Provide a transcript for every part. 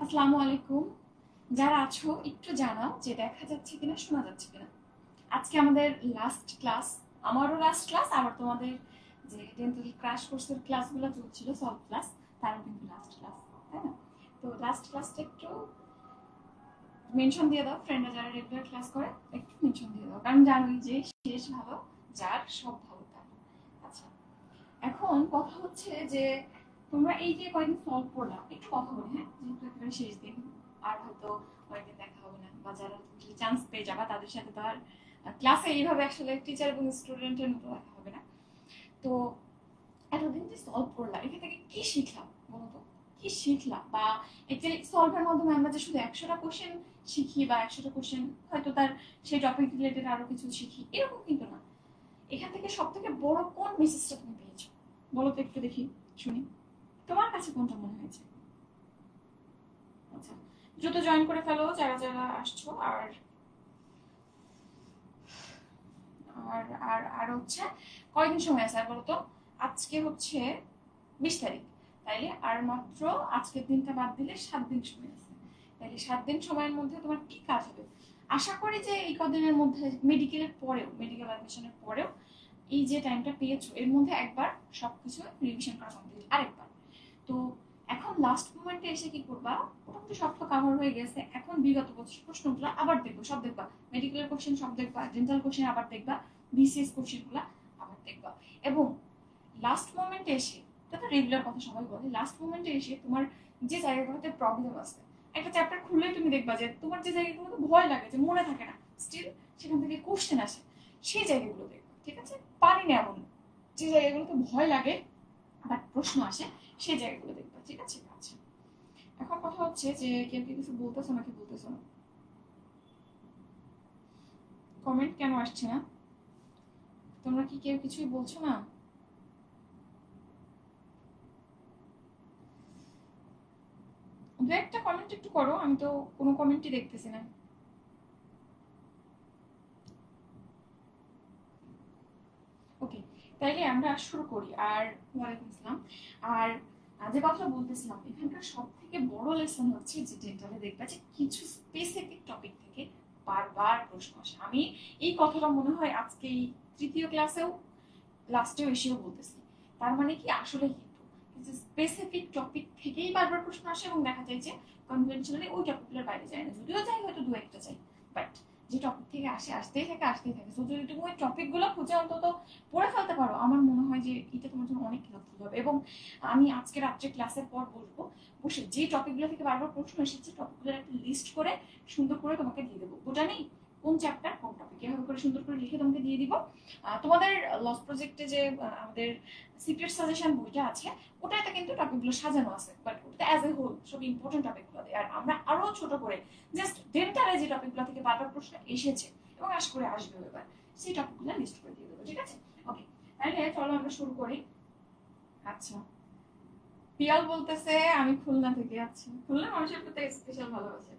আসসালামু আলাইকুম। যারা আছো একটু জানাও যে দেখা যাচ্ছে কিনা, শোনা যাচ্ছে কিনা। আজকে আমাদের লাস্ট ক্লাস, আমারও লাস্ট ক্লাস, আবার তোমাদের যে ডেন্টাল ক্র্যাশ কোর্সের ক্লাসগুলো চলছিল সলভ ক্লাস, তারও কিন্তু লাস্ট ক্লাস, তাই না? তো লাস্ট ক্লাসটা একটু মেনশন দিয়ে দাও, ফ্রেন্ডরা যারা রেগুলার ক্লাস করে একটু মেনশন দিয়ে দাও, কারণ জানোই যে শেষ ভালো যার সব ভালো তার। আচ্ছা, এখন কথা হচ্ছে যে তোমরা এই যে কয়েকদিন সলভ করলাম, একটু কথা বলি, হ্যাঁ, যেহেতু একেবারে শেষ দিন, আর হয়তো কয়েকদিন দেখা হবে না, বা যারা চান্স পেয়ে যাবা তাদের সাথে তো আর ক্লাসে এইভাবে আসলে টিচার এবং স্টুডেন্টের মতো দেখা হবে না। তো এতদিন যে সলভ করলাম, এখান থেকে কি শিখলাম বলো তো? কি শিখলাম? বা অ্যাকচুয়ালি সলভের মাধ্যমে আমরা যে শুধু 100টা কোশ্চেন শিখি বা 100টা কোশ্চেন হয়তো তার সেই টপিক রিলেটেড আরো কিছু শিখি, এরকম কিন্তু না। এখান থেকে সব থেকে বড় কোন মেসেজটা তুমি পেয়েছো বলো তো, একটু দেখি, শুনি তোমার কাছে কোনটা মনে হয়েছে। আচ্ছা, দ্রুত জয়েন করে ফেলো যারা যারা আসছো। আর আর আর আর হচ্ছে কয়দিন সময় আছে আর বলো তো? আজকে হচ্ছে 20 তারিখ, তাইলে আর মাত্র আজকের দিনটা বাদ দিলে 7 দিন সময় আছে। তাইলে 7 দিন সময়ের মধ্যে তোমার কি কাজ হবে? আশা করি যে এই কদিনের মধ্যে মেডিকেলের পরেও, মেডিকেল অ্যাডমিশনের পরেও এই যে টাইমটা পেয়েছো এর মধ্যে একবার সবকিছু রিভিশন করা কমপ্লিট, আরেকবার। তো এখন লাস্ট মোমেন্টে এসে কি করবা? মোটামুটি সব তো কাভার হয়ে গেছে, এখন বিগত বছর প্রশ্নগুলো আবার দেখবো, সব দেখবা, মেডিকেলের কোশ্চেন সব দেখবা, ডেন্টাল কোশ্চেন আবার দেখবা, বিসিএস কোশ্চেনগুলো আবার দেখবা। এবং লাস্ট মোমেন্টে এসে, এটা তো রেগুলার কথা সবাই বলে, লাস্ট মোমেন্টে এসে তোমার যে জায়গাগুলোতে প্রবলেম আছে, একটা চ্যাপ্টার খুললেই তুমি দেখবা যে তোমার যে জায়গাগুলোতে ভয় লাগে, যে মনে থাকে না, স্টিল সেখান থেকে কোশ্চেন আসে, সেই জায়গাগুলো দেখবা, ঠিক আছে? পারি না এমন, যে জায়গাগুলোতে ভয় লাগে বাট প্রশ্ন আসে, সেই জায়গাগুলো দেখবা, ঠিক আছে? আচ্ছা, এখন কথা হচ্ছে যে কেউ কি কিছু বলতেছো নাকি বলতেছো না? কমেন্ট কেন আসছে না? তোমরা কি কেউ কিছুই বলছো না? দু একটা কমেন্ট একটু করো, আমি তো কোনো কমেন্টই দেখতেছি না। ওকে, তাইলে আমরা শুরু করি। আর ওয়ালাইকুম আসসালাম। আর যে কথা বলতেছিলাম, এখানকার সব থেকে বড় লেসন হচ্ছে যে ডেন্টালে দেখবা যে কিছু স্পেসিফিক টপিক থেকে বারবার প্রশ্ন আসে। আমি এই কথাটা মনে হয় আজকে এই তৃতীয় ক্লাসেও লাস্টেও এসেও বলতেছি। তার মানে কি আসলে কিন্তু স্পেসিফিক টপিক থেকেই বারবার প্রশ্ন আসে, এবং দেখা যায় যে কনভেনশনালি ওই টপিকগুলোর বাইরে যায় না, যদিও যাই হয়তো দু একটা চাই, বাট যে টপিক থেকে আসে আসতেই থাকে আসতেই থাকে। তো যদি তুমি ওই টপিকগুলো খুঁজে অন্তত পড়ে ফেলতে পারো, আমার মনে হয় যে এটা তোমার জন্য অনেক হেল্পফুল হবে। এবং আমি আজকে রাত্রে ক্লাসের পর বসবো, বসে যে টপিকগুলো থেকে বারবার প্রশ্ন এসেছে টপিকগুলোর একটা লিস্ট করে সুন্দর করে তোমাকে দিয়ে দেবো। ওটা নেই কোন চ্যাপ্টার কোন টপিক, এভাবে করে সুন্দর করে লিখে তোমাকে দিয়ে দিব। তোমাদের লস প্রজেক্টে যে আমাদের সিক্রেট সাজেশন বইটা আছে, ওটাতে কিন্তু টপিকগুলো সাজানো আছে, বাট ওটাতে অ্যাজ এ হোল সব ইম্পর্টেন্ট টপিকগুলো দেয়। আর আমরা আরো ছোট করে জাস্ট ডেন্টালে যে টপিকগুলো থেকে বারবার প্রশ্ন এসেছে এবং আশা করে আসবে এবার, সেই টপিকগুলো লিস্ট করে দিয়ে দেবো, ঠিক আছে? ওকে, তাহলে চলো আমরা শুরু করি। আচ্ছা, পিয়াল বলতেছে আমি খুলনা থেকে। আচ্ছা, খুলনা মানুষের প্রতি স্পেশাল ভালোবাসে।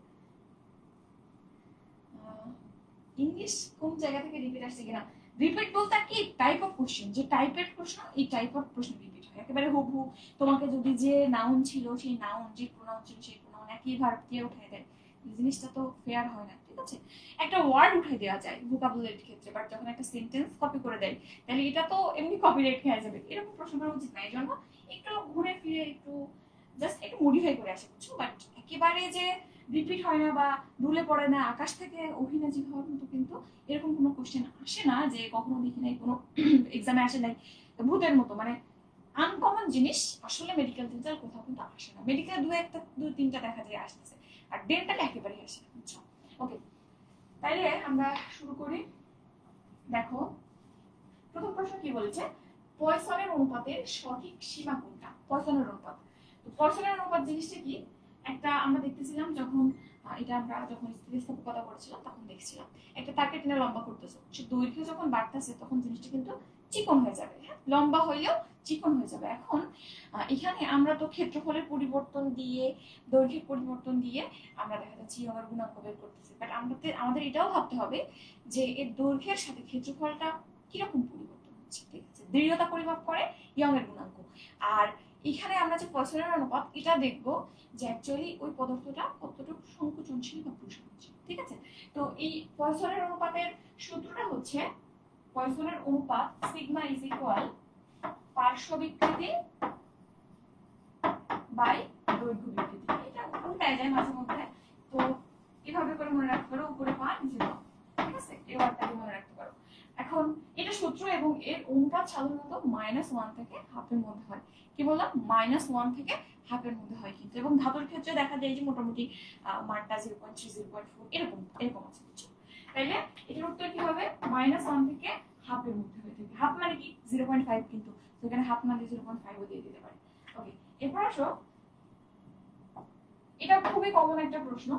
ইংলিশ কোন জায়গা থেকে রিপিট আসছে কিনা? রিপিট বলতে কি টাইপ অফ কোশ্চেন, যে টাইপের প্রশ্ন, এই টাইপ অফ প্রশ্ন রিপিট হয় একেবারে হুবহু। তোমাকে যদি যে নাউন ছিল সেই নাউন, যে প্রোনাউন ছিল সেই প্রোনাউন একই ভার্ব দিয়ে উঠাই দেয়, এই জিনিসটা তো ফেয়ার হয় না, ঠিক আছে? একটা ওয়ার্ড উঠাই দেওয়া যায় ভোকাবুলারির ক্ষেত্রে, বাট যখন একটা সেন্টেন্স কপি করে দেয় তাহলে এটা তো এমনি কপিরাইট খেয়ে যাবে। এরকম প্রশ্ন করা উচিত না, এই জন্য একটু ঘুরে ফিরে একটু জাস্ট একটু মডিফাই করে আসে, বুঝছো? বাট একেবারে যে রিপিট হয় না বা রুলে পড়ে না, আকাশ থেকে অভিনাজিল হওয়ার মতো কিন্তু এরকম কোনো কোশ্চেন আসে না যে কখনো দেখি নাই, কোনো এক্সামে আসে নাই। ভূতের মতো মানে আনকমন জিনিস আসলে মেডিকেল ডেন্টাল কোথাও কিন্তু আসে না। মেডিকেল দু একটা দু তিনটা দেখা যায় আসতেছে, আর ডেন্টাল একেবারেই আসে না, বুঝছো? ওকে, তাইলে আমরা শুরু করি। দেখো, প্রথম প্রশ্ন কি বলেছে? পয়সনের অনুপাতের সঠিক সীমা কোনটা? পয়সনের অনুপাত, তো পয়সনের অনুপাত জিনিসটা কি? একটা আমরা দেখতেছিলাম যখন এটা আমরা যখন স্থিতিস্থাপকতা করেছিলাম তখন দেখছিলাম, একটা তাকে টেনে লম্বা করতেছো, সে দৈর্ঘ্য যখন বাড়তেছে তখন জিনিসটা কিন্তু চিকন হয়ে যাবে, হ্যাঁ, লম্বা হইলেও চিকন হয়ে যাবে। এখন এখানে আমরা তো ক্ষেত্রফলের পরিবর্তন দিয়ে, দৈর্ঘ্যের পরিবর্তন দিয়ে আমরা দেখা যাচ্ছে ইয়ং এর গুণাঙ্ক বের করতেছি, বাট আমাদের এটাও ভাবতে হবে যে এর দৈর্ঘ্যের সাথে ক্ষেত্রফলটা কিরকম পরিবর্তন হচ্ছে, ঠিক আছে? দৃঢ়তা পরিমাপ করে ইয়ং এর গুণাঙ্ক। আর এখানে আমরা যে পয়সনের অনুপাত এটা দেখবো যে অ্যাকচুয়ালি ওই পদার্থটা কতটুকু সংকোচনশীল বা প্রসারণশীল। ঠিক আছে, তো এই পয়সনের অনুপাতের সূত্রটা হচ্ছে পয়সনের অনুপাত সিগমা ইজ ইকুয়াল পার্শ্ব বিকৃতি বাই দৈর্ঘ্য বিকৃতি। এটা উল্টায় যায় মাঝে মধ্যে, তো এভাবে করে মনে রাখতে পারো, উপরে 5 নিচে 9। ঠিক আছে, এবারটাকে মনে রাখতে পারো। এখন এটা সূত্র এবং এর অনুপাত সাধারণত -1 থেকে হাফের মধ্যে হয়। কি বললাম, -1 থেকে হাফের মধ্যে হয় কিন্তু, এবং ধাতুর ক্ষেত্রে দেখা যায় যে মোটামুটি মানটা 0.3 0.4 এরকম এরকম আছে, বুঝছো? তাইলে এটার উত্তর কি হবে, -1 থেকে হাফের মধ্যে হয়ে থাকে। হাফ মানে কি 0.5, কিন্তু সেখানে হাফ মানে 0.5 দিয়ে দিতে পারে। ওকে, এরপর আসো, এটা খুবই কমন একটা প্রশ্ন,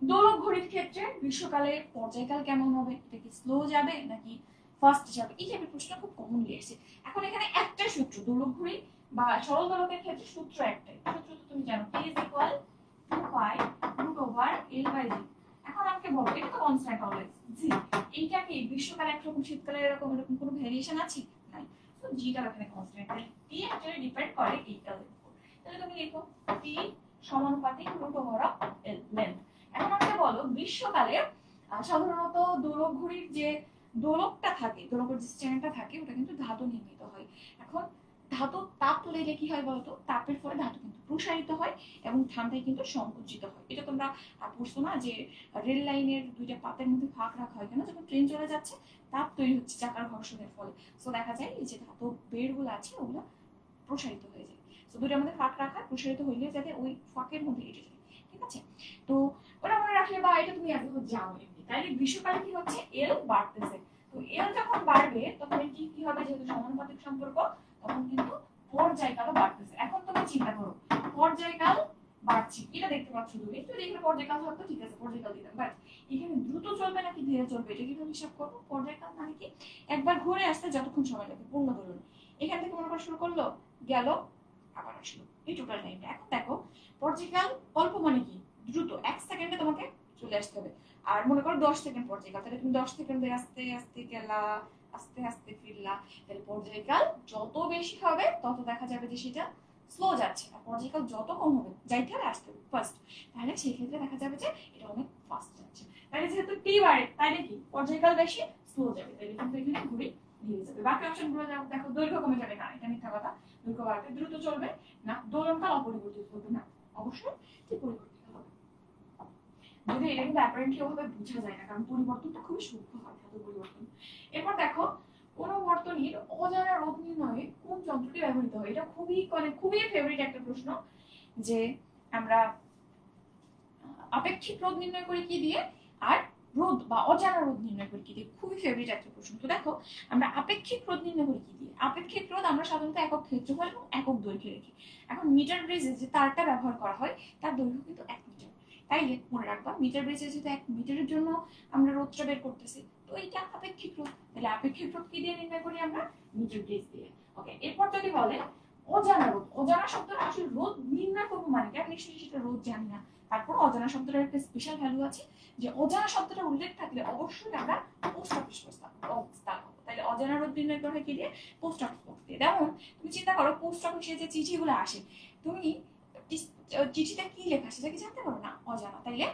দোলক ঘড়ির ক্ষেত্রে গ্রীষ্মকালে পর্যায়কাল কেমন হবে, এটা কি স্লো যাবে নাকি ফাস্ট যাবে? এই টাইপের প্রশ্ন খুব কমনলি আসে। এখন এখানে একটা সূত্র, দোলক ঘড়ি বা সরল দোলকের ক্ষেত্রে সূত্র একটাই, সূত্র তো তুমি জানো, P = 2π√L/g। এখন আমাকে বলো, এটা তো কনস্ট্যান্ট অলওয়েজ জি, এইটা কি গ্রীষ্মকালে একরকম শীতকালে এরকম এরকম কোনো ভেরিয়েশন আছে? নাই। তো জিটা এখানে কনস্ট্যান্ট, তাহলে T অ্যাকচুয়ালি ডিপেন্ড করে এই L এর উপর। তাহলে তুমি লিখো T সমানুপাতিক √L লেন্থ। এখন আমাকে বলো, গ্রীষ্মকালে সাধারণত দোলক ঘড়ির যে দোলকটা থাকে, দোলকের যে স্ট্যান্ডটা থাকে, ওটা কিন্তু ধাতু নির্মিত হয়। এখন ধাতু তাপ তুলে কি হয় বলতো, তাপের ফলে ধাতু কিন্তু প্রসারিত হয় এবং ঠান্ডায় কিন্তু সংকুচিত হয়। এটা তোমরা পড়ছো না যে রেল লাইনের দুইটা পাতের মধ্যে ফাঁক রাখা হয় কেন, যখন ট্রেন চলে যাচ্ছে তাপ তৈরি হচ্ছে চাকার ঘর্ষণের ফলে। সো দেখা যায় এই যে ধাতু বেড়গুলো আছে ওগুলো প্রসারিত হয়ে যায়। তো দুইটার মধ্যে ফাঁক রাখা, প্রসারিত হইলে যাতে ওই ফাঁকের মধ্যে কেটে যায়। ঠিক আছে, তো ওটা মনে রাখলে বা এটা তুমি আগে জানো এমনি। তাইলে গ্রীষ্মকালে কি হচ্ছে, এল বাড়তেছে। তো এল যখন বাড়বে তখন কি কি হবে, যেহেতু সমানুপাতিক সম্পর্ক, তখন কিন্তু পর্যায়কালও বাড়তেছে। এখন তুমি চিন্তা করো, পর্যায়কাল বাড়ছে, এটা দেখতে পাচ্ছ তুমি, যদি এখানে পর্যায়কাল থাকতো ঠিক আছে পর্যায়কাল দিতাম, বাট এখানে দ্রুত চলবে নাকি ধীরে চলবে এটা কিভাবে হিসাব করবো? পর্যায়কাল মানে কি, একবার ঘুরে আসতে যতক্ষণ সময় লাগে পূর্ণ দোলন, এখান থেকে মনে করা শুরু করলো, গেল, আবার আসলো, এই টোটাল টাইমটা। এখন দেখো পর্যায়কাল অল্প মানে কি, দ্রুত 1 সেকেন্ডে তোমাকে চলে আসতে হবে। আর মনে করো 10 সেকেন্ড পর্যায়কাল, তাহলে তুমি 10 সেকেন্ডে আস্তে আস্তে গেলা, আস্তে আস্তে ফিরলা, তাহলে পর্যায়কাল যত বেশি হবে তত দেখা যাবে যে সেটা স্লো যাচ্ছে, আর পর্যায়কাল যত কম হবে, যাইতে হবে আসতে হবে ফার্স্ট, তাহলে সেই ক্ষেত্রে দেখা যাবে যে এটা অনেক ফাস্ট যাচ্ছে। তাহলে যেহেতু টি বাড়ে, তাইলে কি পর্যায়কাল বেশি, স্লো যাবে, তাহলে কিন্তু এখানে ঘুরে ধীরে যাবে। বাকি অপশনগুলো দেখো, দৈর্ঘ্য কমে যাবে না, এটা মিথ্যা কথা, দৈর্ঘ্য বাড়বে, দ্রুত চলবে না, দোলনকাল অপরিবর্তিত হবে না, অবশ্যই ঠিক পরিবর্তিত হবে। যদি এটা কিন্তু অ্যাপারেন্টলি ওভাবে বোঝা যায় না, কারণ পরিবর্তনটা খুবই সূক্ষ্ম হয়, ধাতু পরিবর্তন। এরপর দেখো, কোন বর্তনীর অজানা রোধ নির্ণয়ে কোন যন্ত্রটি ব্যবহৃত হয়? এটা খুবই ফেভারিট একটা প্রশ্ন, যে আমরা আপেক্ষিক রোধ নির্ণয় করি কি দিয়ে, আর রোধ বা অজানা রোধ নির্ণয় করি কি দিয়ে, খুবই ফেভারিট একটা প্রশ্ন। তো দেখো, আমরা আপেক্ষিক রোধ নির্ণয় করি কি দিয়ে? আপেক্ষিক রোধ আমরা সাধারণত একক ক্ষেত্রফল এবং একক দৈর্ঘ্যে রেখি। এখন মিটার ব্রিজে যে তারটা ব্যবহার করা হয় তার দৈর্ঘ্য কিন্তু 1 মিটার, তাইলে মনে রাখবা মিটার ব্রিজে যেহেতু 1 মিটারের জন্য আমরা রোধটা বের করতেছি, তো এটা আপেক্ষিক রোধ। তাহলে আপেক্ষিক রোধ কি দিয়ে নির্ণয় করি আমরা? মিটার ব্রিজ দিয়ে। ওকে, এরপর যদি বলে অজানা রোধ, অজানা শব্দটা আসলে রোধ নির্ণয় করবো মানে কি, আমি নিশ্চয়ই সেটা রোধ জানি না, তারপর অজানা শব্দটার একটা স্পেশাল ভ্যালু আছে, যে অজানা শব্দটা উল্লেখ থাকলে অবশ্যই আমরা পোস্ট অফিস বক্স থাকবো। তাহলে অজানা রোধ নির্ণয় করা হয় কি দিয়ে? পোস্ট অফিস বক্স দিয়ে। যেমন তুমি চিন্তা করো, পোস্ট অফিসে যে চিঠিগুলো আসে, তুমি চিঠিতে কি লেখা সেটা কি জানতে পারো না, অজানা। তাইলে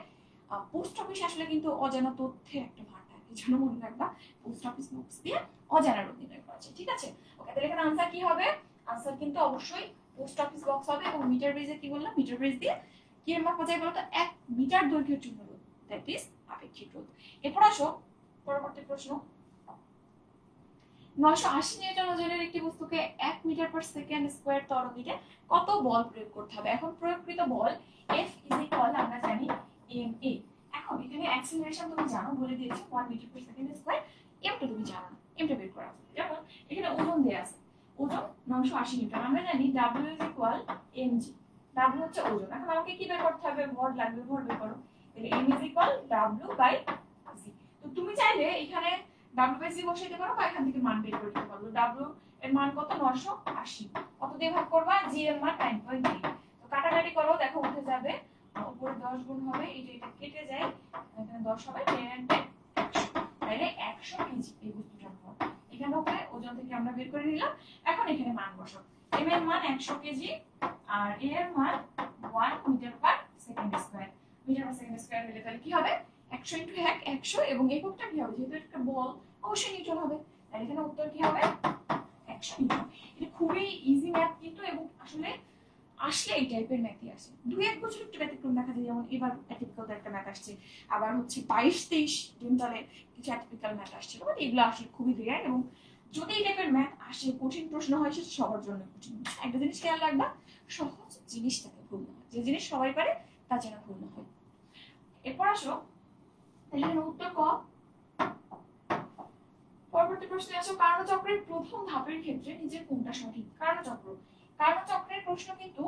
পোস্ট অফিস আসলে কিন্তু অজানা তথ্যের একটা ভান্ডার, এই জন্য মনে রাখবা পোস্ট অফিস বক্স দিয়ে অজানা রোধ নির্ণয় করা যায়। ঠিক আছে, ওকে, তাহলে এখানে আনসার কি হবে? আনসার কিন্তু অবশ্যই পোস্ট অফিস বক্স হবে। এবং মিটার ব্রিজে কি বললাম, মিটার ব্রিজ দিয়ে কি এর মাপা যায় বলতো? 1 মিটার দৈর্ঘ্যের জন্য রোধ, দ্যাট ইজ আপেক্ষিক রোধ। এরপর আসো পরবর্তী প্রশ্ন, 980 নিউটন ওজনের একটি বস্তুকে 1 মিটার পার সেকেন্ড স্কয়ার ত্বরণ দিতে কত বল প্রয়োগ করতে হবে? এখন প্রয়োগকৃত বল F আমরা জানি ma। এখন এখানে অ্যাক্সিলারেশন তুমি জানো, বলে দিয়েছি 1 মিটার পার সেকেন্ড স্কয়ার, এমটা তুমি জানো না, এমটা বের করা আছে। যেমন এখানে ওজন দেয়া আছে, ওজন 980 নিউটন, আমরা জানি W mg, W হচ্ছে ওজন। এখন আমাকে কি বের করতে হবে? ভর লাগবে, ভর বের করো। তাহলে m W/g। তো তুমি চাইলে এখানে W/g বসাইতে পারো বা এখান থেকে মান বের করে দিতে পারো। W এর মান কত? 980, কত দিয়ে ভাগ করবা? g এর মান 9.3। তো কাটাকাটি করো, দেখো উঠে যাবে, উপরে 10 গুণ হবে, এটা কেটে যায়, এখানে 10 হবে, 10 and 10 100, তাহলে 100 কেজি এই বস্তুটার ভর। এখানে ওকে ওজন থেকে আমরা বের করে নিলাম। এখন এখানে মান বসাও, এম এর মান 100 কেজি আর এ এর মান 1 metre per second square. Metre per second square হলে তাহলে কি হবে 100 ইনটু 100 এবং এককটা কি হবে যেহেতু একটা বল অবশ্যই নিউটন হবে, তাহলে এখানে উত্তর কি হবে 100 নিউটন। এটা খুবই ইজি ম্যাথ কিন্তু, এবং আসলে আসলে এই টাইপের ম্যাথই আসে। দুই এক বছর একটু ব্যতিক্রম দেখা যায়, যেমন এবার অ্যাটিপিক্যাল একটা ম্যাথ আসছে, আবার হচ্ছে 22-23 ডেন্টালে কিছু অ্যাটিপিক্যাল ম্যাথ আসছিল, বাট এগুলো আসলে খুবই রেয়ার। এবং যদি এই টাইপের ম্যাথ আসে কঠিন প্রশ্ন হয় সেটা সবার জন্য কঠিন। একটা জিনিস খেয়াল রাখবা, সহজ জিনিসটাকে ভুল না হয়, যে জিনিস সবাই পারে তা যেন ভুল না হয়। এরপর আসো তাহলে উত্তর ক। পরবর্তী প্রশ্নে আসো, কার্ণচক্রের প্রথম ধাপের ক্ষেত্রে নিজের কোনটা সঠিক? কার্ণচক্রের প্রশ্ন কিন্তু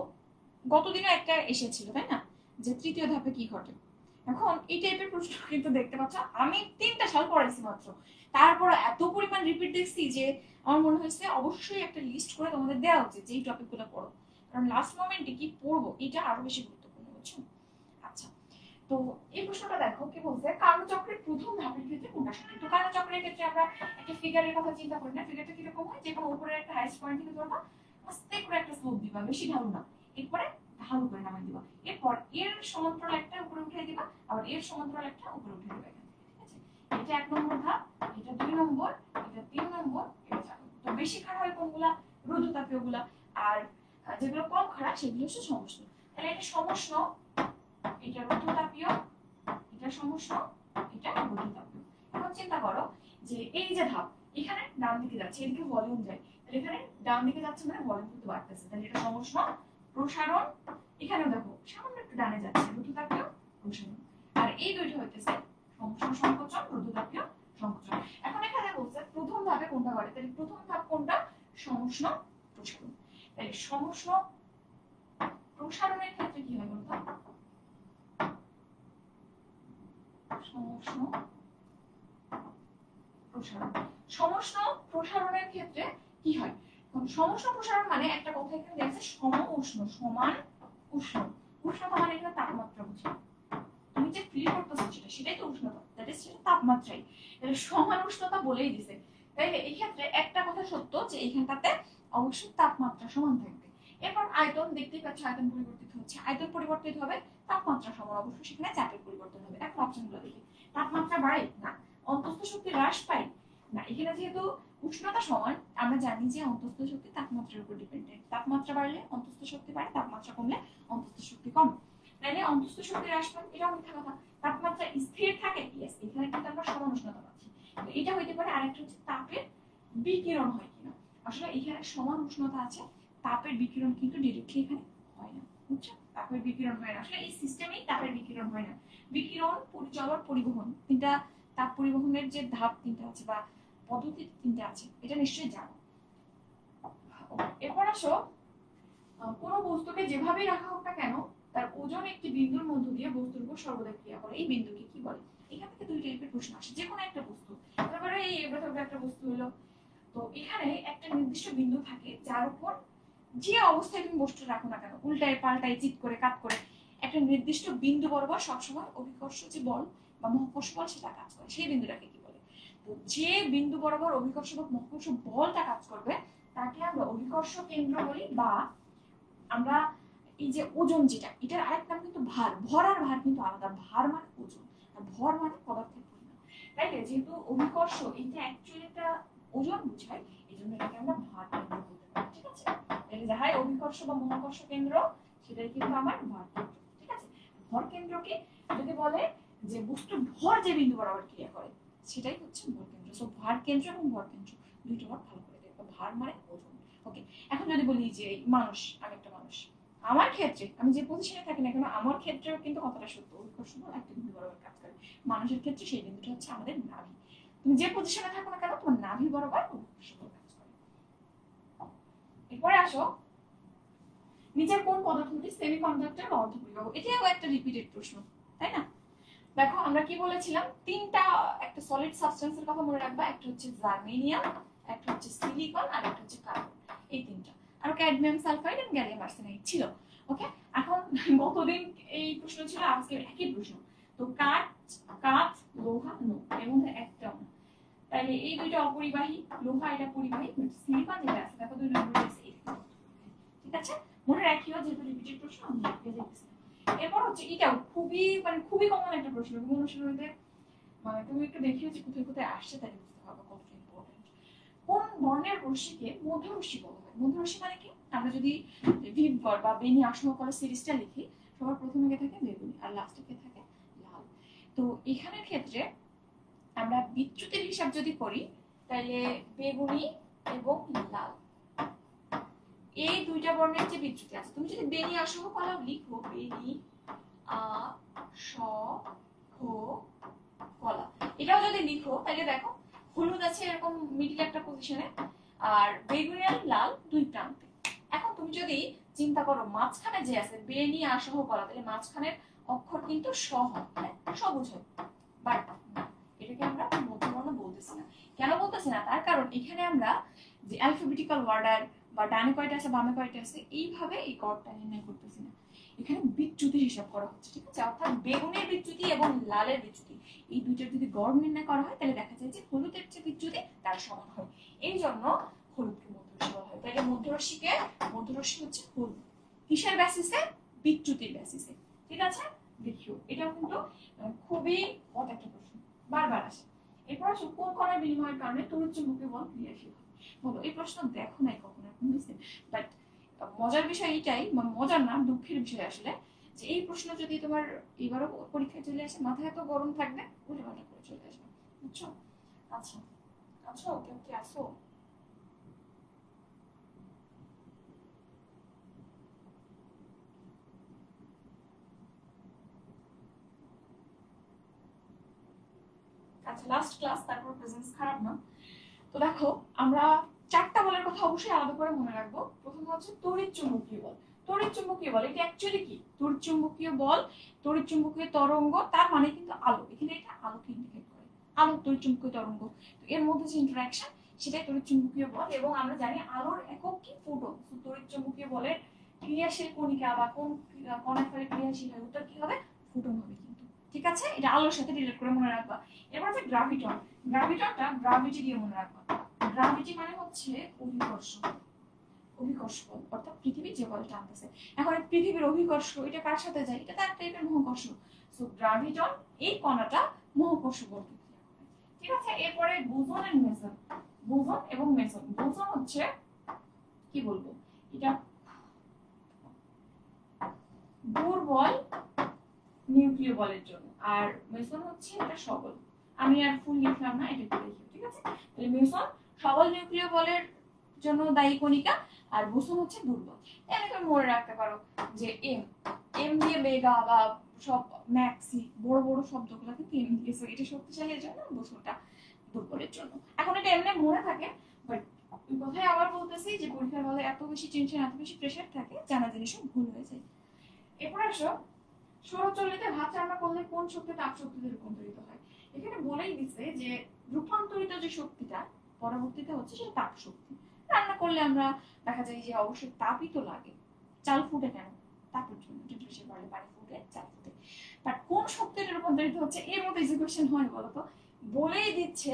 গতদিনও একটা এসেছিল তাই না, যে তৃতীয় ধাপে কি ঘটে। এখন এই টাইপের প্রশ্ন কিন্তু দেখতে পাচ্ছ আমি 3টা সাল পড়াইছি মাত্র, তারপর এত পরিমাণ রিপিট দেখছি যে আমার মনে হয়েছে অবশ্যই একটা লিস্ট করে তোমাদের দেওয়া উচিত যে এই টপিকগুলো পড়ো, কারণ লাস্ট মোমেন্টে কি পড়বো এটা আরো বেশি গুরুত্বপূর্ণ, বুঝছো? আচ্ছা, তো এই প্রশ্নটা দেখো কি বলছে, কার্ণচক্রের প্রথম ধাপের ক্ষেত্রে কোনটা সঠিক। তো কার্ণচক্রের ক্ষেত্রে আমরা একটা ফিগারের কথা চিন্তা করি না, ফিগারটা কিরকম হয়, যে কোনো উপরে একটা হাইস্ট পয়েন্ট থেকে ধরবা, আস্তে করে একটা স্লোপ দিবা, বেশি ঢালু না, এরপরে ঢালু করে নামাই দিবা, এরপর এর সমান্তরাল একটা উপরে উঠিয়ে দিবা, আবার এর সমান্তরাল একটা উপরে উঠিয়ে দিবা, ঠিক আছে? এটা 1 নম্বর ধাপ, এটা 2 নম্বর, এটা 3 নম্বর, এটা 4 নম্বর। তো বেশি খাড়া হয় কোনগুলা, রুদ্ধতাপীয় গুলা, আর যেগুলো কম খাড়া সেগুলো হচ্ছে সমষ্ণ। তাহলে এটা সমষ্ণ, এটা রুদ্ধতাপীয়, এটা সমষ্ণ, এটা রুদ্ধতাপীয়। এখন চিন্তা করো যে এই যে ধাপ এখানে ডান দিকে যাচ্ছে, এদিকে ভলিউম যায়, তাহলে এখানে ডান দিকে যাচ্ছে মানে ভলিউম কিন্তু বাড়তেছে, তাহলে এটা সমষ্ণ প্রসারণ। এখানেও দেখো সামান্য একটু ডানে যাচ্ছে, রুদ্ধতাপীয় প্রসারণ। আর এই দুইটা হইতেছে সমষ্ণ সংকোচন, রুদ্ধতাপীয় সংকোচন। এখন এখানে বলছে প্রথম ধাপে কোনটা ঘটে, তাহলে প্রথম ধাপ কোনটা, সমষ্ণ প্রসারণ। তাহলে সমষ্ণ প্রসারণের ক্ষেত্রে কি হয় বলতো, সমষ্ণ প্রসারণ। সমষ্ণ প্রসারণের ক্ষেত্রে কি হয়, সমষ্ণ প্রসারণ মানে একটা কথা এখানে আছে সম উষ্ণ, সমান উষ্ণ। উষ্ণতা মানে এখানে তাপমাত্রা বুঝো, তুমি যে ফিল করতেছো সেটাই তো উষ্ণতা, দ্যাট ইজ সেটা তাপমাত্রাই, তাহলে সমান উষ্ণতা বলেই দিছে। তাইলে এই ক্ষেত্রে একটা কথা সত্য যে এখানটাতে অবশ্যই তাপমাত্রা সমান থাকবে। এরপর আয়তন দেখতেই পাচ্ছ, আয়তন পরিবর্তিত হচ্ছে, আয়তন পরিবর্তিত হবে, তাপমাত্রা সমান, অবশ্যই সেখানে চাপের পরিবর্তন হবে। এখন অপশনগুলো দেখি, তাপমাত্রা বাড়ে না, অন্তঃস্থ শক্তি হ্রাস পায় না। এখানে যেহেতু উষ্ণতা সমান, আমরা জানি যে অন্তঃস্থ শক্তি তাপমাত্রার উপর ডিপেন্ডেন্ট, তাপমাত্রা বাড়লে অন্তঃস্থ শক্তি বাড়ে, তাপমাত্রা কমলে অন্তঃস্থ শক্তি কমে। তাহলে অন্তঃস্থ শক্তি হ্রাস পায়, এটা মিথ্যা কথা। তাপমাত্রা স্থির থাকে, ইয়েস, এখানে কিন্তু আমরা সমান উষ্ণতা পাচ্ছি। তো এটা হইতে পারে। আরেকটা হচ্ছে তাপের বিকিরণ হয় কিনা, আসলে এখানে সমান উষ্ণতা আছে, তাপের বিকিরণ কিন্তু ডিরেক্টলি এখানে হয় না, বুঝছো? তাপের বিকিরণ হয় না, আসলে এই সিস্টেমেই তাপের বিকিরণ হয় না। বিকিরণ, পরিচলন, পরিবহন, তিনটা তাপ পরিবহনের যে ধাপ তিনটা আছে বা পদ্ধতি তিনটা আছে, এটা নিশ্চয়ই জানো। এরপর আসো, কোন বস্তুকে যেভাবেই রাখা হোক না কেন তার ওজন একটি বিন্দুর মধ্য দিয়ে বস্তুর উপর সর্বদা ক্রিয়া করে, এই বিন্দুকে কি বলে? এখান থেকে দুই টাইপের প্রশ্ন আসে, যে কোনো একটা বস্তু, তারপরে এই একটা বস্তু হলো, তো এখানে একটা নির্দিষ্ট বিন্দু থাকে যার উপর যে অবস্থায় তুমি বস্তু রাখো না কেন, উল্টায় পাল্টায় চিৎ করে কাট করে, একটা নির্দিষ্ট বিন্দু বরাবর সবসময় অভিকর্ষ যে বল বা মহাকর্ষ বল সেটা কাজ করে, সেই বিন্দুটাকে কি বলে? তো যে বিন্দু বরাবর অভিকর্ষ বা মহাকর্ষ বলটা কাজ করবে তাকে আমরা অভিকর্ষ কেন্দ্র বলি, বা আমরা এই যে ওজন যেটা, এটার আরেক নাম কিন্তু ভার। ভর আর ভার কিন্তু আলাদা, ভার মানে ওজন আর ভর মানে পদার্থের পরিমাণ। তাই না? যেহেতু অভিকর্ষ এটা অ্যাকচুয়ালি একটা ওজন বোঝায়, এই জন্য এটাকে আমরা ভার কেন্দ্র বলতে পারি, ঠিক আছে? তাহলে যাহাই অভিকর্ষ বা মহাকর্ষ কেন্দ্র সেটাই কিন্তু আমার ভর কেন্দ্র, ঠিক আছে? ভর কেন্দ্রকে যদি বলে যে বস্তুর ভর যে বিন্দু বরাবর ক্রিয়া করে সেটাই হচ্ছে ভর কেন্দ্র। সো ভার কেন্দ্র এবং ভর কেন্দ্র দুইটা ভাগ ভালো করে দেখো, ভার মানে ওজন। ওকে, এখন যদি বলি যে মানুষ, আমি একটা মানুষ, আমার ক্ষেত্রে আমি যে পজিশনে থাকি না কেন আমার ক্ষেত্রেও কিন্তু কথাটা সত্য, অভিকর্ষ বল একটা বিন্দু বরাবর কাজ করে। মানুষের ক্ষেত্রে সেই বিন্দুটা হচ্ছে আমাদের নাভি। তুমি যে পজিশনে থাকো না কেন তোমার নাভি বরাবর অভিকর্ষ বল কাজ করে। এরপরে আসো, নিচের কোন পদার্থটি সেমিকন্ডাক্টর বা অর্ধপরিবাহক? এটাও একটা রিপিটেড প্রশ্ন, তাই না? দেখো আমরা কি বলেছিলাম, তিনটা একটা সলিড সাবস্টেন্সের কথা মনে রাখবা, একটা হচ্ছে জার্মেনিয়াম, একটা হচ্ছে সিলিকন, আর একটা হচ্ছে কার্বন, এই তিনটা। আর ক্যাডমিয়াম সালফাইড এবং গ্যালিয়াম আর্সেনাইড ছিল। ওকে, এখন গতদিন এই প্রশ্ন ছিল, আজকে একই প্রশ্ন। তো কাঁচ, লোহা, নো, এর মধ্যে একটাও না। তাহলে এই দুইটা অপরিবাহী, লোহা এটা পরিবাহী, সিলিকন যেটা আছে দেখো 2 নম্বরে আছে, আছে? মনে রাখিও যেহেতু রিপিটেড প্রশ্ন আমি লিখে যাচ্ছি। এরপর হচ্ছে এটাও খুবই কমন একটা প্রশ্ন, অনুশীলনীতে মানে তুমি একটু দেখিও যে কোথায় কোথায় আসছে, তাই বুঝতে পারবে কতটা ইম্পর্টেন্ট। কোন বর্ণের রশ্মিকে মধ্যরশ্মি বলা হয়? মধ্যরশ্মি মানে কি? আমরা যদি ভিমকর বা বেনি আসহ করে সিরিজটা লিখি, সবার প্রথমে কে থাকে বেগুনি আর লাস্টে কে থাকে লাল। তো এখানের ক্ষেত্রে আমরা বিচ্যুতির হিসাব যদি করি তাহলে বেগুনি এবং লাল এই দুইটা বর্ণের যে বিচ্যুতি আছে, তুমি যদি বেনি আসহ কলাম লিখো, বেনি আ স খ কলা, এটাও যদি লিখো তাহলে দেখো হলুদ আছে এরকম মিডিল একটা পজিশনে আর বেগুনি আর লাল দুই প্রান্তে। এখন তুমি যদি চিন্তা করো মাঝখানে যে আছে বেনি আসহ কলা, তাহলে মাঝখানের অক্ষর কিন্তু স হয়, সবুজ হয়, বাট এটাকে আমরা মধ্যবর্ণ বলতেছি না। কেন বলতেছি না? তার কারণ এখানে আমরা যে অ্যালফাবেটিক্যাল অর্ডার বা ডানে কয়টা আছে বামে কয়টা আছে এইভাবে এই গড়টা নির্ণয় করতেছি না, এখানে বিচ্যুতি হিসাব করা হচ্ছে, ঠিক আছে? অর্থাৎ বেগুনের বিচ্যুতি এবং লালের বিচ্যুতি এই দুইটার যদি গড় নির্ণয় করা হয় তাহলে দেখা যায় যে হলুদের যে বিচ্যুতি তার সমান হয়, এই জন্য হলুদকে মধ্যরশ্মি বলা হয়। তাহলে মধ্যরশ্মি হচ্ছে হলুদ কিসের বেসিসে? বিচ্যুতির বেসিসে, ঠিক আছে? দেখিও এটাও কিন্তু খুবই মজার একটা প্রশ্ন, বারবার আসে। এরপর আসো কোন কণার বিনিময়ের কারণে তড়িৎচুম্বকীয় বল ক্রিয়াশীল হয়? বলো, এই প্রশ্ন দেখো নাই কখনো, বুঝছেন? বাট মজার বিষয় এটাই, মজার না দুঃখের বিষয় আসলে, যে এই প্রশ্ন যদি তোমার এবারও পরীক্ষায় চলে আসে মাথায় এত গরম থাকবে উল্টাপাল্টা করে চলে আসবে, বুঝছো? আচ্ছা আচ্ছা, ওকে ওকে, আসো। আচ্ছা, লাস্ট ক্লাস, তারপর প্রেজেন্স খারাপ না। তো দেখো আমরা চারটা বলের কথা অবশ্যই আলাদা করে মনে রাখবো। প্রথম হচ্ছে তড়িৎচুম্বকীয় বল। তড়িৎচুম্বকীয় বল এটা অ্যাকচুয়ালি কি? তড়িৎচুম্বকীয় বল, তড়িৎচুম্বকীয় তরঙ্গ, তার মানে কিন্তু আলো, এখানে এটা আলোকে ইন্ডিকেট করে, আলো তড়িৎচুম্বকীয় তরঙ্গ। তো এর মধ্যে যে ইন্টারঅ্যাকশন সেটাই তড়িৎচুম্বকীয় বল, এবং আমরা জানি আলোর একক কি? ফোটন। তড়িৎচুম্বকীয় বলের ক্রিয়াশীল কণিকা বা কোন কণার ফলে ক্রিয়াশীল হয়, উত্তর কি হবে? ফোটন হবে কিন্তু, ঠিক আছে? এটা আলোর সাথে রিলেট করে মনে রাখবা। এরপর আছে গ্রাভিটন। গ্রাভিটনটা গ্রাভিটি দিয়ে মনে রাখবা। গ্রাভিটি মানে হচ্ছে অভিকর্ষ, অভিকর্ষ বল, অর্থাৎ পৃথিবী যে বলটা টানতেছে। এখন পৃথিবীর অভিকর্ষ এটা কার সাথে যায়? এটা তার টাইপের মহাকর্ষ। সো গ্রাভিটন এই কণাটা মহাকর্ষ বলকে ক্রিয়া করে, ঠিক আছে? এরপরে বোসন এন্ড মেসন। বোসন এবং মেসন। বোসন হচ্ছে কি বলবো, এটা দুর্বল নিউক্লিয় বলের জন্য, আর মেসন হচ্ছে এটা সবল। আমি আর ফুল লিখলাম না, এটা একটু লিখি, ঠিক আছে? তাহলে মেসন সবল নিউক্লিয় বলের জন্য দায়ী কণিকা, আর বোসন হচ্ছে দুর্বল। এরকম মনে রাখতে পারো যে এম, এম দিয়ে মেগা বা সব ম্যাক্সি বড় বড় শব্দগুলো কিন্তু এম দিয়েছে, এটা শক্তিশালী এর জন্য, বোসনটা দুর্বলের জন্য। এখন এটা এমনি মনে থাকে, বাট ওই কথাই আবার বলতেছি যে পরীক্ষার হলে এত বেশি টেনশন, এত বেশি প্রেশার থাকে, জানা জিনিসও ভুল হয়ে যায়। এরপর আসো সৌরচল্লিতে ভাত রান্না করলে কোন শক্তি তাপ শক্তিতে রূপান্তরিত হয়? এখানে বলেই দিছে যে রূপান্তরিত যে শক্তিটা পরবর্তীতে হচ্ছে সেটা তাপ শক্তি। রান্না করলে আমরা দেখা যায় যে অবশ্যই তাপই তো লাগে, চাল ফুটে কেন? তাপের জন্য, টেম্পারেচার বাড়লে পানি ফুটে, চাল ফুটে। বাট কোন শক্তিতে রূপান্তরিত হচ্ছে এর মধ্যে যে কোশ্চেন হয় বলতো, বলেই দিচ্ছে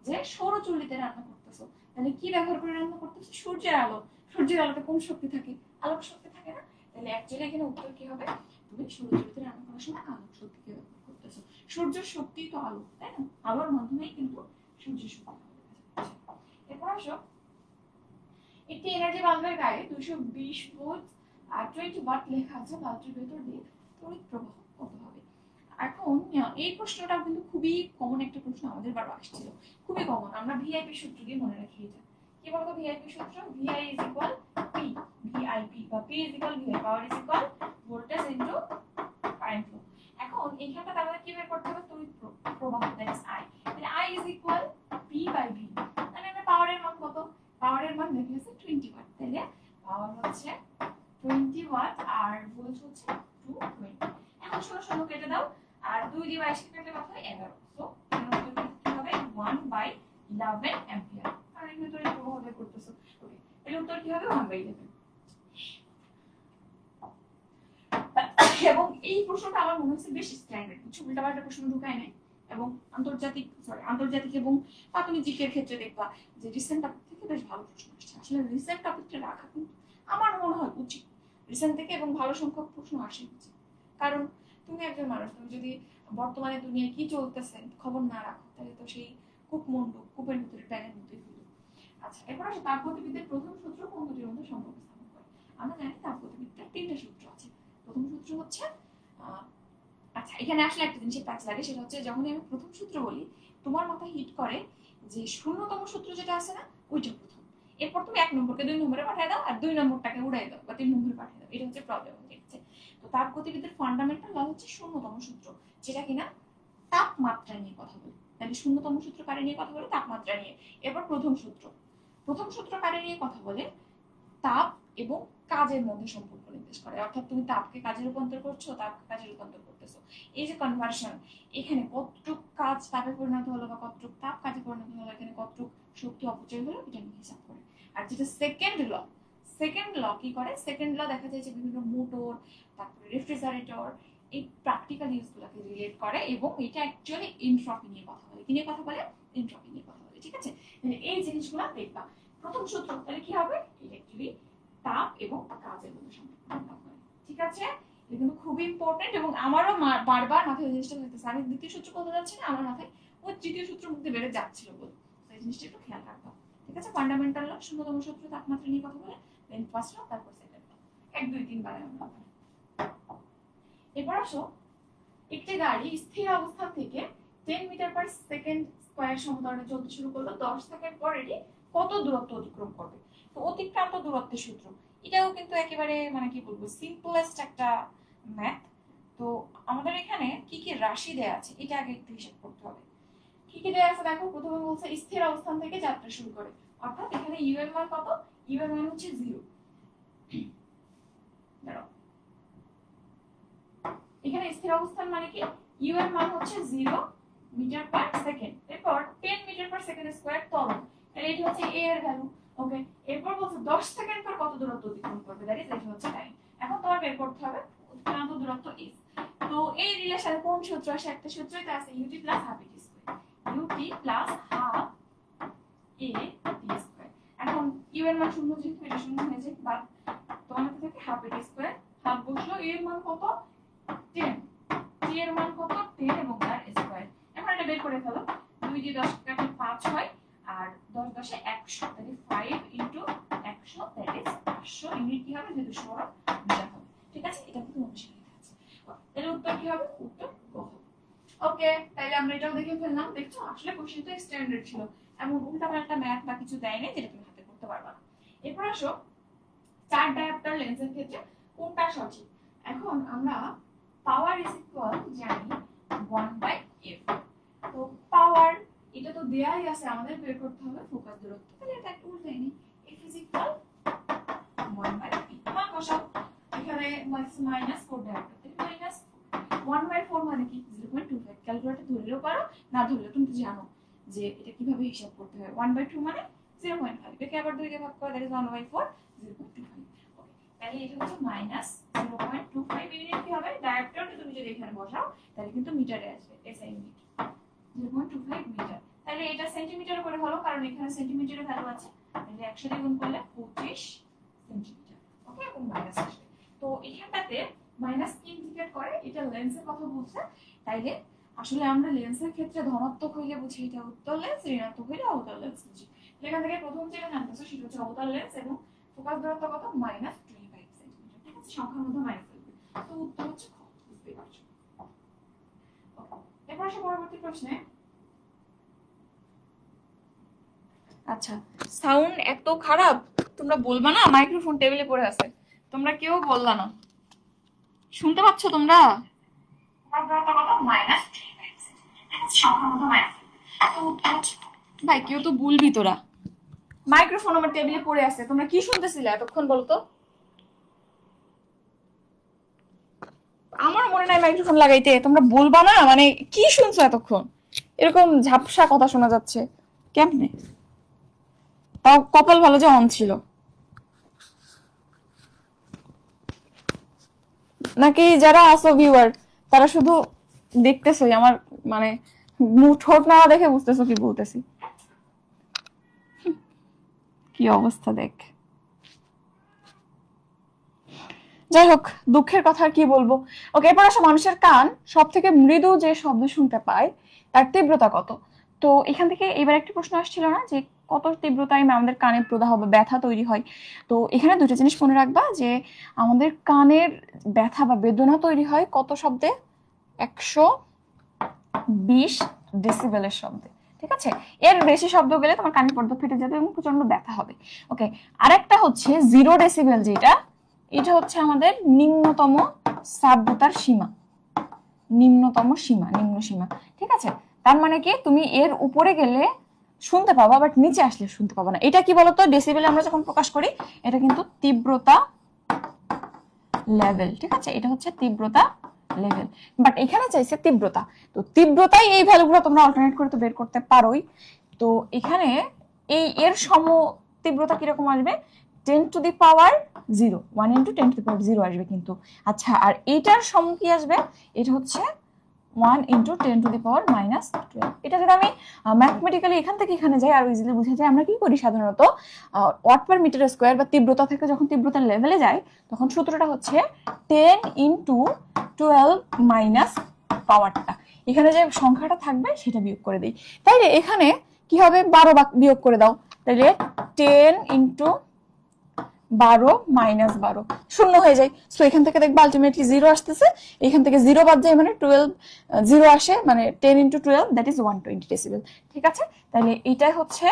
যে সৌরচল্লিতে রান্না করতেছো, তাহলে কি ব্যবহার করে রান্না করতেছো? সূর্যের আলো। সূর্যের আলোতে কোন শক্তি থাকে? আলোক শক্তি থাকে না? তাহলে অ্যাকচুয়ালি এখানে উত্তর কি হবে? তুমি সৌরচল্লিতে রান্না করার সময় আলোক শক্তিকে ব্যবহার করতেছো। সূর্যের শক্তি তো আলো, তাই না? আলোর মাধ্যমেই কিন্তু সূর্যের শক্তি। এরপর আসো একটি এনার্জি বাল্বের গায়ে 220 ভোল্ট আর 20 ওয়াট লেখা আছে, বাল্বটির ভেতর দিয়ে তড়িৎ প্রবাহ কত হবে? এখন এই প্রশ্নটা কিন্তু খুবই কমন একটা প্রশ্ন, আমাদের বারবার আসছিল, খুবই কমন। আমরা ভিআইপি সূত্র দিয়ে মনে রাখি এটা। কি বলতো ভিআইপি সূত্র? VI is equal P, VIP বা P is equal VI, power is equal voltage into current flow. এখন এইখানটা আমাদের কি বের করতে হবে? তড়িৎ প্রবাহ, দ্যাট ইজ I। তাহলে I is equal P by V। মানে আমরা পাওয়ারের মান কত? পাওয়ারের মান দেখে আছে 20 ওয়াট, তাহলে পাওয়ার হচ্ছে 20 ওয়াট আর ভোল্ট হচ্ছে 220। এখন ষোলো ষোলো কেটে দাও, আর 2 দিয়ে 22 কাটলে কত হয়? 11। সো এর উত্তর কি হবে? 1/11 অ্যাম্পিয়ার। আর এখানে তড়িৎ প্রবাহ বের করতেছো, ওকে, এর উত্তর কি হবে? 1/11। এবং এই প্রশ্নটা আমার মনে হচ্ছে বেশ স্ট্যান্ডার্ড, কিছু উল্টাপাল্টা প্রশ্ন ঢুকায় নাই, এবং আন্তর্জাতিক এবং প্রাথমিক জিকের ক্ষেত্রে দেখবা যে রিসেন্ট টপিক থেকে বেশ ভালো প্রশ্ন আসছে। আসলে রিসেন্ট টপিকটা রাখা কিন্তু আমার মনে হয় উচিত। রিসেন্ট থেকে এবং ভালো সংখ্যক প্রশ্ন আসে। কারণ তুমি একজন মানুষ, তুমি যদি বর্তমানে দুনিয়ায় কি চলতেছে খবর না রাখো তাহলে তো সেই কূপের ভিতরে প্যানের মধ্যে ফেলো। আচ্ছা, এরপর আসো তাপগতিবিদ্যার প্রথম সূত্র কোন দুটির মধ্যে সম্পর্ক স্থাপন করে। আমরা জানি তাপগতিবিদ্যার 3টা সূত্র আছে। প্রথম সূত্র হচ্ছে আচ্ছা, এখানে আসলে একটা জিনিসের কাজ লাগে, সেটা হচ্ছে যখনই আমি প্রথম সূত্র বলি তোমার মাথায় হিট করে যে শূন্যতম সূত্র যেটা আছে না ওইটা প্রথম, এরপর তুমি 1 নম্বরকে 2 নম্বরে পাঠিয়ে দাও আর 2 নম্বরটাকে উড়াই দাও বা 3 নম্বরে পাঠিয়ে দাও। এটা হচ্ছে প্রবলেম ঠিক আছে। তো তাপগতিবিদ্যার ফান্ডামেন্টাল ল হচ্ছে শূন্যতম সূত্র, যেটা কিনা তাপমাত্রা নিয়ে কথা বলে। তাহলে শূন্যতম সূত্র কারে নিয়ে কথা বলে? তাপমাত্রা নিয়ে। এরপর প্রথম সূত্র কারে নিয়ে কথা বলে? তাপ এবং কাজের মধ্যে সম্পর্ক নির্দেশ করে। অর্থাৎ তুমি তাপকে কাজে রূপান্তর করছো, তাপকে কাজে রূপান্তর করতেছো, এই যে কনভার্সন, এখানে কতটুক কাজ তাপে পরিণত হলো বা কতটুক তাপ কাজে পরিণত হলো, এখানে কতটুক শক্তি অপচয় হলো, এটা নিয়ে হিসাব করে। আর যেটা সেকেন্ড ল কি করে? সেকেন্ড ল দেখা যায় যে বিভিন্ন মোটর, তারপরে রেফ্রিজারেটর, এই প্র্যাকটিক্যাল ইউজগুলোকে রিলেট করে এবং এটা অ্যাকচুয়ালি এনট্রপি নিয়ে কথা বলে। কি নিয়ে কথা বলে? এনট্রপি নিয়ে কথা বলে। ঠিক আছে, এই জিনিসগুলো দেখবা। প্রথম সূত্র তাহলে কি হবে? এটা অ্যাকচুয়ালি তাপ এবং কাজের মধ্যে সম্পর্ক। ঠিক আছে, এটা কিন্তু খুবই ইম্পর্টেন্ট এবং আমারও বারবার মাথায় ওই জিনিসটা হইতেছে। আমি দ্বিতীয় সূত্র বলতে যাচ্ছি না, আমার মাথায় ওই তৃতীয় সূত্রের মধ্যে বেড়ে যাচ্ছিল বলে। তো এই জিনিসটা একটু খেয়াল রাখবা। ঠিক আছে, ফান্ডামেন্টাল ল শূন্যতম সূত্র তাপমাত্রা নিয়ে কথা বলে, দেন ফার্স্ট ল, তারপর সেকেন্ড ল, 1 2 3 বারে আমরা। এরপর আসো, একটি গাড়ি স্থির অবস্থান থেকে 10 মিটার পার সেকেন্ড স্কয়ার সমতলে চলতে শুরু করলো। 10 সেকেন্ড পর এটি কত দূরত্ব অতিক্রম করবে? তো অতিক্রান্ত দূরত্বের সূত্র, এটাও কিন্তু একেবারে মানে কি বলবো সিম্পলেস্ট একটা ম্যাথ। তো আমাদের এখানে কি কি রাশি দেয়া আছে এটা আগে একটু হিসাব করতে হবে। কি কি দেয়া আছে দেখো। প্রথমে বলছে স্থির অবস্থান থেকে যাত্রা শুরু করে, অর্থাৎ এখানে ইউ এর মান কত? ইউ এর মান হচ্ছে 0। দাঁড়াও, এখানে স্থির অবস্থান মানে কি? ইউ এর মান হচ্ছে 0 মিটার পার সেকেন্ড। এরপর 10 মিটার পার সেকেন্ড স্কয়ার ত্বরণ, তাহলে এটা হচ্ছে এ এর ভ্যালু। ওকে, এরপর বলছে 10 সেকেন্ড পর কত দূরত্ব অতিক্রম করবে, দ্যাট ইজ এটা হচ্ছে টাইম। এখন তোমার বের করতে হবে অতিক্রান্ত দূরত্ব এস। তো এই রিলেশনে কোন সূত্র আসে? একটা সূত্রই তো আছে, ইউটি প্লাস হাফ এটি স্কয়ার। ইউটি প্লাস হাফ এ টি স্কয়ার। এখন ইউ এর মান 0 যেহেতু এটা 0 হয়ে যায়, বা তোমার হাতে থাকে হাফ এটি স্কয়ার, হাফ বসলো, এ এর মান কত? 10, টি এর মান কত? 10 এবং তার স্কয়ার। এখন এটা বের করে ফেলো। 2 দিয়ে 10 কাটলে 5 হয় আর 10 10 এ 100, তাহলে 5 ইনটু 100 দ্যাট ইজ 500 ইউনিট কি হবে? 200 মিটার হবে। ঠিক আছে, এটা কিন্তু অনুশীলনী আছে। তাহলে উত্তর কি হবে? উত্তর গ হবে। ওকে, তাহলে আমরা এটাও দেখে ফেললাম। দেখছো আসলে কোশ্চেনটা স্ট্যান্ডার্ড ছিল, এমন উল্টাপাল্টা ম্যাথ বা কিছু দেয় না যেটা তুমি হাতে করতে পারবা না। এরপর আসো, 4 ডায়োপ্টার লেন্সের ক্ষেত্রে কোনটা সঠিক? এখন আমরা পাওয়ার ইজ ইকুয়াল জানি 1/f। তো পাওয়ার এটা তো দেয়াই আছে, আমাদের বের করতে হবে ফোকাস দূরত্ব। তাহলে এটা একটু উল্টাই নি, f ইজ ইকুয়াল 1/p। মান বসাও, এখানে মাইনাস 4 ডায়োপ্টার, তাহলে মাইনাস 1/4 মানে কি? 0.25। ক্যালকুলেটর ধরলেও পারো, না ধরলেও তুমি তো জানো যে এটা কিভাবে হিসাব করতে হয়। 1/2 মানে 0.5, একে আবার 2 দিয়ে ভাগ করে, দ্যাট ইজ 1/4, 0.25। তাহলে এটা হচ্ছে মাইনাস 0.25 ইউনিট। কি হবে? ডায়োপ্টারটা তুমি যদি এখানে বসাও তাহলে কিন্তু মিটারে আসবে, এসআই ইউনিট 0.25 মিটার। তাহলে এটা সেন্টিমিটার করে হলো, কারণ এখানে সেন্টিমিটারের ভ্যালু আছে। তাহলে 100 দিয়ে গুণ করলে 25 সেন্টিমিটার। ওকে, এবং মাইনাস আসবে। তো এখানটাতে মাইনাস কি ইন্ডিকেট করে? এটা লেন্সের কথা বলছে। তাইলে আসলে আমরা লেন্সের ক্ষেত্রে ধনাত্মক হইলে বুঝি এটা উত্তল লেন্স, ঋণাত্মক হইলে অবতল লেন্স বুঝি। এখান থেকে প্রথম যেটা জানতেছো সেটা হচ্ছে অবতল লেন্স এবং ফোকাস দূরত্ব কত? -25 সেন্টিমিটার। ঠিক আছে, সংখ্যার মধ্যে মাইনাস লিখবে। তো উত্তর হচ্ছে খ, বুঝতে পারছো। এরপর আসে পরবর্তী প্রশ্নে। আচ্ছা, সাউন্ড এত খারাপ, তোমরা বলবা না মাইক্রোফোন টেবিলে পড়ে আছে, তোমরা কেউ বললা না। শুনতে পাচ্ছ তোমরা? ভাই কেউ তো বলবি, তোরা মাইক্রোফোন আমার টেবিলে পড়ে আছে, তোমরা কি শুনতেছিলে এতক্ষণ বলতো? আমার মনে নাই মাইক্রোফোন লাগাইতে, তোমরা বলবা না? মানে কি শুনছো এতক্ষণ? এরকম ঝাপসা কথা শোনা যাচ্ছে কেমনে? তাও কপাল ভালো যে অন ছিল। নাকি যারা আসো ভিউয়ার তারা শুধু দেখতেছই, আমার মানে ঠোঁট না দেখে বুঝতেছো কি বলতেছি? কি অবস্থা দেখ। যাই হোক, দুঃখের কথা আর কি বলবো। ওকে, এরপর আসো মানুষের কান সব থেকে মৃদু যে শব্দ শুনতে পায় তার তীব্রতা কত। তো এখান থেকে এবার একটি প্রশ্ন আসছিল না যে কত তীব্রতায় আমাদের কানে প্রদাহ বা ব্যথা তৈরি হয়। তো এখানে দুটো জিনিস মনে রাখবা যে আমাদের কানের ব্যথা বা বেদনা তৈরি হয় কত শব্দে, 120 ডেসিবেলের শব্দে। ঠিক আছে, এর বেশি শব্দ গেলে তোমার কানের পর্দা ফেটে যাবে এবং প্রচন্ড ব্যথা হবে। ওকে, আরেকটা হচ্ছে 0 ডেসিবেল, যেটা এটা হচ্ছে আমাদের নিম্নতম শ্রাব্যতার সীমা, নিম্নতম সীমা, নিম্ন সীমা। ঠিক আছে, তার মানে কি তুমি এর উপরে গেলে শুনতে পাবা, বাট নিচে আসলে শুনতে পাবা না। এটা কি বলতো, ডেসিবেল আমরা যখন প্রকাশ করি এটা কিন্তু তীব্রতা লেভেল। ঠিক আছে, এটা হচ্ছে তীব্রতা লেভেল, বাট এখানে চাইছে তীব্রতা। তো তীব্রতাই এই ভ্যালুগুলো তোমরা অল্টারনেট করে তো বের করতে পারোই। তো এখানে এই এর সম তীব্রতা কিরকম আসবে, 10 to the power 0, 1 into 10 to the power 0 আসবে কিন্তু। আচ্ছা, আর এইটার সম কি আসবে, এটা হচ্ছে 1 ইন্টু 10 টু দি পাওয়ার -12। এটা যদি আমি ম্যাথমেটিক্যালি এখান থেকে এখানে যাই আর ইজিলি বুঝে যায়, আমরা কি করি সাধারণত ওয়াট পার মিটার স্কোয়ার বা তীব্রতা থেকে যখন তীব্রতার লেভেলে যায় তখন সূত্রটা হচ্ছে 10 ইন্টু 12 মাইনাস পাওয়ারটা, এখানে যে সংখ্যাটা থাকবে সেটা বিয়োগ করে দিই। তাইলে এখানে কি হবে, 12 বিয়োগ করে দাও, তাইলে 10 ইন্টু 12 মাইনাস 12 শূন্য হয়ে যায়। সো এখান থেকে দেখবা আলটিমেটলি 0 আসতেছে, এখান থেকে 0 বাদ যায় মানে 12, 0 আসে মানে 10 ইন্টু 12 দ্যাট ইজ 120 ডেসিবেল। ঠিক আছে, তাহলে এইটাই হচ্ছে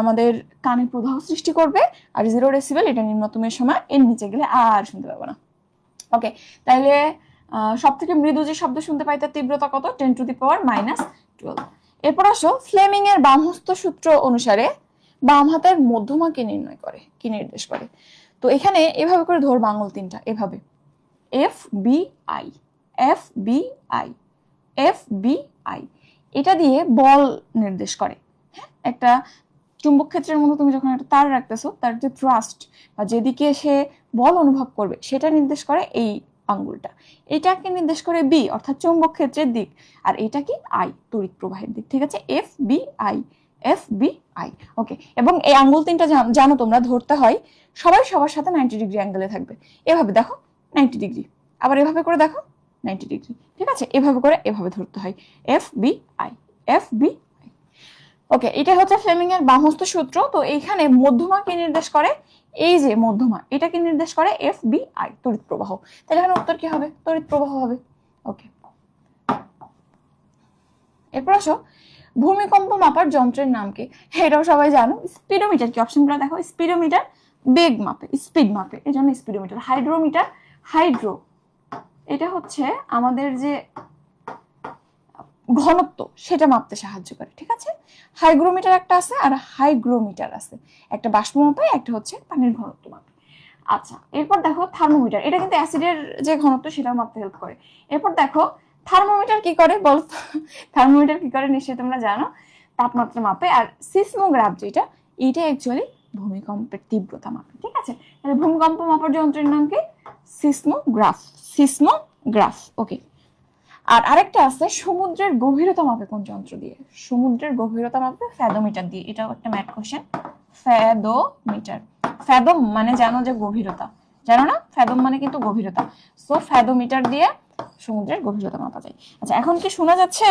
আমাদের কানে প্রদাহ সৃষ্টি করবে। আর 0 ডেসিবেল এটা নিম্নতমের সময়, এর নিচে গেলে আর শুনতে পাবো না। ওকে, তাহলে সব থেকে মৃদু যে শব্দ শুনতে পাই তার তীব্রতা কত, 10 টু দি পাওয়ার -12। এরপর আসো ফ্লেমিং এর বামহস্ত সূত্র অনুসারে বাম হাতের মধ্যমা কি নির্ণয় করে, কি নির্দেশ করে। তো এখানে এভাবে করে ধরবা আঙুল তিনটা, এভাবে F B I, F B I, F B I, এটা দিয়ে বল নির্দেশ করে। হ্যাঁ, একটা চুম্বক ক্ষেত্রের মধ্যে তুমি যখন একটা তার রাখতেছো তার যে থ্রাস্ট বা যেদিকে সে বল অনুভব করবে সেটা নির্দেশ করে এই আঙ্গুলটা। এটাকে নির্দেশ করে বি অর্থাৎ চুম্বক ক্ষেত্রের দিক, আর এটা কি আই, তড়িৎ প্রবাহের দিক। ঠিক আছে, F B I, F B I. Okay, এবং এই আঙ্গুল তিনটা জানো তোমরা ধরতে হয় সবাই সবার সাথে 90 ডিগ্রি অ্যাঙ্গেলে থাকবে। এভাবে দেখো 90 ডিগ্রি, আবার এভাবে করে দেখো 90 ডিগ্রি। ঠিক আছে, এভাবে করে এভাবে ধরতে হয়, F B I, F B I. Okay, এটা হচ্ছে ফ্লেমিং এর বামহস্ত সূত্র। তো এইখানে মধ্যমা কি নির্দেশ করে, এই যে মধ্যমা এটাকে নির্দেশ করে এফ বি আই, তড়িৎ প্রবাহ। তাহলে এখানে উত্তর কি হবে, তড়িৎ প্রবাহ হবে। ওকে, এরপর আসো ভূমিকম্প মাপার যন্ত্রের নাম কি। এটাও সবাই জানো, স্পিডোমিটার। কি অপশনগুলো দেখো, স্পিডোমিটার বেগ মাপে, স্পিড মাপে, এই জন্য স্পিডোমিটার। হাইড্রোমিটার, হাইড্রো এটা হচ্ছে আমাদের যে ঘনত্ব সেটা মাপতে সাহায্য করে। ঠিক আছে, হাইগ্রোমিটার একটা আছে আর হাইগ্রোমিটার আছে, একটা বাষ্প মাপে, একটা হচ্ছে পানির ঘনত্ব মাপে। আচ্ছা, এরপর দেখো থার্মোমিটার, এটা কিন্তু অ্যাসিডের যে ঘনত্ব সেটা মাপতে হেল্প করে। এরপর দেখো থার্মোমিটার কি করে বল, থার্মোমিটার কি করে নিশ্চয়ই তোমরা জানো, তাপমাত্রা মাপে। আর সিসমোগ্রাফ যেটা, এইটা অ্যাকচুয়ালি ভূমিকম্পের তীব্রতা মাপে। ঠিক আছে, তাহলে ভূমিকম্প মাপার যন্ত্রের নাম কি, সিসমোগ্রাফ, সিসমোগ্রাফ। ওকে, আর আরেকটা আছে সমুদ্রের গভীরতা মাপে কোন যন্ত্র দিয়ে, সমুদ্রের গভীরতা মাপে ফ্যাদোমিটার দিয়ে। এটাও একটা ম্যাথ কোশ্চেন, ফ্যাদোমিটার। ফ্যাদম মানে জানো যে গভীরতা, জানো না, ফ্যাদম মানে কিন্তু গভীরতা। সো ফ্যাদোমিটার দিয়ে সমুদ্রের গভীরতা মাপা যায়। আচ্ছা, এখন কি শোনা যাচ্ছে,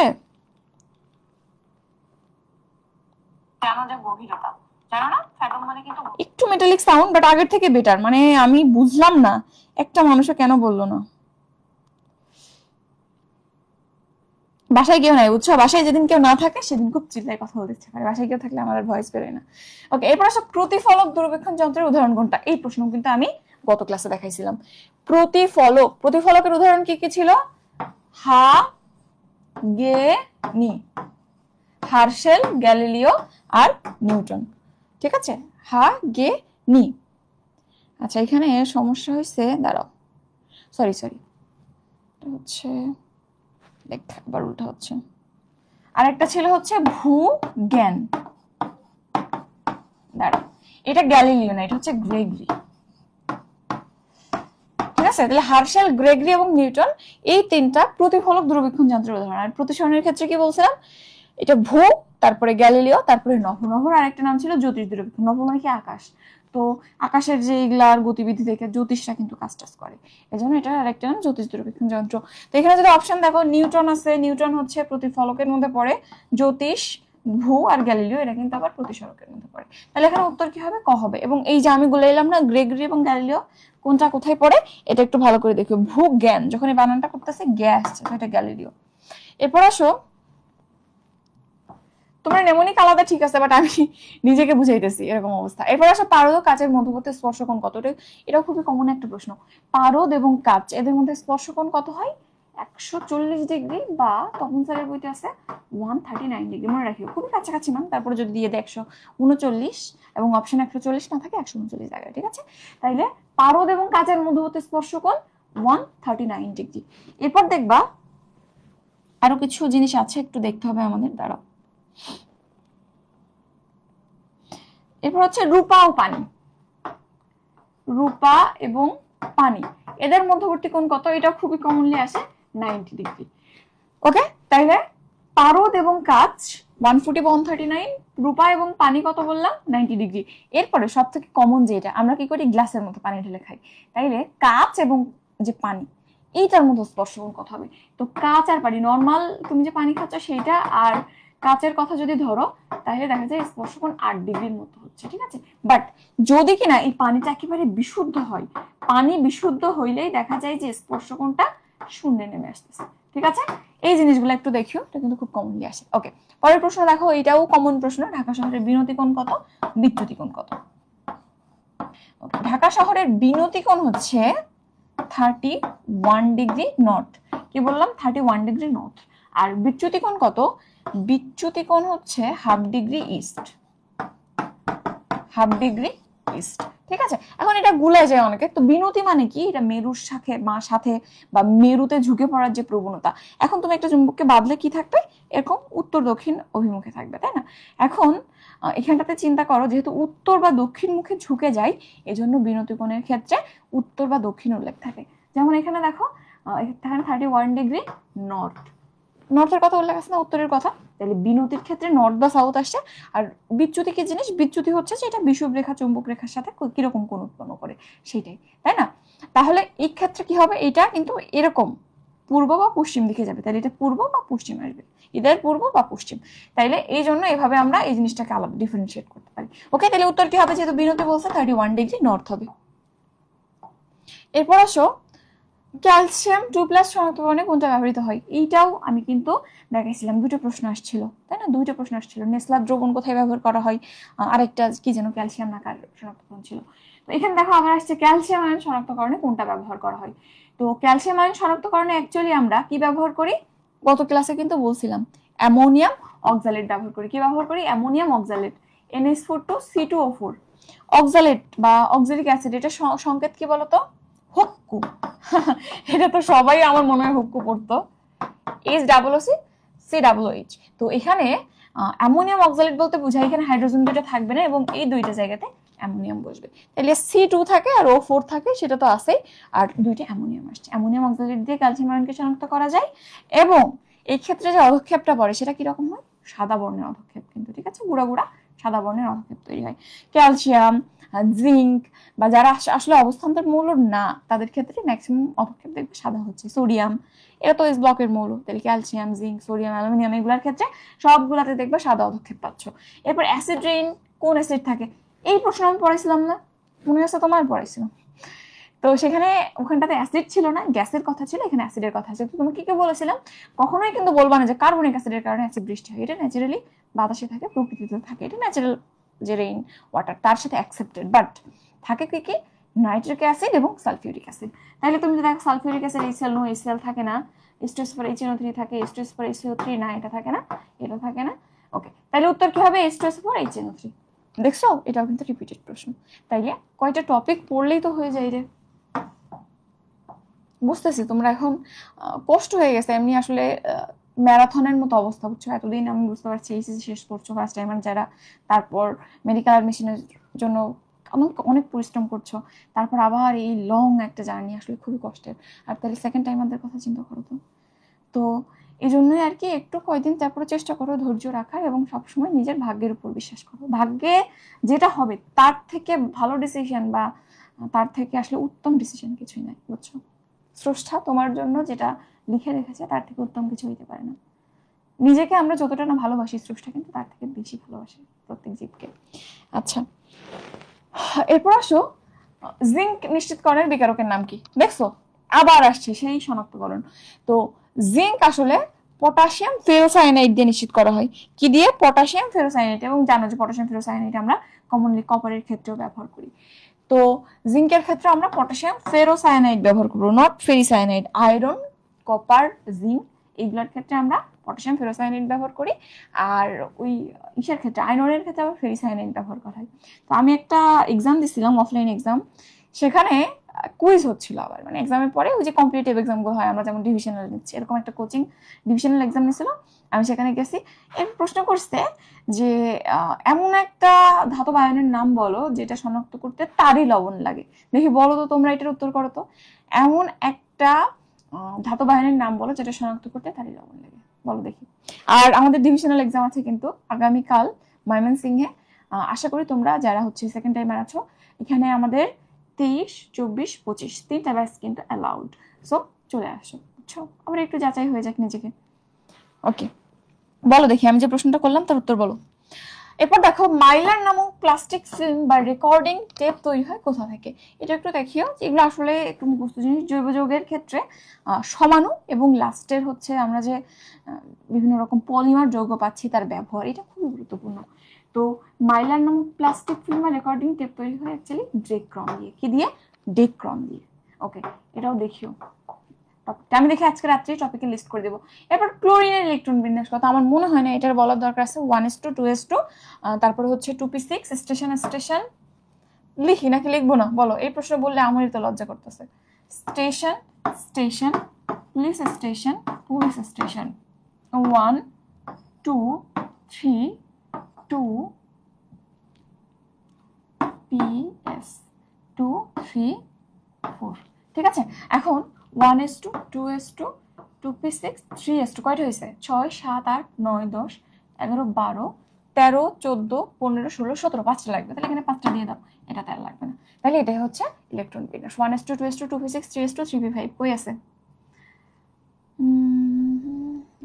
জানো যে গভীরতা, জানো না, ফ্যাদম মানে কিন্তু একটু মেটালিক সাউন্ড, বাট আগের থেকে বেটার। মানে আমি বুঝলাম না একটা মানুষও কেন বললো না। বাসায় কেউ নাই বুঝছো, বাসায় যেদিন কেউ না থাকে সেদিন খুব চিল্লায় কথা বলতে ইচ্ছে করে, বাসায় কেউ থাকলে আমার ভয়েস বেরোয় না। ওকে, এরপর আসো প্রতিফলক দূরবীক্ষণ যন্ত্রের উদাহরণ কোনটা। এই প্রশ্ন কিন্তু আমি গত ক্লাসে দেখাইছিলাম। প্রতিফলক, প্রতিফলকের উদাহরণ কি কি ছিল, হা গে নি, হার্শেল, গ্যালিলিও আর নিউটন। ঠিক আছে, হা গে নি। আচ্ছা, এখানে সমস্যা হয়েছে, দাঁড়াও, সরি হচ্ছে আবার উল্টা হচ্ছে। আরেকটা ছিল হচ্ছে ভূ জ্ঞান, দাঁড়াও, এটা গ্যালিলিও না, এটা হচ্ছে গ্রেগরি। ঠিক আছে, তাহলে হার্শেল, গ্রেগরি এবং নিউটন এই তিনটা প্রতিফলক দূরবীক্ষণ যন্ত্রের উদাহরণ। আর প্রতিসরণের ক্ষেত্রে কি বলছিলাম, এটা ভূ, তারপরে গ্যালিলিও, তারপরে নভ। নভর আরেকটা নাম ছিল জ্যোতিষ দূরবীক্ষণ। নভ মানে কি আকাশ, তো আকাশের যে এগুলার গতিবিধি দেখে জ্যোতিষরা কিন্তু কাজ টাজ করে, এজন্য এটা আরেকটা নাম জ্যোতিষ দূরবীক্ষণ যন্ত্র। তো এখানে যদি অপশন দেখো, নিউটন আছে, নিউটন হচ্ছে প্রতিফলকের মধ্যে পড়ে, জ্যোতিষ, ভূ আর গ্যালিলিও এটা কিন্তু আবার প্রতিসরকের মধ্যে পড়ে। তাহলে এখানে উত্তর কি হবে? ক হবে। এবং এই যে আমি বলে এলাম না গ্রেগরি এবং গ্যালিলিও কোনটা কোথায় পড়ে, এটা একটু ভালো করে দেখো। ভূ জ্ঞান, যখন এই বানানটা করতেছে গ্যা আসছে, তো এটা গ্যালিলিও। এরপর আসো, তোমরা নেমনিক আলাদা ঠিক আছে, বাট আমি নিজেকে বুঝাইতেছি এরকম অবস্থা। এরপর আসো পারদ ও কাচের মধ্যবর্তী স্পর্শকোণ কত? এটাও খুবই কমন একটা প্রশ্ন। পারদ এবং কাচ এদের মধ্যে স্পর্শকোণ কত হয়? 140 ডিগ্রি, বা তপন স্যারের বইতে আছে 139 ডিগ্রি, মনে রাখিও, খুবই কাছাকাছি মান। তারপরে যদি দিয়ে দেয় 139 এবং অপশন 140 না থাকে 139 জায়গায়, ঠিক আছে? তাইলে পারদ এবং কাচের মধ্যবর্তী স্পর্শকোণ 139 ডিগ্রি। এরপর দেখবা আরো কিছু জিনিস আছে, একটু দেখতে হবে আমাদের। দ্বারা এরপর হচ্ছে রূপা ও পানি। রূপা এবং পানি এদের মধ্যবর্তী কোণ কত? এটা খুবই কমনলি আসে 90 ডিগ্রি। ওকে, তাইলে পারদ এবং কাচ 140 বা 139, রূপা এবং পানি কত বললাম? 90 ডিগ্রি। এরপরে সব থেকে কমন যেটা, আমরা কি করি? গ্লাসের মধ্যে পানি ঢেলে খাই। তাইলে কাচ এবং যে পানি, এইটার মধ্যে স্পর্শকোণ কত হবে? তো কাচ আর পানি, নর্মাল তুমি যে পানি খাচ্ছ সেইটা আর কাচের কথা যদি ধরো, তাহলে দেখা যায় স্পর্শকোণ 8 ডিগ্রির মতো হচ্ছে, ঠিক আছে? বাট যদি কিনা এই পানিটা একেবারে বিশুদ্ধ হয়, পানি বিশুদ্ধ হইলেই দেখা যায় যে স্পর্শকোণটা শূন্যে নেমে আসতেছে, ঠিক আছে? এই জিনিসগুলো একটু দেখিও, এটা কিন্তু খুব কমনলি আসে। ওকে, পরের প্রশ্ন দেখো, এটাও কমন প্রশ্ন। ঢাকা শহরের বিনতি কোণ কত? বিচ্যুতি কোণ কত? ঢাকা শহরের বিনতি কোণ হচ্ছে 31 ডিগ্রি নর্থ। কি বললাম? 31 ডিগ্রি নর্থ। আর বিচ্যুতি কোণ কত? বিচ্যুতি কোণ হচ্ছে half degree east, half degree east, ঠিক আছে? এখন এটা গুলাই যায় অনেকে। তো বিনতি মানে কি? এটা মেরুর সাথে বা মেরুতে ঝুঁকে পড়ার যে প্রবণতা। এখন তুমি একটা চুম্বককে বাঁধলে কি থাকবে? এরকম উত্তর দক্ষিণ অভিমুখে থাকবে, তাই না? এখন এখানটাতে চিন্তা করো, যেহেতু উত্তর বা দক্ষিণ মুখে ঝুঁকে যায়, এজন্য বিনতি কোণের ক্ষেত্রে উত্তর বা দক্ষিণ উল্লেখ থাকে। যেমন এখানে দেখো, এখানে 31 ডিগ্রি নর্থ, নর্থের কথা উল্লেখ আছে না, উত্তরের কথা। তাহলে বিনতির ক্ষেত্রে নর্থ বা সাউথ আসছে। আর বিচ্যুতি কি জিনিস? বিচ্যুতি হচ্ছে যে এটা বিষুব রেখা চুম্বক রেখার সাথে কিরকম কোণ উৎপন্ন করে, সেটাই, তাই না? তাহলে এই ক্ষেত্রে কি হবে? এটা কিন্তু এরকম পূর্ব বা পশ্চিম দিকে যাবে। তাহলে এটা পূর্ব বা পশ্চিম আসবে, এদের পূর্ব বা পশ্চিম। তাইলে এই জন্য এভাবে আমরা এই জিনিসটাকে আলাদা ডিফারেন্সিয়েট করতে পারি। ওকে, তাহলে উত্তর কি হবে? যেহেতু বিনতি বলছে 31 ডিগ্রি নর্থ হবে। এরপর আসো, ক্যালসিয়াম 2+ শনাক্তকরণে কোনটা ব্যবহৃত হয়? এইটাও আমি কিন্তু দেখাইছিলাম, দুটো প্রশ্ন আসছিল, তাই না? দুইটা প্রশ্ন আসছিল। নেসলার দ্রবণ কোথায় ব্যবহার করা হয়, আরেকটা কি যেন ক্যালসিয়াম নাকার শনাক্তকরণ ছিল। তো এখানে দেখো আবার আসছে ক্যালসিয়াম আয়ন শনাক্তকরণে কোনটা ব্যবহার করা হয়। তো ক্যালসিয়াম আয়ন শনাক্তকরণে অ্যাকচুয়ালি আমরা কি ব্যবহার করি? গত ক্লাসে কিন্তু বলছিলাম অ্যামোনিয়াম অক্সালেট ব্যবহার করি। কি ব্যবহার করি? Ammonium oxalate, NH4 C2O4 oxalate বা অক্সালিক অ্যাসিড। এটা সংকেত কি বলতো? হুক্কু। এটা তো সবাই আমার মনে হয় হুক্কু পড়তো, HOOC COOH। তো এখানে অ্যামোনিয়াম অক্সালেট বলতে বোঝায় এখানে হাইড্রোজেন দুইটা থাকবে না এবং এই দুইটা জায়গাতে অ্যামোনিয়াম বসবে। তাহলে C2 থাকে আর O4 থাকে, সেটা তো আছেই, আর দুইটা অ্যামোনিয়াম আসছে। অ্যামোনিয়াম অক্সালেট দিয়ে ক্যালসিয়াম আয়নকে শনাক্ত করা যায়। এবং এই ক্ষেত্রে যে অধক্ষেপটা পড়ে সেটা কি রকম হয়? সাদা বর্ণের অধক্ষেপ কিন্তু, ঠিক আছে? গুঁড়া গুঁড়া সাদা বর্ণের অধক্ষেপ তৈরি হয়। ক্যালসিয়াম, জিঙ্ক বা যারা আসলে অবস্থান্তর মৌল না, তাদের ক্ষেত্রে ম্যাক্সিমাম অধক্ষেপ দেখবে সাদা হচ্ছে। সোডিয়াম, এটা তো এস ব্লকের মৌল, তাহলে ক্যালসিয়াম, জিঙ্ক, সোডিয়াম, অ্যালুমিনিয়াম এগুলোর ক্ষেত্রে সবগুলাতে দেখবে সাদা অধক্ষেপ পাচ্ছ। এরপর অ্যাসিড রেইন, কোন অ্যাসিড থাকে? এই প্রশ্ন আমি পড়াইছিলাম না, মনে আছে তোমার? পড়াইছিলাম। তো সেখানে ওখানটাতে অ্যাসিড ছিল না, গ্যাসের কথা ছিল, এখানে অ্যাসিডের কথা আছে। তো তোমাকে কি বলেছিলাম? কখনোই কিন্তু বলবা না যে কার্বনিক অ্যাসিডের কারণে অ্যাসিড বৃষ্টি হয়। এটা ন্যাচারালি বাতাসে থাকে, প্রকৃতিতে থাকে, এটা ন্যাচারাল যে রেইন ওয়াটার, তার সাথে অ্যাকসেপ্টেড। বাট থাকে কি কি? নাইট্রিক অ্যাসিড এবং সালফিউরিক অ্যাসিড। তাহলে তুমি যদি দেখো sulphuric acid HCl, no HCl থাকে না, H2SO4 HNO3 থাকে, H2SO4 HCO3 না, এটা থাকে না, এটা থাকে না। ওকে, তাহলে উত্তর কি হবে? H2SO4 HNO3। দেখছো, এটাও কিন্তু রিপিটেড প্রশ্ন। তাইলে কয়টা টপিক পড়লেই তো হয়ে যায় রে। বুঝতেছি তোমরা এখন কষ্ট হয়ে গেছে, এমনি আসলে ম্যারাথনের মতো অবস্থা, বুঝছো? এতদিন আমি বুঝতে পারছি এইচএসসি শেষ করছো ফার্স্ট টাইমার যারা, তারপর মেডিকেল অ্যাডমিশনের জন্য অনেক পরিশ্রম করছো, তারপর আবার এই লং একটা জার্নি, আসলে খুবই কষ্টের। আর তাহলে সেকেন্ড টাইমারদের কথা চিন্তা করো তো, তো এই জন্যই আর কি একটু কয়দিন তারপরে চেষ্টা করো ধৈর্য রাখার এবং সবসময় নিজের ভাগ্যের উপর বিশ্বাস করো। ভাগ্যে যেটা হবে তার থেকে ভালো ডিসিশন বা তার থেকে আসলে উত্তম ডিসিশন কিছুই নাই, বুঝছো? স্রষ্টা তোমার জন্য যেটা লিখে রেখেছে তার থেকে উত্তম কিছু হইতে পারে না। নিজেকে আমরা যতটা না ভালোবাসি, স্রষ্টা কিন্তু তার থেকে বেশি ভালোবাসে প্রত্যেক জীবকে। আচ্ছা, এরপর আসো জিঙ্ক নিশ্চিতকরণের বিকারকের নাম কি? দেখছো আবার আসছে সেই শনাক্তকরণ। তো জিঙ্ক আসলে পটাশিয়াম ফেরোসায়ানাইড দিয়ে নিশ্চিত করা হয়। কি দিয়ে? Potassium ferrocyanide. এবং জানো যে পটাশিয়াম ফেরোসায়ানাইড আমরা কমনলি কপারের ক্ষেত্রেও ব্যবহার করি। তো জিঙ্কের ক্ষেত্রে আমরা পটাশিয়াম ফেরোসায়ানাইড ব্যবহার করবো, not ferricyanide. Iron, copper, zinc এগুলোর ক্ষেত্রে আমরা পটাশিয়াম ফেরোসায়ানাইড ব্যবহার করি। আর ওই ইসের ক্ষেত্রে, আয়রনের ক্ষেত্রে আবার ফেরিসায়ানাইড ব্যবহার করা হয়। তো আমি একটা এক্সাম দিছিলাম, অফলাইন এক্সাম, সেখানে কুইজ হচ্ছিল আবার, মানে এক্সামের পরে ওই যে কম্পিটিটিভ এক্সামগুলো হয় আমরা যেমন ডিভিশনাল নিচ্ছি, এরকম একটা কোচিং ডিভিশনাল এক্সাম নিয়েছিল। আমি সেখানে গেছি, এর প্রশ্ন করছে যে এমন একটা ধাতব আয়নের নাম বলো যেটা শনাক্ত করতে তারই লবণ লাগে। দেখি বলো তো তোমরা, এটার উত্তর করো তো। এমন একটা ধাতব আয়নের নাম বলো যেটা শনাক্ত করতে তারই লবণ লাগে, বলো দেখি। আর আমাদের ডিভিশনাল এক্সাম আছে কিন্তু আগামীকাল ময়মনসিংহে। আশা করি তোমরা যারা হচ্ছে সেকেন্ড টাইমার আছো, এখানে আমাদের 23, 24, 25 তিনটা ব্যাচ কিন্তু অ্যালাউড। সো চলে আসো, বুঝছো? আবার একটু যাচাই হয়ে যাক নিজেকে। ওকে, বলো দেখি আমি যে প্রশ্নটা করলাম তার উত্তর বলো। এরপর দেখো মাইলার নামক প্লাস্টিক ফিল্ম বা রেকর্ডিং টেপ তৈরি হয় কোথা থেকে? এটা একটু দেখিও, এগুলো আসলে একটু মুখস্থ জিনিস। জৈব যৌগের ক্ষেত্রে সমাণু এবং লাস্টের হচ্ছে আমরা যে বিভিন্ন রকম পলিমার যৌগ পাচ্ছি তার ব্যবহার, এটা খুবই গুরুত্বপূর্ণ। তো মাইলার নামক প্লাস্টিক ফিল্ম বা রেকর্ডিং টেপ তৈরি হয় অ্যাকচুয়ালি ডেক্রন দিয়ে। কি দিয়ে? ডেক্রন দিয়ে। ওকে, এটাও দেখিও। আমি দেখি আজকে রাত্রে টপিকে লিস্ট করে দেবো। এরপর ক্লোরিনের ইলেকট্রন বিন্যাস কথা আমার মনে হয় না এটার বলার দরকার আছে। 1s2, 2s2, তারপরে হচ্ছে 2p6 স্টেশন স্টেশন। লিখি নাকি লিখবো না বলো? এই প্রশ্ন বললে আমারই তো লজ্জা করতেছে। Station station, police station police station, 1 2 3 2 PS 2 3 4। ঠিক আছে, এখন 1s2, 2s2, 2p6, 3s2 কয়টা হয়েছে? 6 7 8 9 10 11 12 13 14 15 16 17, 5টা লাগবে। তাহলে এখানে 5টা দিয়ে দাও, এটা তার লাগবে না। তাহলে এটাই হচ্ছে ইলেকট্রন বিন্যাস। 1s2, 2s2, 2p6, 3s2, 3p5 কই আছে?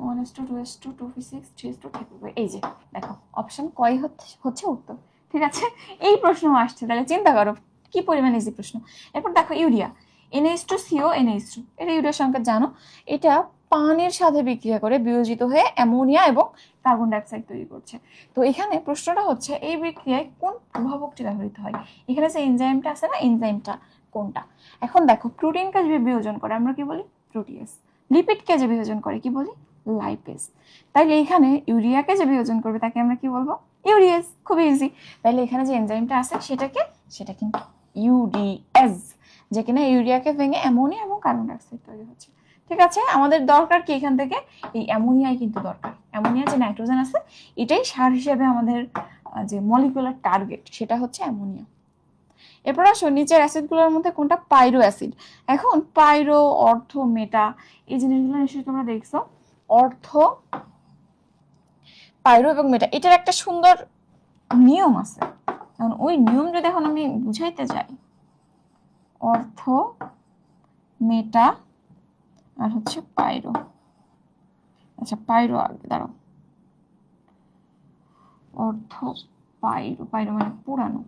1s2, 2s2, 2p6, 3s2, 3p5, এই যে দেখো অপশন কয় হচ্ছে উত্তর। ঠিক আছে, এই প্রশ্ন আসছে, তাহলে চিন্তা করো কি পরিমাণ ইজি প্রশ্ন। এরপর দেখো ইউরিয়া, NH2CO NH2, এটা ইউরিয়ার সংকেত জানো। এটা পানির সাথে বিক্রিয়া করে বিয়োজিত হয়ে অ্যামোনিয়া এবং কার্বন ডাইঅক্সাইড তৈরি করছে। তো এখানে প্রশ্নটা হচ্ছে এই বিক্রিয়ায় কোন প্রভাবকটি ব্যবহৃত হয়? এখানে যে এনজাইমটা আছে না, এনজাইমটা কোনটা? এখন দেখো প্রোটিনকে যে বিয়োজন করে আমরা কি বলি? প্রোটিয়েজ। লিপিডকে যে বিয়োজন করে কি বলি? লাইপেজ। তাইলে এখানে ইউরিয়াকে যে বিয়োজন করবে তাকে আমরা কি বলবো? ইউরিয়েজ। খুবই ইজি। তাইলে এখানে যে এনজাইমটা আছে সেটা কিন্তু ইউরিয়েজ, যে কিনা ইউরিয়াকে ভেঙে অ্যামোনিয়া এবং কার্বন ডাইঅক্সাইড তৈরি হচ্ছে। ঠিক আছে, আমাদের দরকার কি এখান থেকে? এই অ্যামোনিয়াই কিন্তু দরকার। অ্যামোনিয়া যে নাইট্রোজেন আছে এটাই সার হিসেবে আমাদের যে মলিকুলার টার্গেট সেটা হচ্ছে অ্যামোনিয়া। এরপর আসো নিচের অ্যাসিডগুলোর মধ্যে কোনটা পাইরো অ্যাসিড? এখন পাইরো, অর্থ, মেটা এই জিনিসগুলো নিশ্চয়ই তোমরা দেখছো। অর্থ, পাইরো এবং মেটা, এটার একটা সুন্দর নিয়ম আছে। এখন ওই নিয়ম যদি এখন আমি বুঝাইতে যাই, অর্থ, মেটা আর হচ্ছে পাইরো। আচ্ছা পাইরো আগে দাঁড়াও, অর্থ পাইরো, পাইরো মানে পুরানো,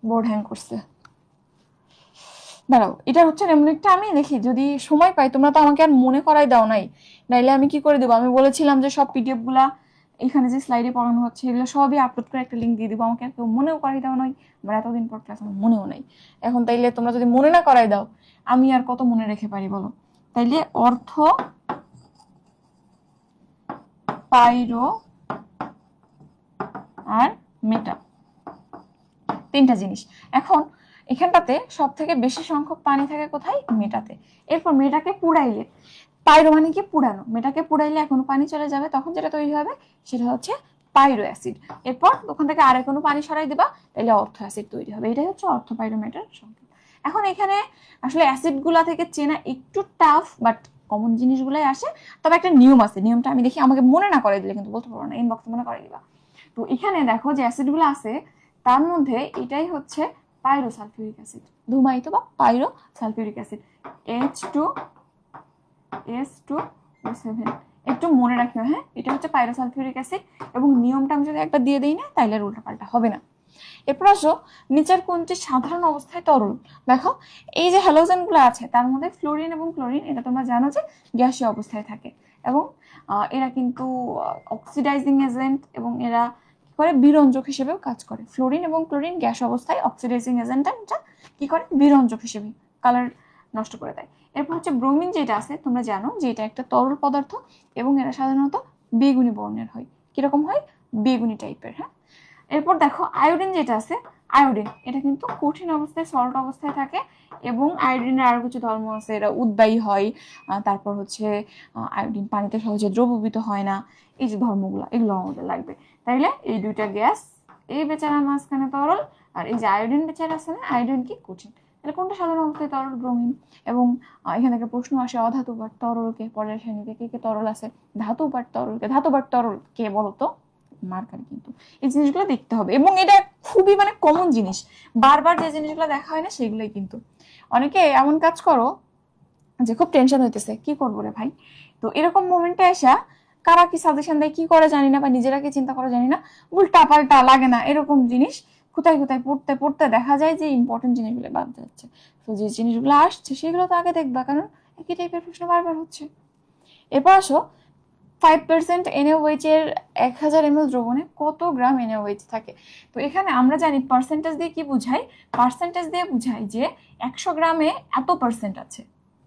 বোর্ড হ্যাং করছে, দাঁড়াও। এটা হচ্ছে এমন একটা, আমি দেখি যদি সময় পাই, তোমরা তো আমাকে আর মনে করাই দাও নাই, নাইলে আমি কি করে দেবো? আমি বলেছিলাম যে সব পিডিএফ গুলা এখানে যে স্লাইডে পড়ানো হচ্ছে এগুলো সবই আপলোড করে একটা লিঙ্ক দিয়ে দিবো। আমাকে কেউ মনেও করাই দাও নাই, আমার এতদিন পর ক্লাস আমার মনেও নাই। এখন তাইলে তোমরা যদি মনে না করাই দাও আমি আর কত মনে রেখে পারি বলো? তাইলে অর্থ, পাইরো আর মেটা, তিনটা জিনিস। এখন এখানটাতে সব থেকে বেশি সংখ্যক পানি থাকে কোথায়? মেটাতে। এরপর মেটাকে পুড়াইলে, পাইরো মানে কি পুরানো, মেটাকে পুড়াইলে এখন পানি চলে যাবে, তখন যেটা তৈরি হবে সেটা হচ্ছে পাইরো অ্যাসিড। এরপর ওখান থেকে আর কোনো পানি সরাই দিবা, তাহলে অর্থ অ্যাসিড তৈরি হবে। এটাই হচ্ছে অর্থ পাইরোমেটার সংকেত। এখন এখানে আসলে অ্যাসিড গুলা থেকে চেনা একটু টাফ, বাট কমন জিনিসগুলাই আসে, তবে একটা নিয়ম আছে, নিয়মটা আমি দেখি, আমাকে মনে না করে দিলে কিন্তু বলতে পারবো না, ইনবক্সে মনে করে দিবা। তো এখানে দেখো যে অ্যাসিডগুলো আছে তার মধ্যে এটাই হচ্ছে পাইরোসালফিউরিক অ্যাসিড, ধূমায়িত বা পাইরোসালফিউরিক অ্যাসিড, H2S2O7, একটু মনে রাখিও হ্যাঁ, এটা হচ্ছে পাইরোসালফিউরিক অ্যাসিড। এবং নিয়মটা আমি যদি একবার দিয়ে দিই না তাইলে উল্টা পাল্টা হবে না। এরপর আসো নিচের কোনটি সাধারণ অবস্থায় তরল। দেখো এই যে হ্যালোজেন গুলো আছে তার মধ্যে ফ্লোরিন এবং ক্লোরিন, এটা তোমরা জানো যে গ্যাসীয় অবস্থায় থাকে এবং এরা কিন্তু অক্সিডাইজিং এজেন্ট এবং এরা কি করে বিরঞ্জক হিসেবেও কাজ করে। ফ্লোরিন এবং ক্লোরিন গ্যাস অবস্থায় অক্সিডাইজিং এজেন্ট, এটা কি করে বিরঞ্জক হিসেবে কালার নষ্ট করে দেয়। এরপর হচ্ছে ব্রোমিন যেটা আছে তোমরা জানো যে এটা একটা তরল পদার্থ এবং এরা সাধারণত বেগুনি বর্ণের হয়। কিরকম হয়? বেগুনি টাইপের। হ্যাঁ, এরপর দেখো আয়োডিন যেটা আছে, আয়োডিন এটা কিন্তু কঠিন অবস্থায় সল্ট অবস্থায় থাকে এবং আয়োডিনের আরো কিছু ধর্ম আছে, এরা উদ্বায়ী হয়, তারপর হচ্ছে আয়োডিন পানিতে সহজে দ্রবীভূত হয় না। এই যে ধর্মগুলো এগুলো আমাদের লাগবে। তাইলে এই দুইটা গ্যাস, এই বেচারা মাঝখানে তরল, আর এই যে আয়োডিন বেচারা আছে না, আয়োডিন কি কঠিন। তাহলে কোনটা সাধারণ অবস্থায় তরল? ব্রোমিন। এবং এখান থেকে প্রশ্ন আসে অধাতু পাট তরলকে, পরের শ্রেণীতে কে কে তরল আছে, ধাতু পাট তরলকে, ধাতু পাট তরল কে বলতো? মার্কারি। কিন্তু এই জিনিসগুলো দেখতে হবে এবং এটা খুবই মানে কমন জিনিস, বারবার যে জিনিসগুলো দেখা হয় না সেগুলোই। কিন্তু অনেকে এমন কাজ করো যে খুব টেনশন হইতেছে, কি করবো রে ভাই, তো এরকম মোমেন্টে আসা কারা কি সাজেশন দেয় কি করে জানি না, বা নিজেরা কি চিন্তা করে জানি না, উল্টা পাল্টা লাগে না এরকম জিনিস কোথায় কোথায় পড়তে পড়তে দেখা যায় যে ইম্পর্টেন্ট জিনিসগুলো বাদ যাচ্ছে। তো যে জিনিসগুলো আসছে সেগুলো তো আগে দেখবা, কারণ একই টাইপের প্রশ্ন বারবার হচ্ছে। এরপর আসো 5% NaOH এর 1000 ml দ্রবণে কত গ্রাম NaOH থাকে। তো এখানে আমরা জানি পার্সেন্টেজ দিয়ে কি বুঝাই, পার্সেন্টেজ দিয়ে বুঝাই যে 100 গ্রামে এত পার্সেন্ট আছে।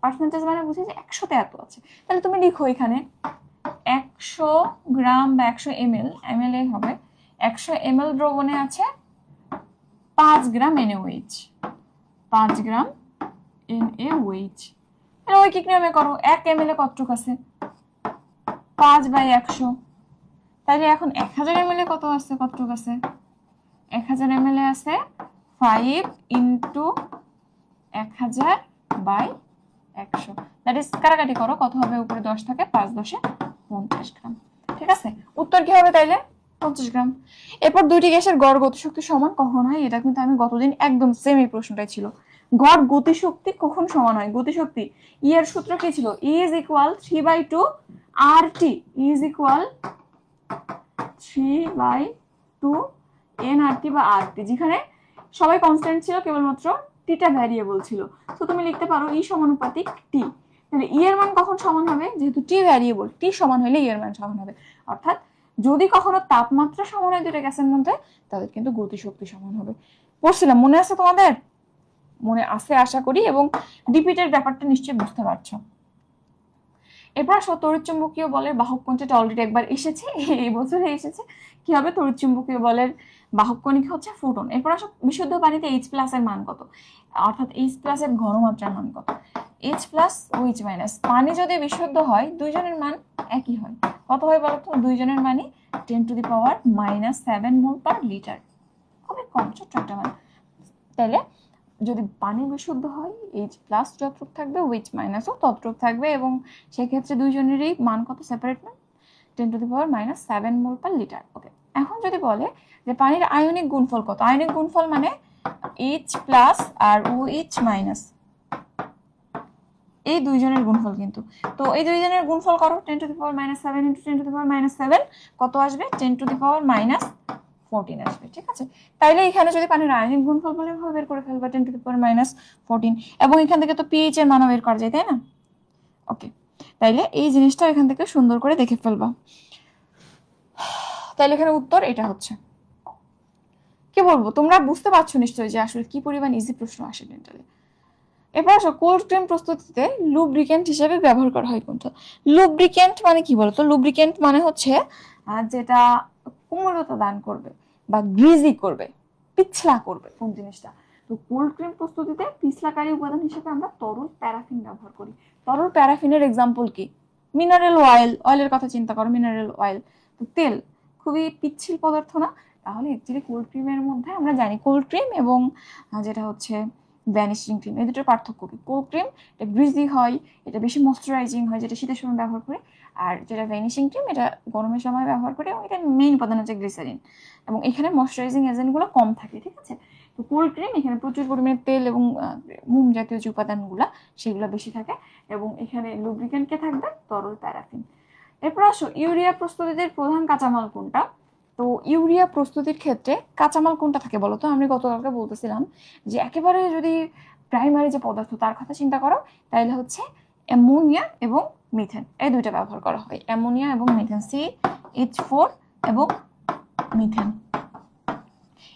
পার্সেন্টেজ মানে বুঝি যে 100তে এত আছে। তাহলে তুমি লিখো এখানে 100 গ্রাম বা 100 ml এ হবে 100 ml দ্রবণে আছে 5 গ্রাম NaOH, 5 গ্রাম NaOH। তাহলে ঐকিক নিয়মে করো, 1 ml এ কতটুকু আছে? 5/100। তাহলে এখন 1000 ml এ কত আছে, কতটুকু আছে? 1000 ml এ আছে 5 × 1000/100। দ্যাট ইজ কাটাকাটি করো, কত হবে? উপরে 10 থাকে, 5 × 10 = 50 গ্রাম। ঠিক আছে, উত্তর কি হবে তাইলে? 50 গ্রাম। এরপর দুইটি গ্যাসের গড় গতিশক্তি সমান কখন হয়? এটা কিন্তু আমি গতদিন একদম সেম এই প্রশ্নটাই ছিল। গড় গতিশক্তি কখন সমান হয়? গতিশক্তি ই এর সূত্র কি ছিল? E = 3/2 RT, E = 3/2 nRT বা RT, যেখানে সবাই কনস্ট্যান্ট ছিল, কেবলমাত্র টিটা ভ্যারিয়েবল ছিল। তো তুমি লিখতে পারো E সমানুপাতিক T। তাহলে E এর মান কখন সমান হবে? যেহেতু T ভ্যারিয়েবল, T সমান হলে E এর মান সমান হবে। অর্থাৎ যদি কখনো তাপমাত্রা সমান হয় দুটো গ্যাসের মধ্যে, তাদের কিন্তু গতিশক্তি সমান হবে। পড়ছিলাম, মনে আছে তোমাদের? মনে আছে আশা করি, এবং রিপিটের ব্যাপারটা নিশ্চয়ই বুঝতে পারছো। এরপর আসো তড়িৎচুম্বকীয় বলের বাহক কোণ, যেটা অলরেডি একবার এসেছে, এই বছরে এসেছে। কি হবে? তড়িৎচুম্বকীয় বলের বাহক কণিক হচ্ছে ফোটন। এরপর আসো বিশুদ্ধ পানিতে H+ এর মান কত, অর্থাৎ H+ এর ঘনমাত্রার মান কত? H+ OH-। পানি যদি বিশুদ্ধ হয় দুইজনের মান একই হয়, কত হয় বলো তো? দুইজনের মানই 10⁻⁻7 মোল/লিটার, খুবই কম, ছোট্ট একটা মান। তাহলে যদি পানি বিশুদ্ধ হয় H+ যতটুকু থাকবে, OH- ও ততটুকু থাকবে, এবং সেক্ষেত্রে দুইজনেরই মান কত? সেপারেট মান 10⁻⁷ মোল/লিটার। ওকে, এখন যদি বলে যে পানির আয়নিক গুণফল কত? আয়নিক গুণফল মানে H+ আর OH-, এই দুইজনের গুণফল কিন্তু। তো এই দুইজনের গুণফল করো, 10⁻⁷ × 10⁻⁷ কত আসবে? 10⁻14 আসবে। ঠিক আছে, তাইলে এখানে যদি পানির আয়নিক গুণফল বলে বের করে ফেলবা 10⁻14, এবং এখান থেকে তো পিএইচ এর মানও বের করা যায়, তাই না? ওকে, তাইলে এই জিনিসটা এখান থেকে সুন্দর করে দেখে ফেলবা। তাইলে এখানে উত্তর এটা হচ্ছে। কি বলবো, তোমরা বুঝতে পারছো নিশ্চয়ই যে আসলে কি পরিমাণ ইজি প্রশ্ন আসে ডেন্টালে। এরপর আসো কোল্ড ক্রিম প্রস্তুতিতে লুব্রিকেন্ট হিসেবে ব্যবহার করা হয় কোনটা? লুব্রিকেন্ট মানে কি বলতো? লুব্রিকেন্ট মানে হচ্ছে যেটা কোমলতা দান করবে বা গ্রিজি করবে, পিছলা করবে কোন জিনিসটা। তো কোল্ড ক্রিম প্রস্তুতিতে পিছলাকারী উপাদান হিসেবে আমরা তরল প্যারাফিন ব্যবহার করি। তরল প্যারাফিনের এক্সাম্পল কি? মিনারেল অয়েল, অয়েলের কথা চিন্তা করো, মিনারেল অয়েল। তো তেল খুবই পিচ্ছিল পদার্থ না? তাহলে অ্যাকচুয়ালি কোল্ড ক্রিমের মধ্যে আমরা জানি কোল্ড ক্রিম এবং যেটা হচ্ছে ভ্যানিশিং ক্রিম, এই দুটোর পার্থক্য কি? কোল্ড ক্রিম এটা গ্রিজি হয়, এটা বেশি ময়শ্চারাইজিং হয়, যেটা শীতের সময় ব্যবহার করে, আর যেটা ভ্যানিশিং ক্রিম এটা গরমের সময় ব্যবহার করে, এবং এটা মেইন উপাদান হচ্ছে গ্লিসারিন, এবং এখানে ময়শ্চারাইজিং এজেন্টগুলো কম থাকে, ঠিক আছে? তো কোল্ড ক্রিম এখানে প্রচুর পরিমাণে তেল এবং মোম জাতীয় যে উপাদানগুলো সেগুলো বেশি থাকে, এবং এখানে লুব্রিক্যান্ট কে থাকবে? তরল প্যারাফিন। এরপর আসো ইউরিয়া প্রস্তুতির প্রধান কাঁচামাল কোনটা? তো ইউরিয়া প্রস্তুতির ক্ষেত্রে কাঁচামাল কোনটা থাকে বলো তো? আমি গতকালকে বলতেছিলাম যে একেবারে যদি প্রাইমারি যে পদার্থ তার কথা চিন্তা করো, তাহলে হচ্ছে অ্যামোনিয়া এবং মিথেন, এই দুইটা ব্যবহার করা হয়, অ্যামোনিয়া এবং মিথেন, CH4 এবং মিথেন।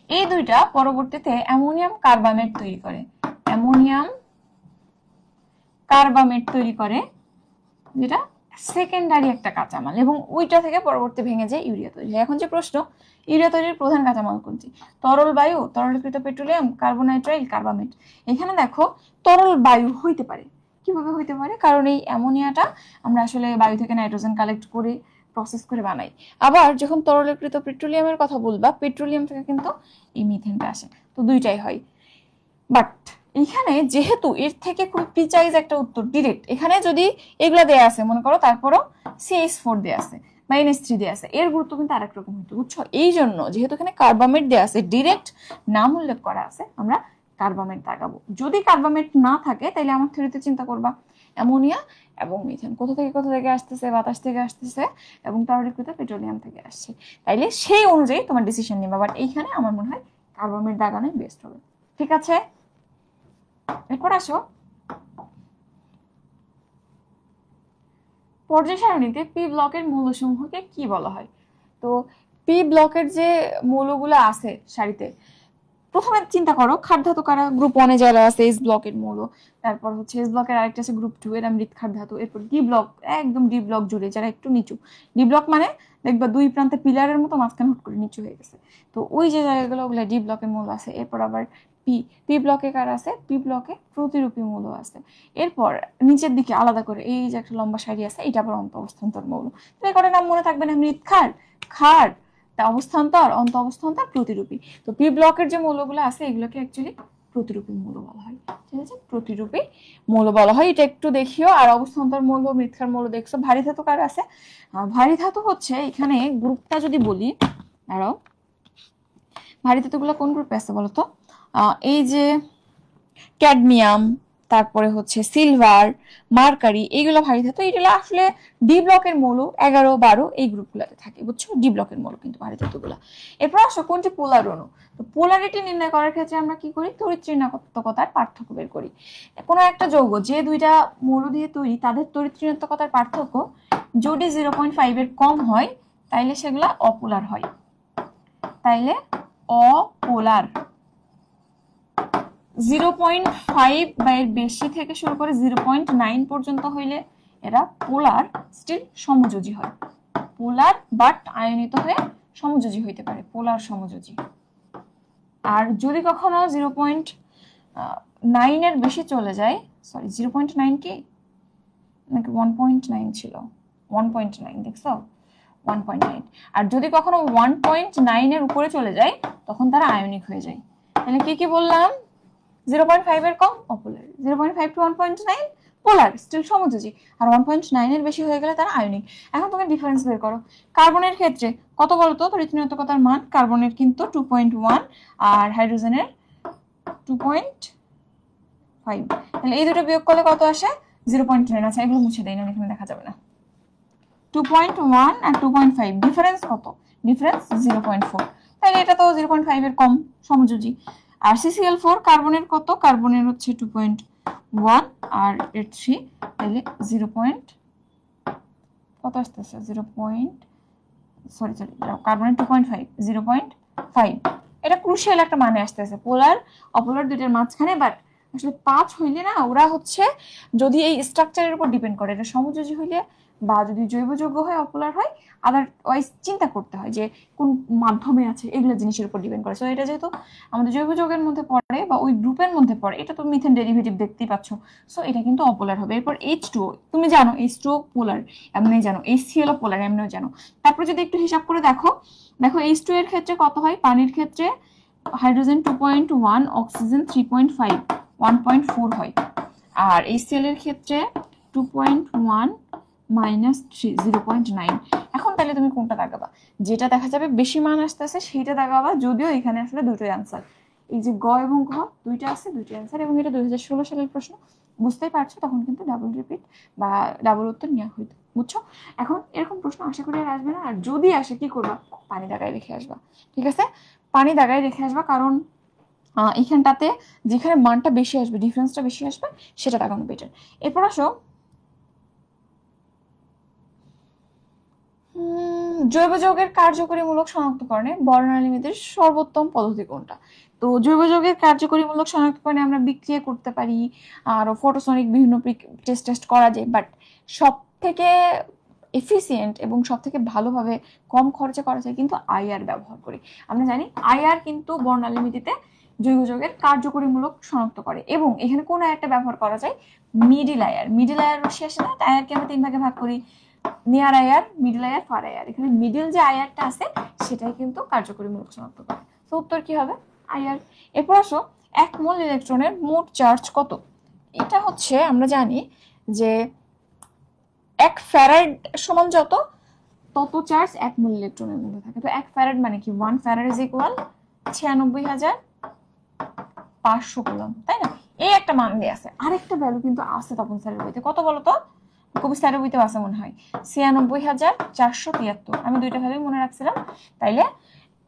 এই দুইটা পরবর্তীতে অ্যামোনিয়াম কার্বামেট তৈরি করে, অ্যামোনিয়াম কার্বামেট তৈরি করে, যেটা সেকেন্ডারি একটা কাঁচামাল, এবং ওইটা থেকে পরবর্তী ভেঙে যায় ইউরিয়া তৈরি হয়। এখন যে প্রশ্ন, ইউরিয়া তৈরির প্রধান কাঁচামাল কোনটি? তরল বায়ু, তরলীকৃত পেট্রোলিয়াম, কার্বোনাইট্রাইল, কার্বামেট। এখানে দেখো তরল বায়ু হইতে পারে। কিভাবে হইতে পারে? কারণ এই অ্যামোনিয়াটা আমরা আসলে বায়ু থেকে নাইট্রোজেন কালেক্ট করে প্রসেস করে বানাই। আবার যখন তরলীকৃত পেট্রোলিয়ামের কথা বলবা, পেট্রোলিয়াম থেকে কিন্তু এই মিথেনটা আসে, তো দুইটাই হয়। বাট এখানে যেহেতু এর থেকে খুব প্রিসাইজ একটা উত্তর ডিরেক্ট, এখানে যদি এগুলা দেয়া আছে মনে করো, তারপরও CH4 দেয়া আছে বা NH3 দেয়া আছে, এর গুরুত্ব কিন্তু আরেক রকম হইতো, বুঝছো? এই জন্য যেহেতু এখানে কার্বামেট দেয়া আছে, ডিরেক্ট নাম উল্লেখ করা আছে, আমরা কার্বামেট দাগাবো। যদি কার্বামেট না থাকে তাহলে আমার থিওরিতে চিন্তা করবা অ্যামোনিয়া এবং মিথেন কোথা থেকে আসতেছে? বাতাস থেকে আসতেছে এবং তরলীকৃত পেট্রোলিয়াম থেকে আসছে, তাইলে সেই অনুযায়ী তোমার ডিসিশন নিবা। বাট এইখানে আমার মনে হয় কার্বামেট দাগানোই বেস্ট হবে, ঠিক আছে? এরপর আসো পর্যায় সারণীতে পি ব্লকের মৌলসমূহকে কি বলা হয়? তো পি ব্লকের যে মৌলগুলো আছে সারিতে, প্রথমে চিন্তা করো ক্ষার ধাতু কারা? গ্রুপ 1 এ যারা আছে এস ব্লকের মৌল, তারপর হচ্ছে এস ব্লকের আরেকটা আছে গ্রুপ 2 এর মৃৎ ক্ষার ধাতু, এরপর ডি ব্লক, একদম ডি ব্লক জুড়ে যারা একটু নিচু। ডি ব্লক মানে দেখবা দুই প্রান্তে পিলারের মতো মাঝখানে হুট করে নিচু হয়ে গেছে, তো ওই যে জায়গাগুলো ওগুলো ডি ব্লকের মৌল আছে। এরপর আবার পি ব্লকে কারা আছে? পি ব্লকে প্রতিরূপী মৌল আছে। এরপর নিচের দিকে আলাদা করে এই যে একটা লম্বা সারি আছে, এটা আবার অন্ত অবস্থান্তর মৌল। তো এই কটা নাম মনে থাকবে না? মৃৎ ক্ষার, ক্ষার, অবস্থান্তর, অন্ত অবস্থান্তর, প্রতিরূপী। তো পি ব্লকের যে মৌলগুলো আছে এগুলোকে অ্যাকচুয়ালি প্রতিরূপী মৌল বলা হয়, ঠিক আছে? প্রতিরূপী মৌল বলা হয়, এটা একটু দেখিও। আর অবস্থান্তর মৌল, মৃৎক্ষার মৌল দেখছো। ভারী ধাতু কার আছে? ভারী ধাতু হচ্ছে এখানে গ্রুপটা যদি বলি, আরো ভারী ধাতুগুলো কোন গ্রুপে আছে বলতো? এই যে ক্যাডমিয়াম, তারপরে হচ্ছে সিলভার, মার্কারি, এইগুলো ভারী ধাতু। এইগুলো আসলে ডি ব্লকের মৌল 11, 12 এই গ্রুপগুলোতে থাকে, বুঝছো? ডি ব্লকের মৌল কিন্তু ভারী ধাতুগুলো। এরপর আসো কোনটি পোলার অণু। তো পোলারিটি নির্ণয় করার ক্ষেত্রে আমরা কি করি? তড়িৎ ঋণাত্মকতার পার্থক্য বের করি। কোনো একটা যৌগ যে দুইটা মৌল দিয়ে তৈরি, তাদের তড়িৎ ঋণাত্মকতার পার্থক্য যদি 0.5 এর কম হয় তাইলে সেগুলা অপোলার হয়, তাইলে অপোলার। 0.5 বা এর বেশি থেকে শুরু করে 0.9 পর্যন্ত হইলে এরা পোলার, স্টিল সমযোজী হয়। পোলার বাট আয়নিত হয়ে সমযোজী হইতে পারে, পোলার সমযোজী। আর যদি কখনো 0.9 এর বেশি চলে যায়, সরি 0.9 কি নাকি 1.9 ছিল, 1.9 দেখছো, 1.9। আর যদি কখনো 1.9 এর উপরে চলে যায় তখন তারা আয়নিক হয়ে যায়। তাহলে কি বললাম? 0.5 এর কম অপোলার, 0.5 টু 1.9 পোলার, স্টিল সমযোজী। আর 1.9 এর বেশি হয়ে গেলে তারা আয়নিক। এখন তুমি ডিফারেন্স বের করো। কার্বনের ক্ষেত্রে কত বলতো তড়িৎ ঋণাত্মকতার মান? কার্বনের কিন্তু 2.1 আর হাইড্রোজেনের 2.5। তাহলে এই দুটো বিয়োগ করলে কত আসে? 0.9 আছে। এগুলো মুছে দেই না, এখানে দেখা যাবে না। 2.1 আর 2.5 ডিফারেন্স কত? ডিফারেন্স 0.4। তাহলে এটা তো 0.5 এর কম, সমযোজী। আর CCl4 কার্বনের কত? কার্বনের হচ্ছে 2.1 আর এর 3, তাহলে 0. কত আসতেছে? কার্বনের 2.5, 0.5। এটা ক্রুশিয়াল একটা মানে আসতেছে, পোলার অপোলার দুইটার মাঝখানে। বাট আসলে 5 হইলে না, ওরা হচ্ছে যদি এই স্ট্রাকচারের উপর ডিপেন্ড করে, এটা সমযোজী হইলে বা যদি জৈব যৌগ হয় অপোলার হয়, আদারওয়াইজ চিন্তা করতে হয় যে কোন মাধ্যমে আছে, এগুলো জিনিসের উপর ডিপেন্ড করে। সো এটা যেহেতু আমাদের জৈব যৌগের মধ্যে পড়ে বা ওই গ্রুপের মধ্যে পড়ে, এটা তো মিথেন ডেরিভেটিভ দেখতেই পাচ্ছ, সো এটা কিন্তু অপোলার হবে। এরপর H2O, তুমি জানো H2O পোলার, এমনি জানো। HCl পোলার, এমনিও জানো। তারপর যদি একটু হিসাব করে দেখো H2 এর ক্ষেত্রে কত হয়? পানির ক্ষেত্রে হাইড্রোজেন 2.1, অক্সিজেন 3.5, 1.4 হয়, আর HCl এর ক্ষেত্রে 2.1 মাইনাস 3 0.9। এখন তাহলে তুমি কোনটা দাগাবা? যেটা দেখা যাবে বেশি মান আসতেছে সেইটা দাগাবা, যদিও এখানে আসলে দুটোই আনসার, এই যে গ এবং ঘ দুইটা আছে, দুইটা আনসার, এবং এটা 2016 সালের প্রশ্ন, বুঝতেই পারছো, তখন কিন্তু ডাবল রিপিট বা ডাবল উত্তর নেওয়া হইতো, বুঝছো? এখন এরকম প্রশ্ন আশা করি আর আসবে না, আর যদি আসে কি করবা? পানি দাগায় রেখে আসবা, ঠিক আছে? পানি দাগায় রেখে আসবা, কারণ এখানটাতে যেখানে মানটা বেশি আসবে, ডিফারেন্সটা বেশি আসবে, সেটা দাগানো বেটার। এরপর আসো জৈব যৌগের কার্যকরীমূলক শনাক্তকরণে বর্ণনালীদের সর্বোত্তম পদ্ধতি কোনটা? তো জৈব যৌগের কার্যকরীমূলক শনাক্তকরণে আমরা বিক্রিয়া করতে পারি, আর ফটোসনিক বিভিন্ন টেস্ট করা যায়, বাট সব থেকে এফিসিয়েন্ট এবং সব থেকে ভালোভাবে কম খরচে করা যায় কিন্তু আইআর ব্যবহার করি। আমরা জানি আইআর কিন্তু বর্ণালীতে জৈব যৌগের কার্যকরীমূলক শনাক্ত করে, এবং এখানে কোন আয়ারটা ব্যবহার করা যায়? মিডিল আয়ার। মিডিল আয়ার রশ্মি আসে না, আয়ারকে আমরা 3 ভাগে ভাগ করি, নিয়ার আয়ার, মিডল আয়ার, ফার আয়ার। এখানে মিডল যে আয়ারটা আছে সেটাই কিন্তু কার্যকরীমূলক শনাক্ত করে, তো উত্তর কি হবে? আয়ার। এরপর আসো 1 মোল ইলেকট্রনের মোট চার্জ কত? এটা হচ্ছে আমরা জানি যে 1 ফ্যারাড সমান যত, তত চার্জ 1 মোল ইলেকট্রনের মধ্যে থাকে। তো 1 ফ্যারাড মানে কি? 1 ফ্যারাড ইজ ইকুয়াল 96,500 কুলম্ব, তাই না? এই একটা মান দিয়ে আছে। আরেকটা ভ্যালু কিন্তু আছে তপন স্যারের বইতে, কত বলো তো? কবি স্যারের বইতেও আছে মনে হয়, 96,473। আমি দুইটা ভ্যালু মনে রাখছিলাম। তাইলে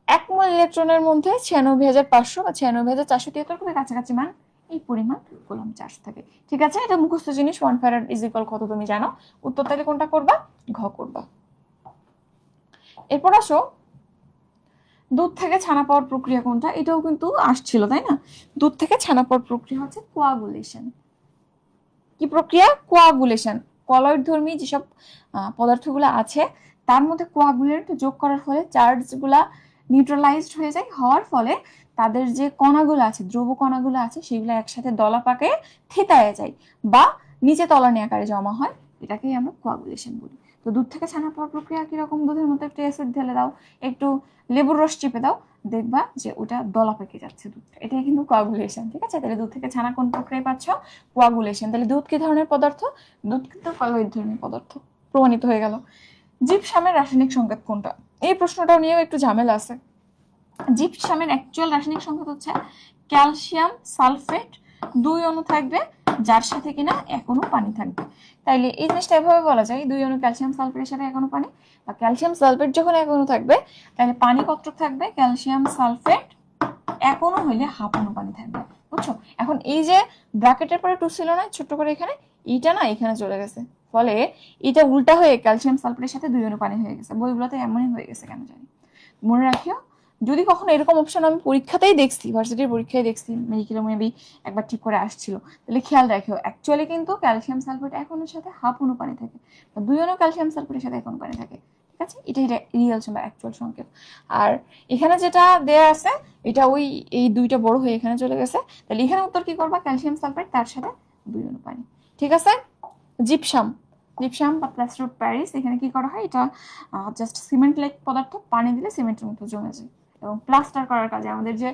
1 মোল ইলেকট্রনের মধ্যে 96,500 বা 96,473 খুবই কাছাকাছি মান, এই পরিমাণ কুলম্ব চার্জ থাকে, ঠিক আছে? এটা মুখস্থ জিনিস। 1 ফ্যারাড ইজ ইকুয়াল কত তুমি জানো। উত্তর তাহলে কোনটা করবা? ঘ করবা। এরপর আসো দুধ থেকে ছানা পাওয়ার প্রক্রিয়া কোনটা? এটাও কিন্তু আসছিল, তাই না? দুধ থেকে ছানা পাওয়ার প্রক্রিয়া হচ্ছে কোয়াগুলেশন। কি প্রক্রিয়া? কোয়াগুলেশন। কলয়েড ধর্মী যেসব পদার্থগুলো আছে তার মধ্যে কোয়াগুলেন্ট যোগ করার ফলে চার্জগুলা নিউট্রালাইজড হয়ে যায়, হওয়ার ফলে তাদের যে কণাগুলো আছে, দ্রব কণাগুলো আছে, সেগুলো একসাথে দলাপাকে থিতায় যায় বা নিচে তলানি আকারে জমা হয়, এটাকেই আমরা কোয়াগুলেশন বলি। তো দুধ থেকে ছানা পাওয়ার প্রক্রিয়া কিরকম? দুধের মধ্যে একটু অ্যাসিড ঢেলে দাও, একটু লেবুর রস চিপে দাও, দেখবা যে ওটা দলা পেকে যাচ্ছে দুধটা, এটাই কিন্তু কোয়াগুলেশন, ঠিক আছে? তাহলে দুধ থেকে ছানা কোন প্রক্রিয়ায় পাচ্ছ? কোয়াগুলেশন। তাহলে দুধ কি ধরনের পদার্থ? দুধ কিন্তু কলয়েড ধর্মী পদার্থ, প্রমাণিত হয়ে গেল। জিপসামের রাসায়নিক সংকেত কোনটা? এই প্রশ্নটাও নিয়েও একটু ঝামেলা আছে। জিপসামের অ্যাকচুয়াল রাসায়নিক সংকেত হচ্ছে ক্যালসিয়াম সালফেট, 2 অণু থাকবে যার সাথে কিনা 1 অণু পানি থাকবে। তাইলে এই জিনিসটা এভাবে বলা যায়, 2 অণু ক্যালসিয়াম সালফেটের সাথে 1 অণু পানি, বা ক্যালসিয়াম সালফেট যখন 1 অণু থাকবে তাহলে পানি কত থাকবে? ক্যালসিয়াম সালফেট 1 অণু হইলে হাফ অণু পানি থাকবে, বুঝছো? এখন এই যে ব্র্যাকেটের পরে 2 ছিল না ছোট্ট করে, এখানে এইটা না এখানে চলে গেছে, ফলে এটা উল্টা হয়ে ক্যালসিয়াম সালফেটের সাথে 2 অণু পানি হয়ে গেছে। বইগুলোতে এমনই হয়ে গেছে, কেন জানি। মনে রাখিও, যদি কখনো এরকম অপশন আমি পরীক্ষাতেই দেখছি, ভার্সিটির পরীক্ষায় দেখছি, মেডিকেল মেবি একবার ঠিক করে আসছিল, তাহলে খেয়াল রাখিও অ্যাকচুয়ালি কিন্তু ক্যালসিয়াম সালফেট 1 অণুর সাথে হাফ অণু পানি থাকে, বা 2 অণু ক্যালসিয়াম সালফেটের সাথে 1 অণু পানি থাকে, ঠিক আছে? এটাই রিয়েল বা অ্যাকচুয়াল সংকেত। আর এখানে যেটা দেয়া আছে এটা ওই এই দুইটা বড় হয়ে এখানে চলে গেছে, তাহলে এখানে উত্তর কি করবা? ক্যালসিয়াম সালফেট তার সাথে 2 অণু পানি, ঠিক আছে? জিপসাম, জিপসাম বা প্লাস্টার অফ প্যারিস, এখানে কি করা হয়? এটা জাস্ট সিমেন্ট লাইক পদার্থ, পানি দিলে সিমেন্টের মতো জমে যায়, এবং প্লাস্টার করার কাজে আমাদের যে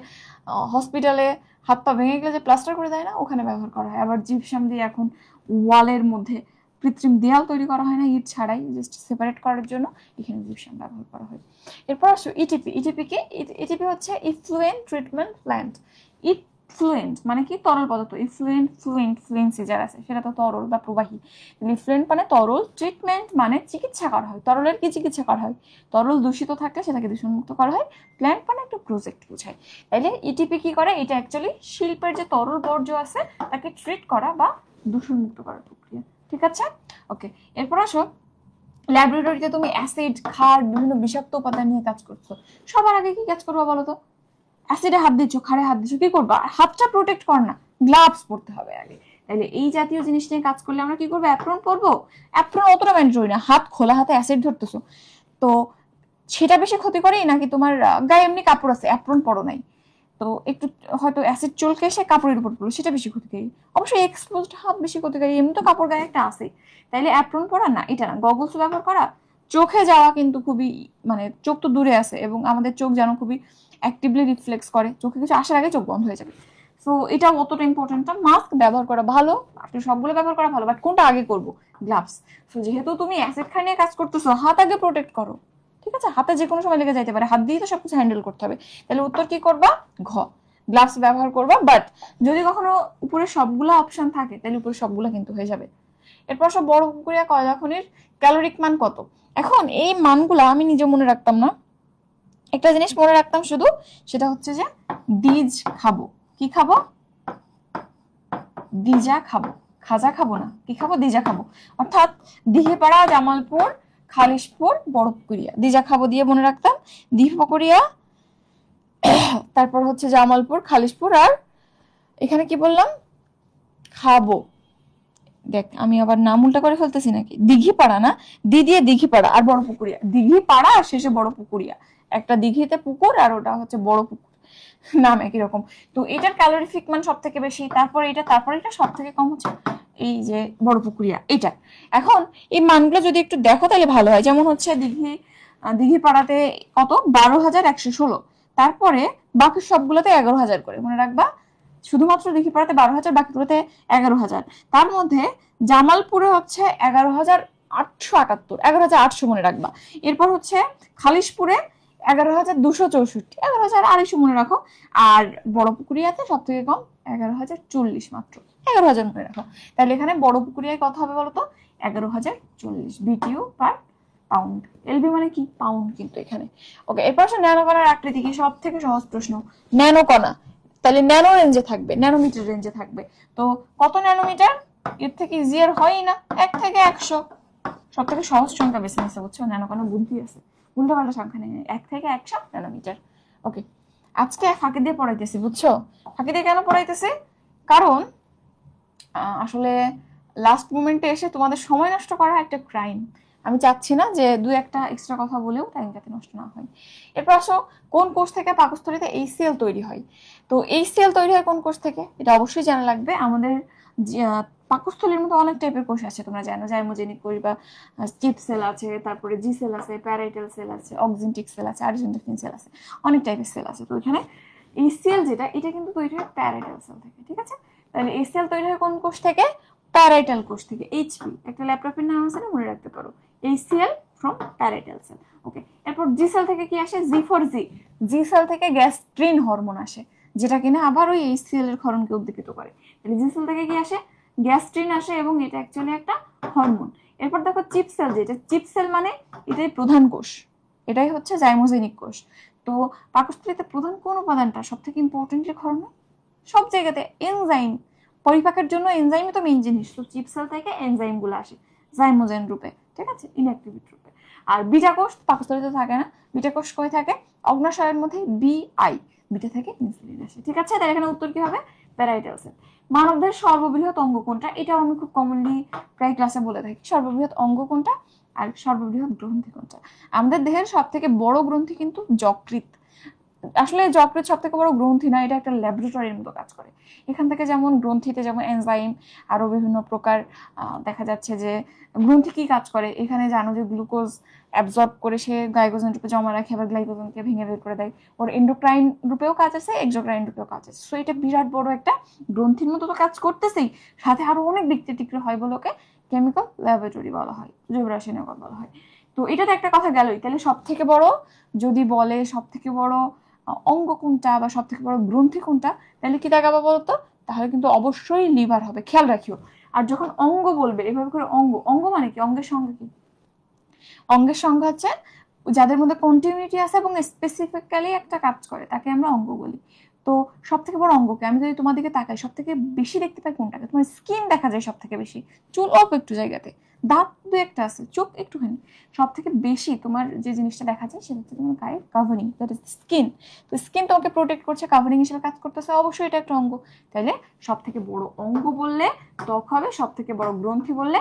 হসপিটালে হাত পা ভেঙে গেলে যে প্লাস্টার করে দেয় না, ওখানে ব্যবহার করা হয়। আবার জিপসাম দিয়ে এখন ওয়ালের মধ্যে কৃত্রিম দেয়াল তৈরি করা হয় না, ইট ছাড়াই, জাস্ট সেপারেট করার জন্য এখানে জিপসাম ব্যবহার করা হয়। এরপর আসো ইটিপি। ইটিপি কি? ইটিপি হচ্ছে ইফ্লুয়েন্ট ট্রিটমেন্ট প্ল্যান্ট। ইফ্লুয়েন্ট মানে কি? তরল পদার্থ। ইফ্লুয়েন্ট, ফ্লুয়েন্সি যারা আছে সেটা তো তরল বা প্রবাহী। ইফ্লুয়েন্ট মানে তরল, ট্রিটমেন্ট মানে চিকিৎসা করা হয়। তরলের কি চিকিৎসা করা হয়? তরল দূষিত থাকলে সেটাকে দূষণমুক্ত করা হয়। প্ল্যান্ট মানে একটা প্রজেক্ট বোঝায়। তাইলে ইটিপি কি করে? এটা অ্যাকচুয়ালি শিল্পের যে তরল বর্জ্য আছে তাকে ট্রিট করা বা দূষণমুক্ত করার প্রক্রিয়া, ঠিক আছে? ওকে, এরপর আসো ল্যাবরেটরিতে তুমি অ্যাসিড, ক্ষার, বিভিন্ন বিষাক্ত উপাদান নিয়ে কাজ করছো, সবার আগে কি কাজ করবা বলো তো? অ্যাসিডে হাত দিচ্ছ, ক্ষারে হাত দিচ্ছ, কি করবা? হাতটা প্রোটেক্ট কর না, গ্লাভস পরতে হবে আগে। তাহলে এই জাতীয় জিনিস নিয়ে কাজ করলে আমরা কি করবো? অ্যাপ্রন পরবো। অ্যাপ্রন অতটা ম্যান্ডেটরি না, হাত খোলা হাতে অ্যাসিড ধরতেছো, তো সেটা বেশি ক্ষতি করেই নাকি তোমার গায়ে এমনি কাপড় আছে, অ্যাপ্রন পরো নাই, তো একটু হয়তো অ্যাসিড চলকে এসে কাপড়ের উপর পড়লো, সেটা বেশি ক্ষতিকারী। অবশ্যই এক্সপোজড হাত বেশি ক্ষতিকারী, এমনি তো কাপড় গায়ে একটা আছে। তাইলে অ্যাপ্রন পরা না, এটা না, গগলস ব্যবহার করা। চোখে যাওয়া কিন্তু খুবই, মানে চোখ তো দূরে আছে এবং আমাদের চোখ যেন খুবই অ্যাক্টিভলি রিফ্লেক্স করে, চোখে কিছু আসার আগে চোখ বন্ধ হয়ে যাবে। সো এটা অতটা ইম্পর্টেন্ট না। মাস্ক ব্যবহার করা ভালো, আপনি সবগুলো ব্যবহার করা ভালো, বাট কোনটা আগে করব? গ্লাভস। সো যেহেতু তুমি অ্যাসিড খাই নিয়ে কাজ করতেছো, হাত আগে প্রোটেক্ট করো, ঠিক আছে? হাতে যে কোনো সময় লেগে যাইতে পারে, হাত দিয়ে তো সবকিছু হ্যান্ডেল করতে হবে। তাহলে উত্তর কি করবা? ঘ, গ্লাভস ব্যবহার করবা। বাট যদি কখনো উপরে সবগুলো অপশন থাকে তাহলে উপরে সবগুলো কিন্তু হয়ে যাবে। এরপর সব বড় পুকুরিয়া কয়লা খনির ক্যালোরিক মান কত? এখন এই মানগুলো আমি নিজে মনে রাখতাম না, একটা জিনিস মনে রাখতাম শুধু, সেটা হচ্ছে যে দিজ খাবো। কি খাবো? দিজা খাবো, খাজা খাবো না, কি খাবো? দিজা খাবো। অর্থাৎ দিঘিপাড়া, জামালপুর, খালিশপুর, বড়পুকুরিয়া, দিজা খাবো দিয়ে মনে রাখতাম। দিঘিপুকুরিয়া, তারপর হচ্ছে জামালপুর, খালিশপুর, আর এখানে কি বললাম? খাবো। দেখ আমি আবার নাম উল্টা করে ফেলতেছি নাকি? দিঘিপাড়া না, দি দিয়ে দিঘিপাড়া আর বড় পুকুরিয়া, দিঘিপাড়া আর শেষে বড় পুকুরিয়া। একটা দিঘিতে পুকুর আর ওটা হচ্ছে বড় পুকুর, নাম একই রকম। তো এটার ক্যালোরিফিক মান সব থেকে বেশি, তারপর এটা সব থেকে কম হচ্ছে এই যে বড় পুকুরিয়া এটা। এখন এই মানগুলো যদি একটু দেখো তাহলে ভালো হয়। যেমন হচ্ছে দিঘিপাড়াতে কত? 12,116। তারপরে বাকি সবগুলোতে 11,000 করে, মনে রাখবা। শুধুমাত্র দিঘিপাড়াতে 12,000, বাকিগুলোতে 11,000। তার মধ্যে জামালপুরে হচ্ছে 11,878, 11,800 মনে রাখবা। এরপর হচ্ছে খালিশপুরে 11,264, 11,250 মনে রাখো। আর বড় পুকুরিয়াতে সব থেকে কম 11,040 মাত্র, 11,000 মনে রাখো। তাহলে এখানে বড় পুকুরিয়ায় কত হবে বলতো? 11,040 বিটিইউ পার পাউন্ড। এলবি মানে কি? পাউন্ড কিন্তু এখানে। ওকে, এরপর আসলে ন্যানোকণার আকৃতি কি? সব থেকে সহজ প্রশ্ন। ন্যানোকণা তাহলে ন্যানো রেঞ্জে থাকবে, ন্যানোমিটার রেঞ্জে থাকবে। তো কত ন্যানোমিটার? এর থেকে ইজিয়ার হয়ই না, 1 থেকে 100। সব থেকে সহজ সংখ্যা বেছে নিচ্ছে, বুঝছো? ন্যানোকণা বুদ্ধি আছে, উল্টো পাল্টা সংখ্যা নেই। 1 থেকে 100 ন্যানোমিটার। ওকে, আজকে ফাঁকি দিয়ে পড়াইতেছি, বুঝছো? ফাঁকি দিয়ে কেন পড়াইতেছি? কারণ আসলে লাস্ট মোমেন্টে এসে তোমাদের সময় নষ্ট করা একটা ক্রাইম। আমি চাচ্ছি না যে 2-1টা এক্সট্রা কথা বলেও টাইম যাতে নষ্ট না হয়। এরপর আসো, কোন কোষ থেকে পাকস্থলীতে HCl তৈরি হয়? তো HCl তৈরি হয় কোন কোষ থেকে? এটা অবশ্যই জানা লাগবে। আমাদের পাকস্থলীর মধ্যে অনেক টাইপের কোষ আছে, তোমরা জানো। জাইমোজেনিক কোষ বা চিপ সেল আছে, তারপরে জি সেল আছে, প্যারাইটাল সেল আছে, অক্সিনটিক সেল আছে, আর্জেন্টিফিন সেল আছে, অনেক টাইপের সেল আছে। তো এখানে HCl যেটা, এটা কিন্তু তৈরি হয় প্যারাইটাল সেল থেকে, ঠিক আছে? তাহলে HCl তৈরি হয় কোন কোষ থেকে? প্যারাইটাল কোষ থেকে। এইচপি একটা ল্যাপ্রোফিন নাম আছে না, মনে রাখতে পারো। HCl from parietal cell. Okay, এরপর জি সেল থেকে কি আসে? জি সেল থেকে গ্যাস্ট্রিন হরমোন আসে, যেটা কিনা আবার ওই HCl এর ক্ষরণকে উদ্দীপিত করে। তাহলে জি সেল থেকে কি আসে? গ্যাস্ট্রিন আসে, এবং এটা অ্যাকচুয়ালি একটা হরমোন। এরপর দেখো চিপ সেল, যেটা চিপ সেল মানে এটাই প্রধান কোষ, এটাই হচ্ছে জাইমোজেনিক কোষ। তো পাকস্থলীতে প্রধান কোন উপাদানটা সব থেকে ইম্পর্টেন্টলি ক্ষরণ? সব জায়গাতে এনজাইম, পরিপাকের জন্য এনজাইমই তো মেইন জিনিস। তো চিপ সেল থেকে এনজাইম গুলো আসে জাইমোজেন রূপে, ঠিক আছে, ইনঅ্যাক্টিভেট রূপে। আর বিটা কোষ পাকস্থলীতে থাকে না। বিটা কোষ কই থাকে? অগ্নাশয়ের মধ্যে বিআই, বিটা থেকে ইনসুলিন আসে, ঠিক আছে? তাহলে এখানে উত্তর কি হবে? Parietal sell. মানবদের সর্ববৃহৎ অঙ্গ কোনটা? এটাও আমি খুব কমনলি প্রায় ক্লাসে বলে থাকি। সর্ববৃহৎ অঙ্গ কোনটা আর সর্ববৃহৎ গ্রন্থি কোনটা? আমাদের দেহের সব থেকে বড় গ্রন্থি কিন্তু যকৃৎ। আসলে যকৃৎ সব থেকে বড় গ্রন্থি না, এটা একটা ল্যাবরেটরির মতো কাজ করে। এখান থেকে যেমন গ্রন্থিতে যেমন এনজাইম আরো বিভিন্ন প্রকার দেখা যাচ্ছে যে গ্রন্থি কি কাজ করে, এখানে জানো যে গ্লুকোজ অ্যাবজর্ব করে সে গ্লাইকোজেন রূপে জমা রাখে, আবার গ্লাইকোজেনকে ভেঙে বের করে দেয়। ওর এন্ডোক্রাইন রূপেও কাজ আছে, এক্সোক্রাইন রূপেও কাজ আছে। সো এটা বিরাট বড় একটা গ্রন্থির মতো তো কাজ করতেছেই, সাথে আরো অনেক দিক টিক্র হয় বলে ওকে কেমিক্যাল ল্যাবরেটরি বলা হয়, জৈব রাসায়নিক বলা হয়। তো এটা তো একটা কথা গেলই। তাহলে সব থেকে বড় যদি বলে সব থেকে বড় অঙ্গ কোনটা বা সব থেকে বড় গ্রন্থি কোনটা, তাহলে কি দেখাবো বলতো? তাহলে কিন্তু অবশ্যই লিভার হবে, খেয়াল রাখিও। আর যখন অঙ্গ বলবে এভাবে করে, অঙ্গ অঙ্গ মানে কি? অঙ্গের সংজ্ঞা কি? অঙ্গের সংজ্ঞা হচ্ছে যাদের মধ্যে কন্টিনিউটি আছে এবং স্পেসিফিক্যালি একটা কাজ করে, তাকে আমরা অঙ্গ বলি। তো সব থেকে বড় অঙ্গকে আমি যদি তোমার দিকে তাকাই, সব থেকে বেশি দেখতে পাই কোনটাকে? তোমার স্কিন দেখা যায় সব থেকে বেশি, চুল অল্প একটু জায়গাতে, দাঁত 2-1টা আছে, চোখ একটুখানি। সব থেকে বেশি তোমার যে জিনিসটা দেখা যায় সেটা হচ্ছে তোমার গায়ের কাভারিং, দ্যাট ইজ স্কিন। তো স্কিন তোমাকে প্রোটেক্ট করছে, কাভারিং হিসেবে কাজ করতেছে, অবশ্যই এটা একটা অঙ্গ। তাহলে সব থেকে বড় অঙ্গ বললে ত্বক হবে, সব থেকে বড় গ্রন্থি বললে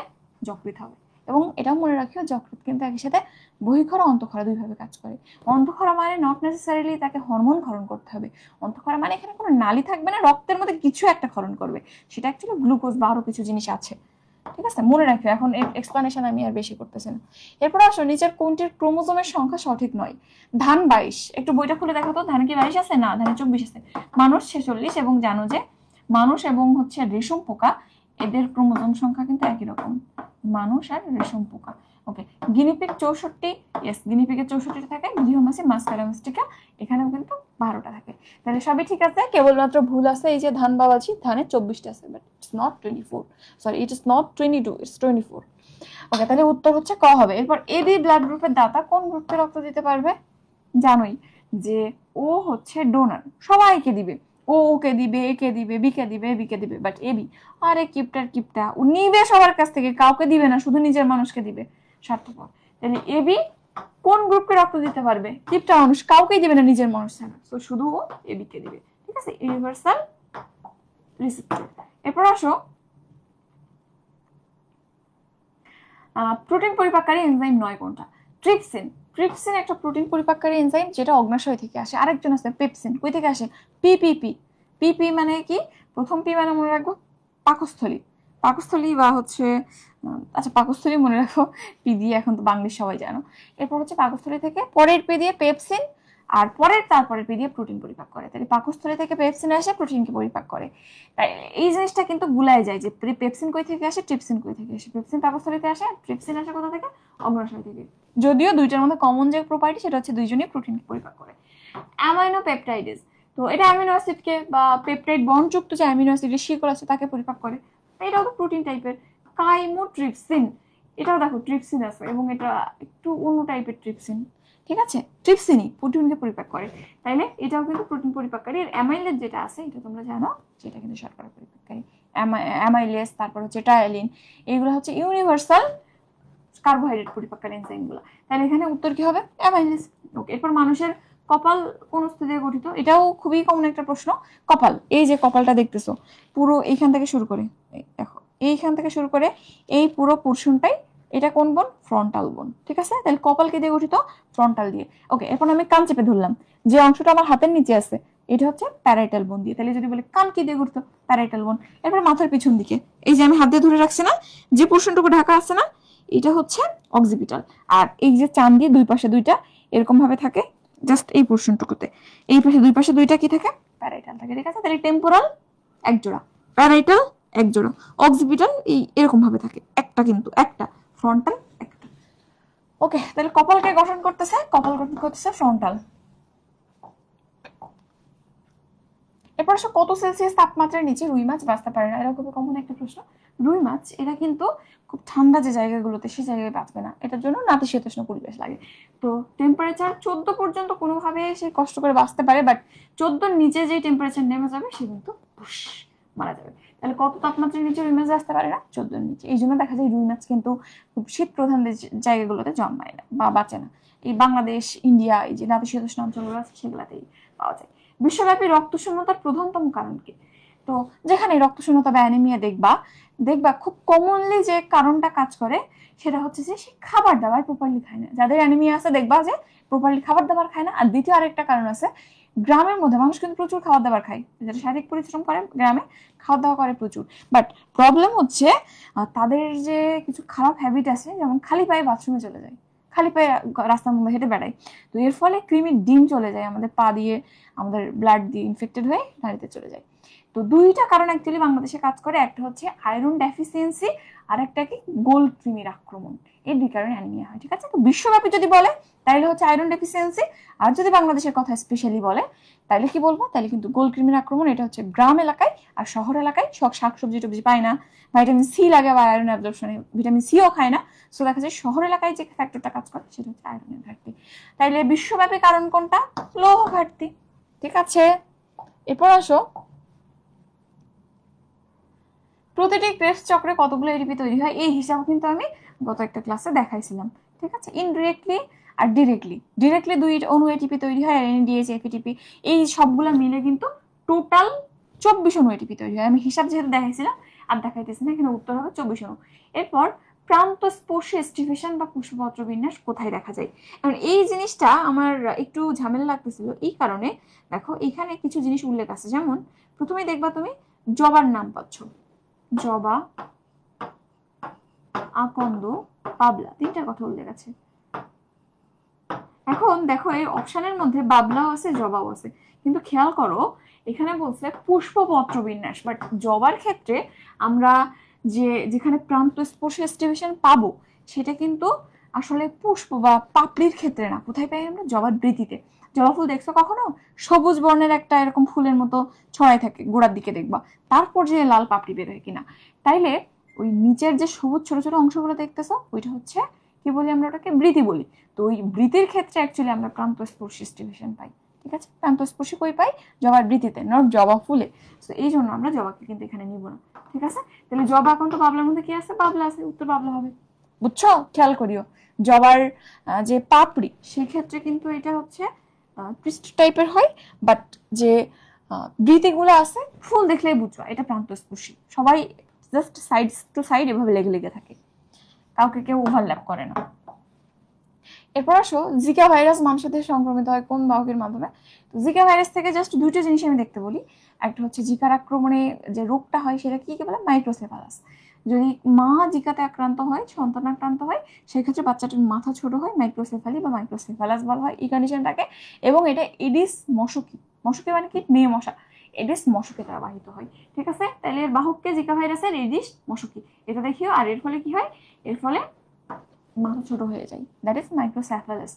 যকৃৎ হবে। এবং এটাও মনে রাখিও, যকৃৎ কিন্তু একই সাথে বহিঃক্ষরা অন্তঃক্ষরা দুইভাবে কাজ করে। অন্তঃক্ষরা মানে নট নেসেসারিলি তাকে হরমোন ক্ষরণ করতে হবে। অন্তঃক্ষরা মানে এখানে কোনো নালী থাকবে না, রক্তের মধ্যে কিছু একটা ক্ষরণ করবে, সেটা অ্যাকচুয়ালি গ্লুকোজ বা আরো কিছু জিনিস আছে। ঠিক আছে, মনে রাখবে, এখন এক্সপ্লানেশন আমি আর বেশি করতেছি না। এরপর আসো, নিচের কোনটির ক্রোমোজোমের সংখ্যা সঠিক নয়? ধান 22, একটু বইটা খুলে দেখো তো, ধানে কি 22 আছে? না, ধানে 24 আছে। মানুষ 46, এবং জানো যে মানুষ এবং হচ্ছে রেশম পোকা, এদের ক্রোমোজোম সংখ্যা কিন্তু একই রকম, মানুষ আর রেশম পোকা। ওকে, গিনিপিগ 64, ইয়েস, গিনিপিগের 64টা থাকে, গৃহমাছি মাসকারামিস্টিকা এখানেও কিন্তু 12টা থাকে। তাহলে সবই ঠিক আছে, কেবলমাত্র ভুল আছে এই যে ধান বাবাজি, ধানে 24টা আছে, but it's not 24, sorry it is not 22, it's 24। ওকে, তাহলে উত্তর হচ্ছে ক হবে। এরপর এবি ব্লাড গ্রুপের দাতা কোন গ্রুপকে রক্ত দিতে পারবে? জানোই যে ও হচ্ছে ডোনার, সবাইকে দিবে, ও ওকে দিবে, একে দিবে, বিকে দিবে, বিকে দিবে, বাট এবি আরে কিপটা, ও নিবে সবার কাছ থেকে, কাউকে দিবে না, শুধু নিজের মানুষকে দিবে, স্বার্থপর। তাহলে এবি কোন গ্রুপকে রক্ত দিতে পারবে? কিপটা মানুষ, কাউকেই দিবে না নিজের মানুষ ছাড়া, তো শুধু ও এবি কে দিবে, ঠিক আছে, ইউনিভার্সাল রিসেপ্টর। এরপর আসো, প্রোটিন পরিপাককারী এনজাইম নয় কোনটা? ট্রিপসিন। ট্রিপসিন একটা প্রোটিন পরিপাককারী এনজাইম, যেটা অগ্নাশয় থেকে আসে। আরেকজন আছে পেপসিন, কই থেকে আসে? পিপিপি। পিপি মানে কি? প্রথম পি মানে মনে রাখবো পাকস্থলী, পাকস্থলী বা হচ্ছে আচ্ছা পাকস্থলী মনে রাখো, পি দিয়ে এখন তো বাংলিশ সবাই জানো। এরপর হচ্ছে পাকস্থলী থেকে পরের পি দিয়ে পেপসিন, আর তারপরের পি দিয়ে প্রোটিন পরিপাক করে। তাহলে পাকস্থলী থেকে পেপসিন আসে, প্রোটিনকে পরিপাক করে। তাই এই জিনিসটা কিন্তু গুলাই যায় যে পেপসিন কই থেকে আসে, ট্রিপসিন কই থেকে আসে। পেপসিন পাকস্থলীতে আসে, ট্রিপসিন আসে কোথা থেকে? অগ্নাশয় থেকে। যদিও দুইটার মধ্যে কমন যে প্রপার্টি সেটা হচ্ছে দুইজনই প্রোটিনকে পরিপাক করে। অ্যামাইনো পেপটাইডেস, তো এটা অ্যামিনো অ্যাসিডকে বা পেপটাইড বন্ডযুক্ত যে অ্যামিনো অ্যাসিডের শিকড় আছে তাকে পরিপাক করে, এটাও তো প্রোটিন টাইপের। কাইমোট্রিপসিন, এটাও দেখো ট্রিপসিন আছে, এবং এটা একটু অন্য টাইপের ট্রিপসিন, ঠিক আছে, ট্রিপসিনই প্রোটিনকে পরিপাক করে, তাইলে এটাও কিন্তু প্রোটিন পরিপাককারী। আর অ্যামাইলেজ যেটা আছে এটা তোমরা জানো, যেটা কিন্তু শর্করা পরিপাককারী। অ্যামাইলেজ, তারপর হচ্ছে টায়ালিন, এগুলো হচ্ছে ইউনিভার্সাল কার্বোহাইড্রেট পরিপাককারী এনজাইমগুলো। তাহলে এখানে উত্তর কি হবে? অ্যামাইলেজ। ওকে, এরপর মানুষের কপাল কোন অস্থি দিয়ে গঠিত? এটাও খুবই কমন একটা প্রশ্ন। কপাল, এই যে কপালটা দেখতেছো, পুরো এইখান থেকে শুরু করে, দেখো এইখান থেকে শুরু করে এই পুরো পোর্শনটাই, এটা কোন বোন? ফ্রন্টাল বোন, ঠিক আছে। তাহলে কপাল কি দিয়ে গঠিত? ফ্রন্টাল দিয়ে। ওকে, এখন আমি কান চেপে ধরলাম, যে অংশটা আমার হাতের নিচে আছে এটা হচ্ছে প্যারাইটাল বোন দিয়ে। তাহলে যদি বলে কান কি দিয়ে গঠিত? প্যারাইটাল বোন। এরপর মাথার পিছন দিকে, এই যে আমি হাত দিয়ে ধরে রাখছি না, যে পোর্শনটুকু ঢাকা আছে না, এটা হচ্ছে অক্সিপিটাল। আর এই যে চান দিয়ে দুই পাশে দুইটা এরকম ভাবে থাকে, জাস্ট এই পোর্শনটুকুতে, এই পাশে দুই পাশে দুইটা কি থাকে? প্যারাইটাল থাকে, ঠিক আছে। তাহলে টেম্পোরাল এক জোড়া, প্যারাইটাল এক জোড়া, অক্সিপিটাল এই এরকম ভাবে থাকে, একটা কিন্তু একটা, ফ্রন্টাল একটা। ওকে, তাহলে কপালকে গঠন করতেছে, কপাল গঠন করতেছে ফ্রন্টাল। এরপর আসো, কত সেলসিয়াস তাপমাত্রার নিচে রুই মাছ বাঁচতে পারে না? এটা খুবই কমন একটা প্রশ্ন। রুই মাছ এরা কিন্তু খুব ঠান্ডা যে জায়গাগুলোতে, সেই জায়গায় বাঁচবে না, এটার জন্য নাতিশীতোষ্ণ পরিবেশ লাগে। তো টেম্পারেচার 14 পর্যন্ত কোনোভাবে সে কষ্ট করে বাঁচতে পারে, বাট 14 নিচে যে টেম্পারেচার নেমে যাবে সে কিন্তু মারা যাবে। তাহলে কত তাপমাত্রার নিচে রুই মাছ বাঁচতে পারে না? 14 নিচে। এই জন্য দেখা যায় রুই মাছ কিন্তু খুব শীত প্রধান জায়গাগুলোতে জন্মায় না বা বাঁচে না। এই বাংলাদেশ, ইন্ডিয়া, এই যে নাতিশীতোষ্ণ অঞ্চলগুলো আছে সেগুলাতেই পাওয়া যায়। বিশ্বব্যাপী রক্তশূন্যতার প্রধানতম কারণ কি? তো যেখানে রক্তশূন্যতা বা অ্যানিমিয়া দেখবা খুব কমনলি যে কারণটা কাজ করে সেটা হচ্ছে যে সে খাবার দাবার প্রপারলি খায় না। যাদের অ্যানিমিয়া আছে দেখবা যে প্রপারলি খাবার দাবার খায় না। আর দ্বিতীয় আরেকটা কারণ আছে, গ্রামের মধ্যে মানুষ কিন্তু প্রচুর খাবার দাবার খায়, যারা শারীরিক পরিশ্রম করে গ্রামে খাওয়া দাওয়া করে প্রচুর, বাট প্রবলেম হচ্ছে তাদের যে কিছু খারাপ হ্যাবিট আছে, যেমন খালি পায়ে বাথরুমে চলে যায়, খালি পায়ে রাস্তার মধ্যে হেঁটে বেড়ায়। তো এর ফলে কৃমির ডিম চলে যায় আমাদের পা দিয়ে, আমাদের ব্লাড দিয়ে ইনফেক্টেড হয়ে নাড়িতে চলে যায়। তো দুইটা কারণ অ্যাকচুয়ালি বাংলাদেশে কাজ করে, একটা হচ্ছে আয়রন ডেফিসিয়েন্সি, আর একটা কি গোল্ড কৃমির আক্রমণ। এই দুই কারণে অ্যানিমিয়া হয়, ঠিক আছে। তো বিশ্বব্যাপী যদি বলে তাহলে হচ্ছে আয়রন ডেফিসিয়েন্সি, আর যদি বাংলাদেশের কথা স্পেশালি বলে তাহলে কি বলবো? তাহলে কিন্তু গোল্ড কৃমির আক্রমণ। এটা হচ্ছে গ্রাম এলাকায়, আর শহর এলাকায় শাকসবজি টবজি পায় না, ভাইটামিন সি লাগে বা আয়রন অ্যাবজর্পশনে ভিটামিন সিও খায় না। সো দেখা যায় শহর এলাকায় যে ফ্যাক্টরটা কাজ করে সেটা হচ্ছে আয়রনের ঘাটতি। তাইলে বিশ্বব্যাপী কারণ কোনটা? লৌহ ঘাটতি, ঠিক আছে। এরপর আসো, প্রতিটি ক্রেবস চক্রে কতগুলো এটিপি তৈরি হয়? এই হিসাব কিন্তু আমি গত একটা ক্লাসে দেখাইছিলাম, ঠিক আছে। ইনডিরেক্টলি আর ডিরেক্টলি দুই অণু এটিপি তৈরি হয়, আর এনএডিএইচ এফএটিপি এই সবগুলো মিলে কিন্তু টোটাল 24 অণু এটিপি তৈরি হয়। আমি হিসাব যেহেতু দেখাইছিলাম আর দেখাইতেছি না, এখানে উত্তর হবে 24 অণু। এরপর প্রান্ত স্পর্শে স্টিফেশন বা পুষ্পপত্র বিন্যাস কোথায় দেখা যায়? এখন এই জিনিসটা আমার একটু ঝামেলা লাগতেছিল এই কারণে, দেখো এখানে কিছু জিনিস উল্লেখ আছে, যেমন প্রথমে দেখবা তুমি জবার নাম পাচ্ছ, জবা, আকন্দ, বাবলা, তিনটা কথা উল্লেখ আছে। এখন দেখো এই অপশনের মধ্যে বাবলাও আছে, জবাও আছে, কিন্তু খেয়াল করো এখানে বলছে পুষ্পপত্র বিন্যাস, বাট জবার ক্ষেত্রে আমরা যেখানে প্রান্ত স্পর্শ স্টিভেশন পাবো সেটা কিন্তু আসলে পুষ্প বা পাপড়ির ক্ষেত্রে না। কোথায় পাই আমরা? জবার বৃতিতে। জবা ফুল দেখছো কখনো? সবুজ বর্ণের একটা এরকম ফুলের মতো ছড়াই থাকে, গোড়ার দিকে দেখবা, তারপর যে লাল পাপড়ি বের হয় কিনা। তাইলে ওই নিচের যে সবুজ ছোট ছোট অংশগুলো দেখতেছো ওইটা হচ্ছে কি বলি আমরা? ওটাকে বৃতি বলি। তো ওই বৃতির ক্ষেত্রে অ্যাকচুয়ালি আমরা প্রান্তস্পর্শী স্টিভেশন পাই। ঠিক আছে, প্রান্তস্পর্শী কই পাই? জবার বৃতিতে, নট জবা ফুলে। তো এই জন্য আমরা জবাকে কিন্তু এখানে নিব না। ঠিক আছে, তাহলে জবা এখন তো বাবলার মধ্যে কি আছে? বাবলা আছে, উত্তর বাবলা হবে। বুঝছো? খেয়াল করিও জবার যে পাপড়ি সেক্ষেত্রে কিন্তু এটা হচ্ছে পৃষ্ঠ টাইপের হয়, বাট যে বৃতিগুলো আছে ফুল দেখলেই বুঝবা এটা প্রান্তস্পর্শী। সবাই জাস্ট সাইড টু সাইড এভাবে লেগে লেগে থাকে, কাউকে কেউ ওভারল্যাপ করে না। এরপর আসো, জিকা ভাইরাস মানুষের দেহে সংক্রমিত হয় কোন বাহকের মাধ্যমে? জিকা ভাইরাস থেকে জাস্ট দুইটা জিনিস আমি দেখতে বলি। একটা হচ্ছে জিকার আক্রমণে যে রোগটা হয় সেটা কি বলে? মাইক্রোসেফালাস। যদি মা জিকাতে আক্রান্ত হয়, সন্তান আক্রান্ত হয়, সেক্ষেত্রে বাচ্চাটার মাথা ছোট হয়, মাইক্রোসেফালি বা মাইক্রোসেফালাস বলা হয় এই কন্ডিশনটাকে। এবং এটা এডিস মশকি, মশকি মানে কি? মেয়ে মশা, এডিস মশকে দ্বারা বাহিত হয়। ঠিক আছে, তাহলে এর বাহককে জিকা ভাইরাসের এডিস মশকি, এটা দেখিও। আর এর ফলে কি হয়? এর ফলে মাথা ছোট হয়ে যায়, দ্যাট ইজ মাইক্রোসেফালাস।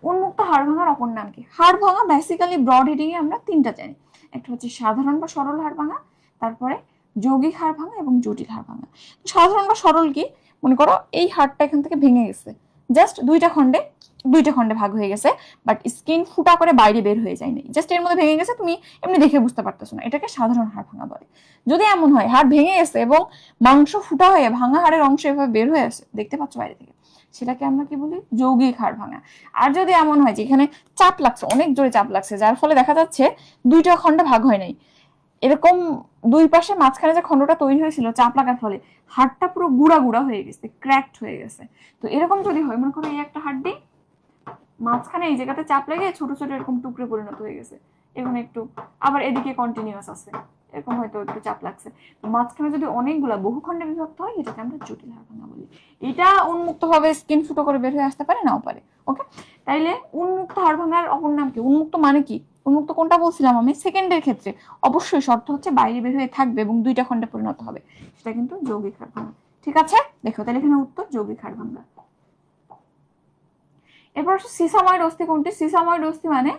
উন্মুক্ত হাড় ভাঙার অপর নাম কি? হাড় ভাঙা বেসিক্যালি ব্রড হেডিং এ আমরা তিনটা জানি। একটা হচ্ছে সাধারণ বা সরল হাড় ভাঙা, তারপরে যৌগিক হাড় ভাঙা এবং জটিল হাড় ভাঙা। সাধারণ বা সরল কি? মনে করো এই হাড়টা এখান থেকে ভেঙে গেছে, জাস্ট দুইটা খণ্ডে ভাগ হয়ে গেছে, বাট স্কিন ফুটা করে বাইরে বের হয়ে যায় নাই, জাস্ট এর মধ্যে ভেঙে গেছে, তুমি এমনি দেখে বুঝতে পারতেছো না, এটাকে সাধারণ হাড় ভাঙা বলে। যদি এমন হয় হাড় ভেঙে গেছে এবং মাংস ফুটা হয়ে ভাঙা হাড়ের অংশ এভাবে বের হয়ে আসে, দেখতে পাচ্ছ বাইরে থেকে, সেটাকে আমরা কি বলি? যৌগিক হাড় ভাঙা। আর যদি এমন হয় যে এখানে চাপ লাগছে, অনেক জোরে চাপ লাগছে, যার ফলে দেখা যাচ্ছে দুইটা খণ্ডে ভাগ হয় নাই, এরকম দুই পাশে মাঝখানে যে খণ্ডটা তৈরি হয়েছিল চাপ লাগার ফলে হাড়টা পুরো গুড়া গুড়া হয়ে গেছে, ক্র্যাকড হয়ে গেছে, তো এরকম যদি হয়, মনে করো এই একটা হাড্ডি, মাঝখানে এই জায়গাতে চাপ লেগে ছোট ছোট এরকম টুকরে পরিণত হয়ে গেছে, এখন একটু আবার এদিকে কন্টিনিউয়াস আছে, এরকম হয়তো একটু চাপ লাগছে, মাঝখানে যদি অনেকগুলা বহু খণ্ডে বিভক্ত হয় এটাকে আমরা জটিল হাড় ভাঙা বলি। এটা উন্মুক্ত ভাবে স্কিন ফুটো করে বের হয়ে আসতে পারে, নাও পারে। ওকে, তাইলে উন্মুক্ত হাড় ভাঙার অপর নাম কি? উন্মুক্ত মানে কি? উন্মুক্ত কোনটা বলছিলাম আমি? সেকেন্ডের ক্ষেত্রে অবশ্যই শর্ত হচ্ছে বাইরে বের হয়ে থাকবে এবং দুইটা খণ্ডে পরিণত হবে, সেটা কিন্তু যৌগিক হাড় ভাঙা। ঠিক আছে, দেখো তাহলে এখানে উত্তর যৌগিক হাড় ভাঙা। এরপর সিসাময়েড অস্থি কোনটি? সিসাময়েড অস্থি মানে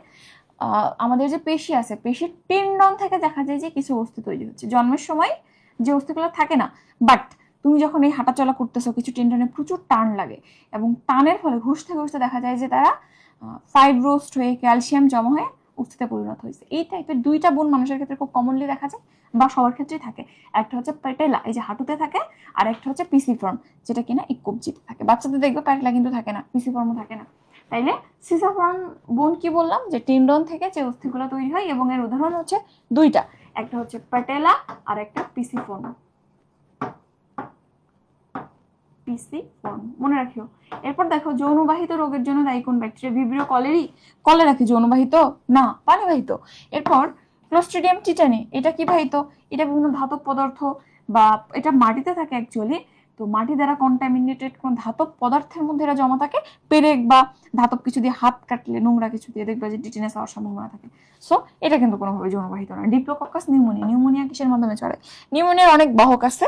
আমাদের যে পেশি আছে, পেশির টেন্ডন থেকে দেখা যায় যে কিছু অস্থি তৈরি হচ্ছে। জন্মের সময় যে অস্থিগুলো থাকে না, বাট তুমি যখন এই হাঁটাচলা করতেছো কিছু টেন্ডনে প্রচুর টান লাগে এবং টানের ফলে ঘষতে ঘষতে দেখা যায় যে তারা ফাইব্রোস্ট হয়ে ক্যালসিয়াম জমা হয়ে অস্থিতে পরিণত হয়েছে। এই টাইপের দুইটা বোন মানুষের ক্ষেত্রে খুব কমনলি দেখা যায় বা সবার ক্ষেত্রেই থাকে। একটা হচ্ছে প্যাটেলা, এই যে হাঁটুতে থাকে, আর একটা হচ্ছে পিসিফর্ম, যেটা কিনা এই কবজিতে থাকে। বাচ্চাদের দেখবে প্যাটেলা কিন্তু থাকে না, পিসিফর্মও থাকে না। তাইলে সিসাফর্ম বোন কি বললাম? যে টেন্ডন থেকে যে অস্থিগুলো তৈরি হয়, এবং এর উদাহরণ হচ্ছে দুইটা, একটা হচ্ছে প্যাটেলা আর একটা পিসিফর্ম। পিসিফর্ম মনে রাখিও। এরপর দেখো যৌনবাহিত রোগের জন্য দায়ী কোন ব্যাকটেরিয়া? ভিব্রিও কলেরা কি যৌনবাহিত? না, পানিবাহিত। এরপর ক্লোস্ট্রিডিয়াম টিটানি, এটা কি বাহিত? এটা বিভিন্ন ধাতব পদার্থ বা এটা মাটিতে থাকে অ্যাকচুয়ালি, তো মাটি দ্বারা কন্টামিনেটেড কোন ধাতব পদার্থের মধ্যে এরা জমা থাকে, পেরেক বা ধাতব কিছু দিয়ে হাত কাটলে, নোংরা কিছু দিয়ে দেখবে যে টিটেনাস হওয়ার সম্ভাবনা থাকে। সো এটা কিন্তু কোনোভাবে যৌনবাহিত না। ডিপ্লোকক্কাস নিউমোনিয়া কিসের মাধ্যমে ছড়ায়? নিউমোনিয়ার অনেক বাহক আছে,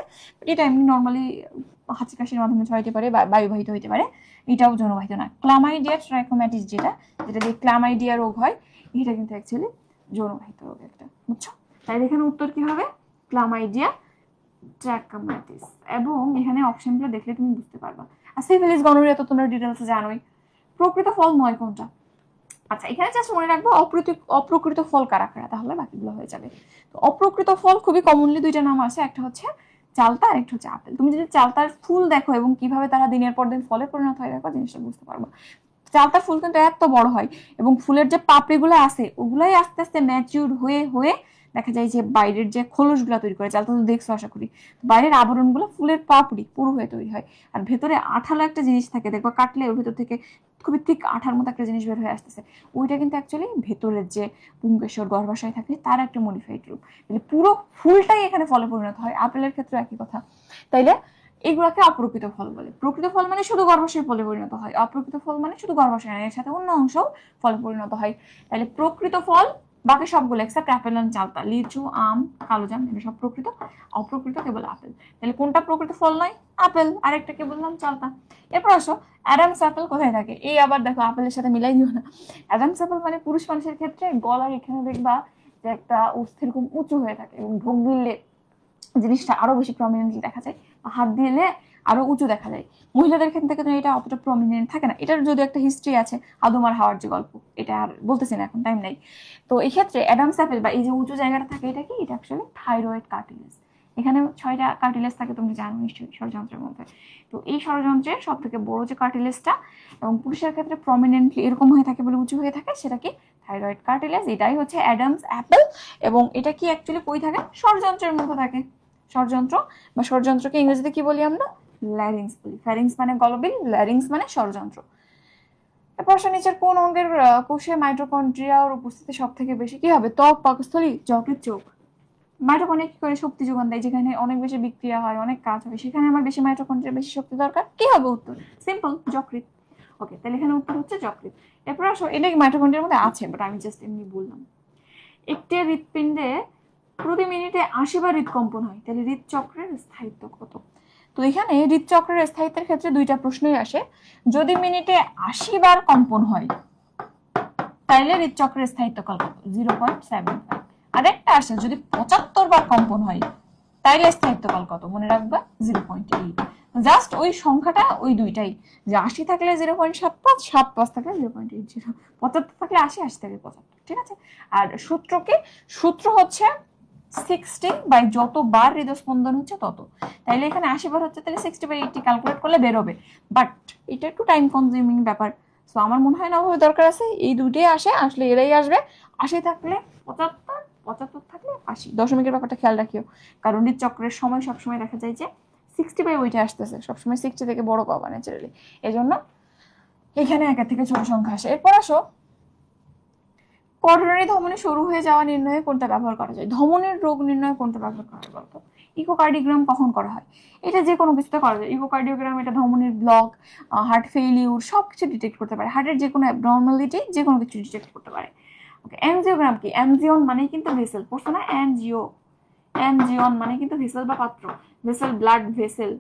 এটা এমনি নর্মালি হাঁচি কাশির মাধ্যমে ছড়াইতে পারে বা বায়ুবাহিত হইতে পারে, এটাও যৌনবাহিত না। ক্লামাইডিয়া ট্রাইকোম্যাটিস, যেটা দিয়ে ক্লামাইডিয়া রোগ হয়, এটা কিন্তু অ্যাকচুয়ালি যৌনবাহিত রোগ একটা, বুঝছো? তাই এখানে উত্তর কি হবে? ক্লামাইডিয়া ট্রাইকোম্যাটিস। এবং এখানে অপশনগুলো দেখলে তুমি বুঝতে পারবা। আর সিফিলিস গনোরিয়া তো তোমরা ডিটেইলসে জানোই। প্রকৃত ফল নয় কোনটা? আচ্ছা, এখানে জাস্ট মনে রাখবো অপ্রকৃত ফল কারা কারা, তাহলে বাকিগুলো হয়ে যাবে। তো অপ্রকৃত ফল খুবই কমনলি দুইটা নাম আছে, একটা হচ্ছে চালতা আর একটা হচ্ছে আপেল। তুমি যদি চালতার ফুল দেখো এবং কিভাবে তারা দিনের পর দিন ফলে পরিণত হয় দেখো, জিনিসটা বুঝতে পারবা। চালতার ফুল কিন্তু এত বড় হয় এবং ফুলের যে পাপড়িগুলো আছে ওগুলাই আস্তে আস্তে ম্যাচিউর হয়ে হয়ে দেখা যায় যে বাইরের যে খোলসগুলো তৈরি করে, চালতা তো দেখছো আশা করি, বাইরের আবরণগুলো ফুলের পাপড়ি পুরো হয়ে তৈরি হয়, আর ভেতরে আঠালো একটা জিনিস থাকে, দেখবা কাটলে ওর ভেতর থেকে খুবই ঠিক আঠার মতো একটা জিনিস বের হয়ে আসতেছে, ওইটা কিন্তু অ্যাকচুয়ালি ভেতরের যে পুংকেশর গর্ভাশয় থাকে তার একটা মডিফাইড রূপ। পুরো ফুলটাই এখানে ফলে পরিণত হয়। আপেলের ক্ষেত্রে একই কথা। তাইলে এগুলাকে অপ্রকৃত ফল বলে। প্রকৃত ফল মানে শুধু গর্ভাশয়ে ফলে পরিণত হয়, অপ্রকৃত ফল মানে শুধু গর্ভাশয় না, এর সাথে অন্য অংশও ফলে পরিণত হয়। তাহলে প্রকৃত ফল বাকি সবগুলো এক্সেপ্ট অ্যাপেল এন্ড চালতা, লিচু, আম, কালোজাম, এগুলো সব প্রকৃত। অপ্রকৃত কেবল আপেল। তাহলে কোনটা প্রকৃত ফল নয়? আপেল। আরেকটা কি বললাম? চালতা। এরপর আসো, অ্যাডামস অ্যাপেল কোথায় থাকে? এই আবার দেখো আপেলের সাথে মিলাই দিও না। অ্যাডামস অ্যাপেল মানে পুরুষ মানুষের ক্ষেত্রে গলার এখানে দেখবা যে একটা অস্থির এরকম উঁচু হয়ে থাকে, এবং ঢোক গিললে জিনিসটা আরো বেশি প্রমিনেন্টলি দেখা যায়, হাত দিলে আরো উঁচু দেখা যায়। মহিলাদের ক্ষেত্রে কিন্তু এটা অতটা প্রমিনেন্ট থাকে না। এটার যদি একটা হিস্ট্রি আছে, আদম আর হাওয়ার যে গল্প, এটা আর বলতেছি না, এখন টাইম নাই। তো এই ক্ষেত্রে অ্যাডামস অ্যাপেল বা এই যে উঁচু জায়গাটা থাকে, এটা কি? এটা অ্যাকচুয়ালি থাইরয়েড কার্টিলেজ। এখানে 6টা কার্টিলেজ থাকে, তুমি জানো নিশ্চয়ই, ষড়যন্ত্রের মধ্যে। তো এই ষড়যন্ত্রের সব থেকে বড় যে কার্টিলেজটা, এবং পুরুষের ক্ষেত্রে প্রমিনেন্টলি এরকম হয়ে থাকে বলে উঁচু হয়ে থাকে, সেটা কি? Thyroid cartilage. এটাই হচ্ছে অ্যাডামস অ্যাপেল। এবং এটা কি অ্যাকচুয়ালি কই থাকে? ষড়যন্ত্রের মধ্যে থাকে। ষড়যন্ত্র বা ষড়যন্ত্রকে ইংরেজিতে কি বলি আমরা? ল্যারিংস বলি। ফ্যারিংস মানে গলবিল, ল্যারিংস মানে ষড়যন্ত্র। এরপর নিচের কোন অঙ্গের কোষে মাইটোকন্ড্রিয়ার উপস্থিতি সব থেকে বেশি? কি হবে? ত্বক, পাকস্থলী, যকৃৎ, চোখ। মাইটোকন্ড্রিয়া কি করে? শক্তি যোগান দেয়। যেখানে অনেক বেশি বিক্রিয়া হয়, অনেক কাজ হয়, সেখানে আমার বেশি মাইটোকন্ড্রিয়া, বেশি শক্তি দরকার। কি হবে উত্তর? সিম্পল, যকৃৎ। ওকে, তাহলে এখানে উত্তর হচ্ছে যকৃৎ। এরপর আসো, এটা মাইটোকন্ড্রিয়ার মধ্যে আছে, বাট আমি জাস্ট এমনি বললাম। একটি হৃৎপিণ্ডে প্রতি মিনিটে 80 বার হৃদকম্পন হয়, তাহলে হৃদচক্রের স্থায়িত্ব কত? তো এখানে হৃদচক্রের স্থায়িত্বের ক্ষেত্রে দুইটা প্রশ্নই আসে। যদি মিনিটে 80 বার কম্পন হয়, তাইলে হৃদচক্রের স্থায়িত্ব কত? 0.75। আরেকটা আসে, যদি 75 বার কম্পন হয়, তাইলে স্থায়িত্ব কাল কত? মনে রাখবা 0.8। জাস্ট ওই সংখ্যাটা ওই দুইটাই, যে 80 থাকলে 0.75, 75 থাকলে 0.80, 75 থাকলে 80, 80 থাকলে 75। ঠিক আছে? আর সূত্র কি? সূত্র হচ্ছে 60 বাই যতবার হৃদস্পন্দন হচ্ছে তত। তাইলে এখানে 80 বার হচ্ছে, তাহলে 60/80 ক্যালকুলেট করলে বেরোবে। বাট এটা একটু টাইম কনজিউমিং ব্যাপার। সো আমার মনে হয় না ওভাবে দরকার আছে। এই দুইটাই আসলে এরাই আসবে। 80 থাকলে 75, 75 থাকলে 80। দশমিকের ব্যাপারটা খেয়াল রাখিও, কারণ হৃদচক্রের সময় সবসময় দেখা যায় যে 60 ওইটা আসতেছে, সবসময় 60 থেকে বড় পাবা ন্যাচারালি। এই জন্য এখানে একের থেকে ছোট সংখ্যা আসে। এরপর আসো, করোনারি ধমনী সরু হয়ে যাওয়া নির্ণয়ে কোনটা ব্যবহার করা যায়? ধমনীর রোগ নির্ণয়ে কোনটা ব্যবহার করা হয় বলতো? ইকোকার্ডিওগ্রাম কখন করা হয়? এটা যে কোনো কিছুতে করা যায়। ইকোকার্ডিওগ্রাম এটা ধমনীর ব্লক, হার্ট ফেইলিউর সবকিছু ডিটেক্ট করতে পারে। হার্টের যে কোনো অ্যাবনর্মালিটি, যে কোনো কিছু ডিটেক্ট করতে পারে। ওকে, এনজিওগ্রাম কি? এনজিওন মানে কিন্তু ভেসেল, পড়ছো না? এনজিওন মানে কিন্তু ভেসেল বা পাত্র, ভেসেল, ব্লাড ভেসেল।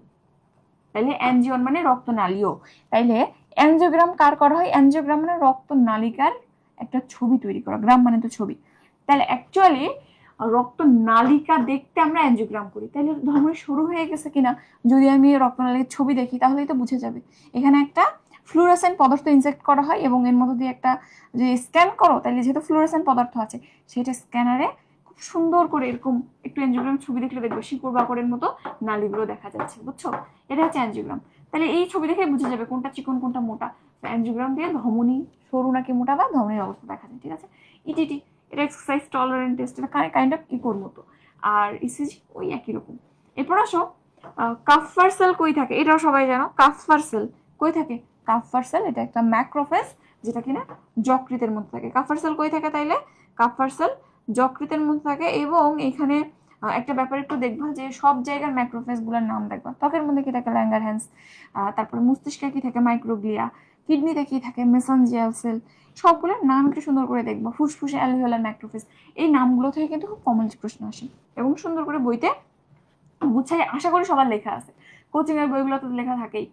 তাইলে এনজিওন মানে রক্তনালীও। তাইলে এনজিওগ্রাম কার করা হয়? এনজিওগ্রাম মানে রক্তনালিকার একটা ছবি তৈরি করা, গ্রাম মানে তো ছবি। তাহলে অ্যাকচুয়ালি রক্তনালিকা দেখতে আমরা এনজিওগ্রাম করি। তাহলে ধমনী শুরু হয়ে গেছে কিনা যদি আমি রক্তনালিকার ছবি দেখি, তাহলেই তো বুঝে যাবে। এখানে একটা ফ্লুরেসেন্ট পদার্থ ইনজেক্ট করা হয়, এবং এর মধ্যে দিয়ে একটা যে স্ক্যান করো, তাহলে যেহেতু ফ্লুরেসেন্ট পদার্থ আছে, সেটা স্ক্যানারে খুব সুন্দর করে এরকম একটু এনজিওগ্রাম ছবি দেখলে দেখবে শিকড় বাকড়ের মতো নালীগুলো দেখা যাচ্ছে, বুঝছো? এটা হচ্ছে এনজিওগ্রাম। তাহলে এই ছবি দেখে বুঝে যাবে কোনটা চিকন কোনটা মোটা। এনজিওগ্রাম দিয়ে ধমনী সরু নাকি মোটা বা ধমনীর অবস্থা দেখা যায়। ঠিক আছে? ইটিটি এটা এক্সারসাইজ টলারেন্ট টেস্ট, এটা কাইন্ড অফ ইকোর মতো। আর ইসিজি ওই একই রকম। এরপর আসো, কাফার সেল কই থাকে? এটাও সবাই জানো। কাফার সেল কই থাকে? কাফার সেল এটা একটা ম্যাক্রোফেজ, যেটা কিনা যকৃতের মধ্যে থাকে। কাফার সেল কই থাকে তাইলে? কাফার সেল যকৃতের মধ্যে থাকে। এবং এখানে একটা ব্যাপার একটু দেখবা, যে সব জায়গার ম্যাক্রোফেজ গুলোর নাম দেখবা। ত্বকের মধ্যে কি থাকে? ল্যাঙ্গারহ্যান্স। তারপরে মস্তিষ্কে কি থাকে? মাইক্রোগ্লিয়া। কিডনিতে কি থাকে? Mesangial cell. সবগুলোর নাম একটু সুন্দর করে দেখবা। ফুসফুসে অ্যালভিওলার ম্যাক্রোফেজ। এই নামগুলো থেকে কিন্তু খুব কমন প্রশ্ন আসে, এবং সুন্দর করে বইতে গুছাই আশা করি সবার লেখা আছে। কোচিং এর বইগুলোতে লেখা থাকেই।